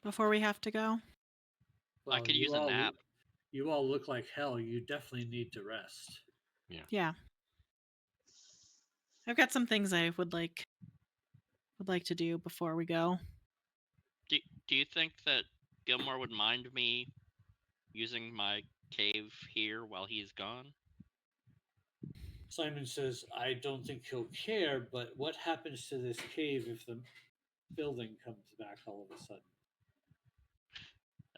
before we have to go? I could use a nap. You all look like hell. You definitely need to rest. Yeah. I've got some things I would like to do before we go. Do you think that Gilmore would mind me using my cave here while he's gone? Simon says, I don't think he'll care, but what happens to this cave if the building comes back all of a sudden?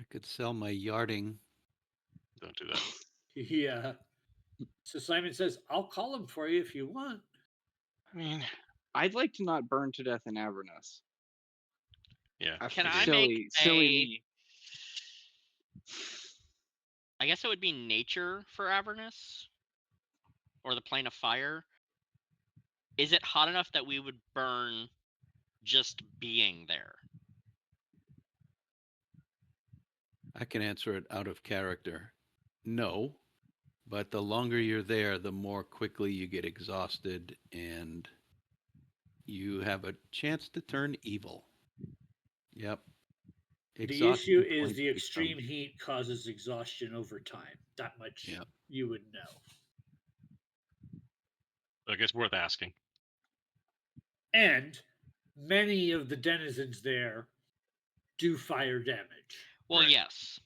I could sell my yarding. Don't do that. Yeah. So Simon says, "I'll call him for you if you want." I mean, I'd like to not burn to death in Avernus. yeah. Can I Silly, make silly a- me. I guess it would be nature for Avernus, or the plane of fire. Is it hot enough that we would burn just being there? I can answer it out of character. No, but the longer you're there, the more quickly you get exhausted and you have a chance to turn evil. Yep. The Exhaustion issue is points the extreme become- heat causes exhaustion over time. That much Yep. you would know. I guess worth asking. And many of the denizens there do fire damage. Well, Right. yes.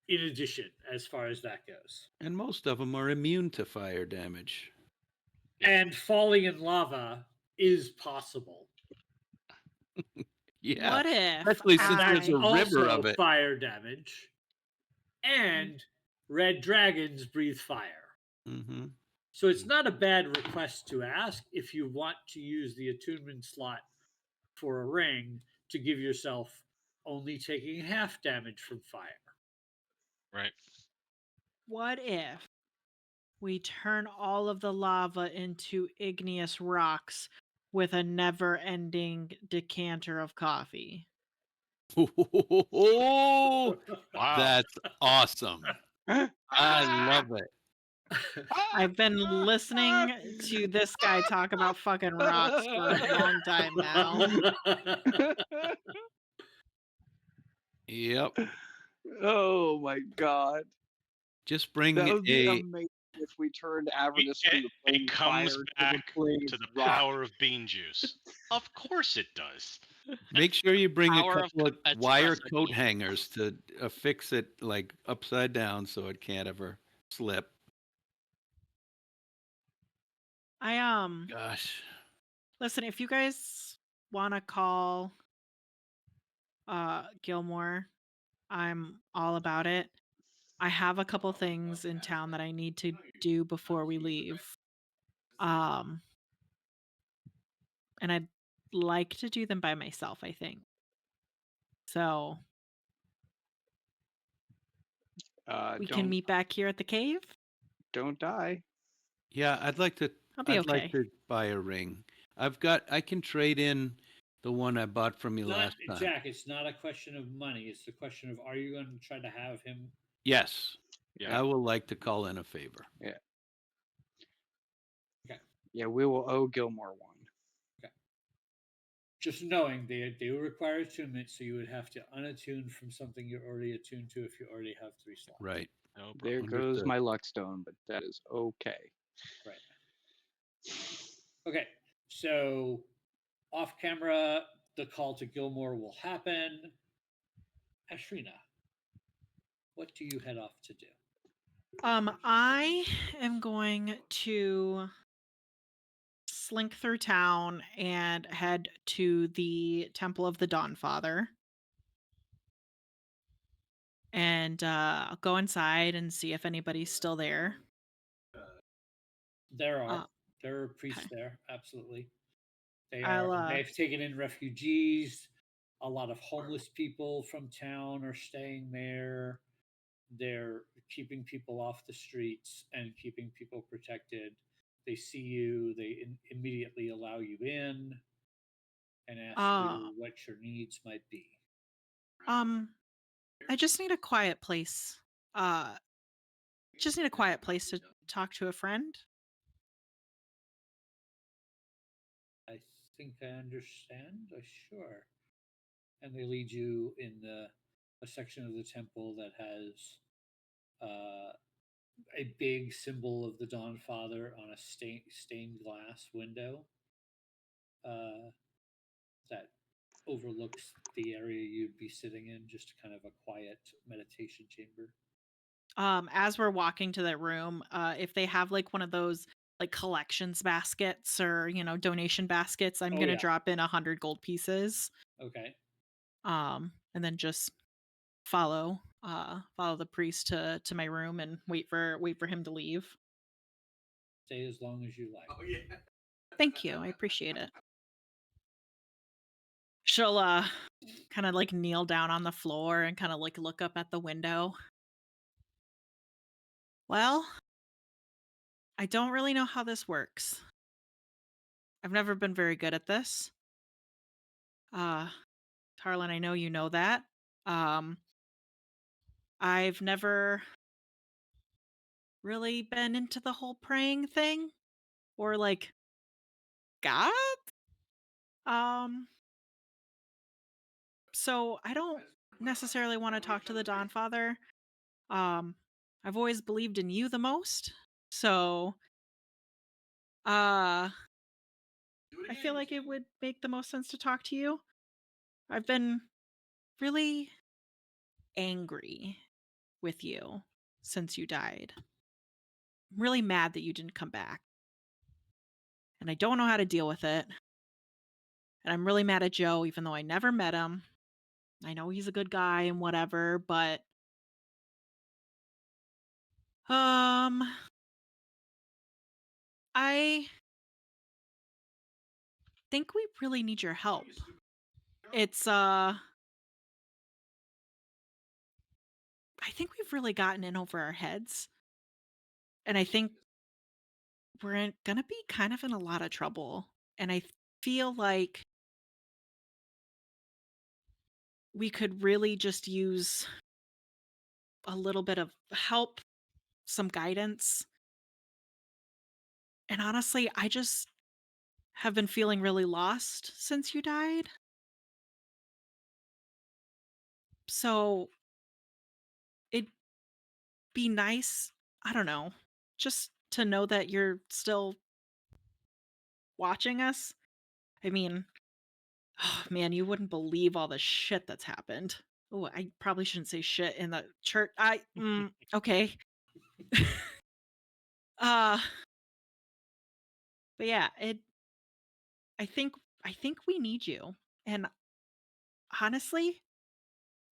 In addition, as far as that goes. And most of them are immune to fire damage. And falling in lava is possible. Yeah. What if Especially since And there's that's a river also of it. fire damage. And red dragons breathe fire. Mm-hmm. So it's not a bad request to ask if you want to use the attunement slot for a ring to give yourself only taking half damage from fire. Right. What if we turn all of the lava into igneous rocks with a never-ending decanter of coffee? Oh, Wow. that's awesome. I love it. I've been listening to this guy talk about fucking rocks for a long time now. Yep. Oh my god. Just bring That would be a amazing if we turned Avernus from the It plane comes fire back to the plane to the rock. power of bean juice. Of course it does. make sure you bring a Power of couple of espresso wire bean. coat hangers to affix it like upside down so it can't ever slip. Gosh. Listen, if you guys want to call Gilmore, I'm all about it. I have a couple things in town that I need to do before we leave. And I'd like to do them by myself, I think. So we can meet back here at the cave. Don't die. Yeah, I'd like to I'll be okay. like to buy a ring. I can trade in the one I bought from you Not, last time. Jack, it's not a question of money. It's a question of, are you going to try to have him? Yes. Yeah. I will like to call in a favor. Yeah, we will owe Gilmore one. Just knowing they do require attunement, so you would have to unattune from something you're already attuned to if you already have 3 slots. Right. No There problem. goes Understood. my luck stone, but that is okay. Right. Okay, so off camera, the call to Gilmore will happen. Ashrina, what do you head off to do? I am going to slink through town and head to the Temple of the Dawnfather. And I'll go inside and see if anybody's still there. There are. Uh, There are priests okay. there, absolutely. I'll, They've taken in refugees. A lot of homeless people from town are staying there. They're keeping people off the streets and keeping people protected. They see you, they immediately allow you in and ask you what your needs might be. I just need a quiet place. Just need a quiet place to talk to a friend. I think I understand. Sure. And they lead you in a section of the temple that has a big symbol of the Dawnfather on a stained glass window that overlooks the area you'd be sitting in, just kind of a quiet meditation chamber. As we're walking to that room, if they have like one of those like collections baskets or donation baskets, I'm gonna drop in 100 gold pieces. Okay. And then just follow the priest to my room and wait for him to leave. Stay as long as you like. Oh yeah. Thank you. I appreciate it. She'll kind of like kneel down on the floor and kind of like look up at the window. Well, I don't really know how this works. I've never been very good at this. Tarlin, I know you know that. I've never really been into the whole praying thing or like God. So I don't necessarily want to talk to the Dawn Father. I've always believed in you the most. So I feel like it would make the most sense to talk to you. I've been really angry with you since you died. I'm really mad that you didn't come back. And I don't know how to deal with it. And I'm really mad at Joe, even though I never met him. I know he's a good guy and whatever, but I think we really need your help. It's I think we've really gotten in over our heads. And I think we're gonna be kind of in a lot of trouble. And I feel like we could really just use a little bit of help, some guidance. And honestly, I just have been feeling really lost since you died. So it'd be nice, I don't know, just to know that you're still watching us. I mean, oh man, you wouldn't believe all the shit that's happened. Oh, I probably shouldn't say shit in the church. Okay. uh but yeah, I think we need you. And honestly,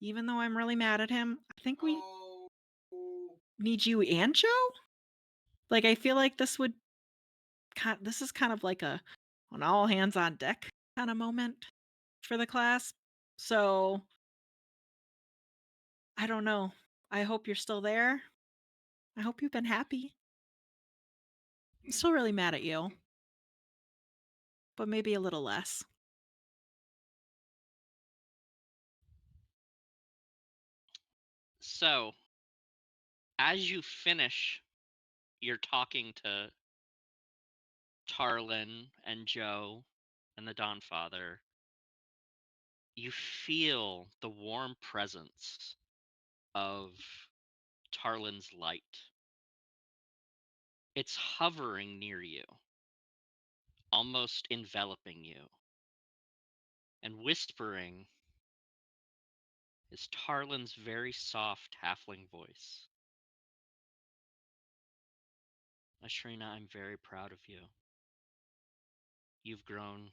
even though I'm really mad at him, I think we need you and Joe. Like I feel like this is kind of like a an all hands on deck kind of moment for the class. So I don't know. I hope you're still there. I hope you've been happy. I'm still really mad at you, but maybe a little less. So, as you finish your talking to Tarlin and Joe and the Dawn Father, you feel the warm presence of Tarlin's light. It's hovering near you, almost enveloping you, and whispering is Tarlin's very soft halfling voice. Ashrina, I'm very proud of you. You've grown.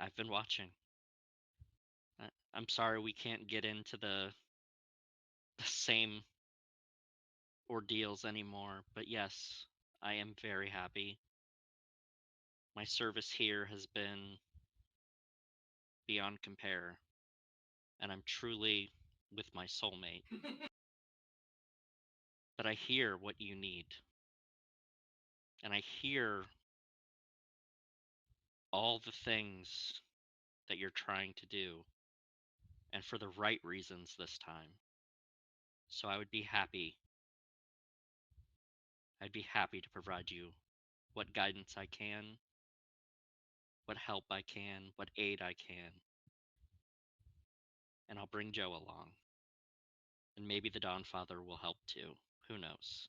I've been watching. I'm sorry we can't get into the same ordeals anymore, but yes, I am very happy. My service here has been beyond compare, and I'm truly with my soulmate. But I hear what you need, and I hear all the things that you're trying to do, and for the right reasons this time. So I'd be happy to provide you what guidance I can, what help I can, what aid I can. And I'll bring Joe along. And maybe the Dawn Father will help too. Who knows?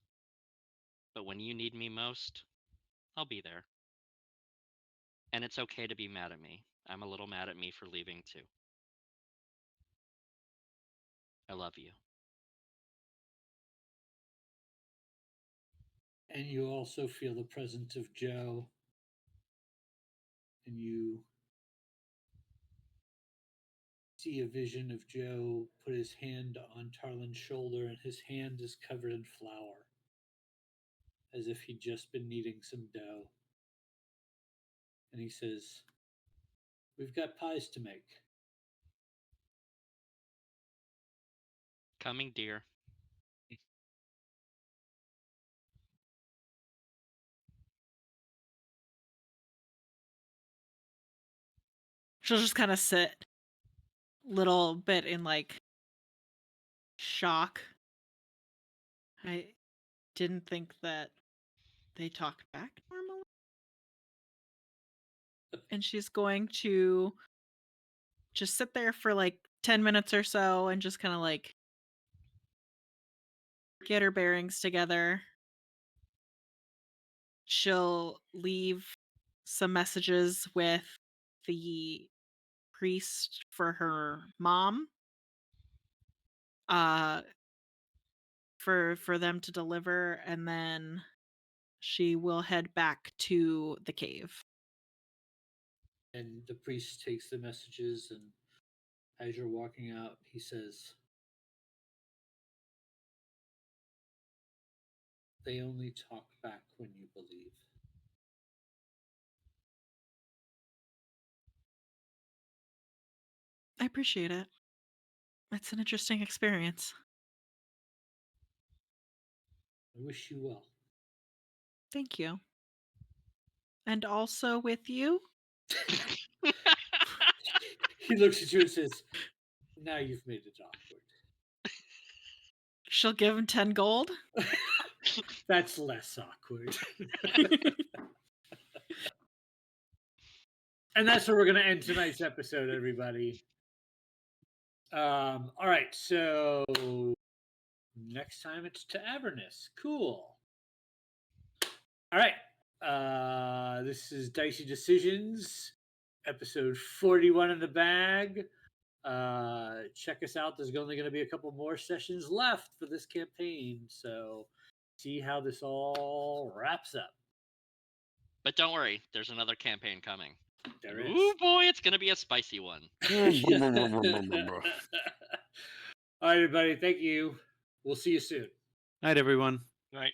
But when you need me most, I'll be there. And it's okay to be mad at me. I'm a little mad at me for leaving too. I love you. And you also feel the presence of Joe. And you see a vision of Joe put his hand on Tarlin's shoulder, and his hand is covered in flour, as if he'd just been kneading some dough. And he says, "We've got pies to make." Coming, dear. She'll just kind of sit a little bit in like shock. I didn't think that they talked back normally. And she's going to just sit there for like 10 minutes or so and just kind of like get her bearings together. She'll leave some messages with the priest for her mom, for them to deliver, and then she will head back to the cave. And the priest takes the messages, and as you're walking out, he says, "They only talk back when you believe." I appreciate it. It's an interesting experience. I wish you well. Thank you. And also with you? He looks at you and says, "Now you've made it awkward." She'll give him 10 gold. That's less awkward. And that's where we're going to end tonight's episode, everybody. All right, so next time it's to Avernus. Cool. All right. This is Dicey Decisions, episode 41 in the bag. Check us out. There's only going to be a couple more sessions left for this campaign, so see how this all wraps up. But don't worry, there's another campaign coming. There is. Ooh boy, it's gonna be a spicy one. All right, everybody. Thank you. We'll see you soon. Night, everyone. Right.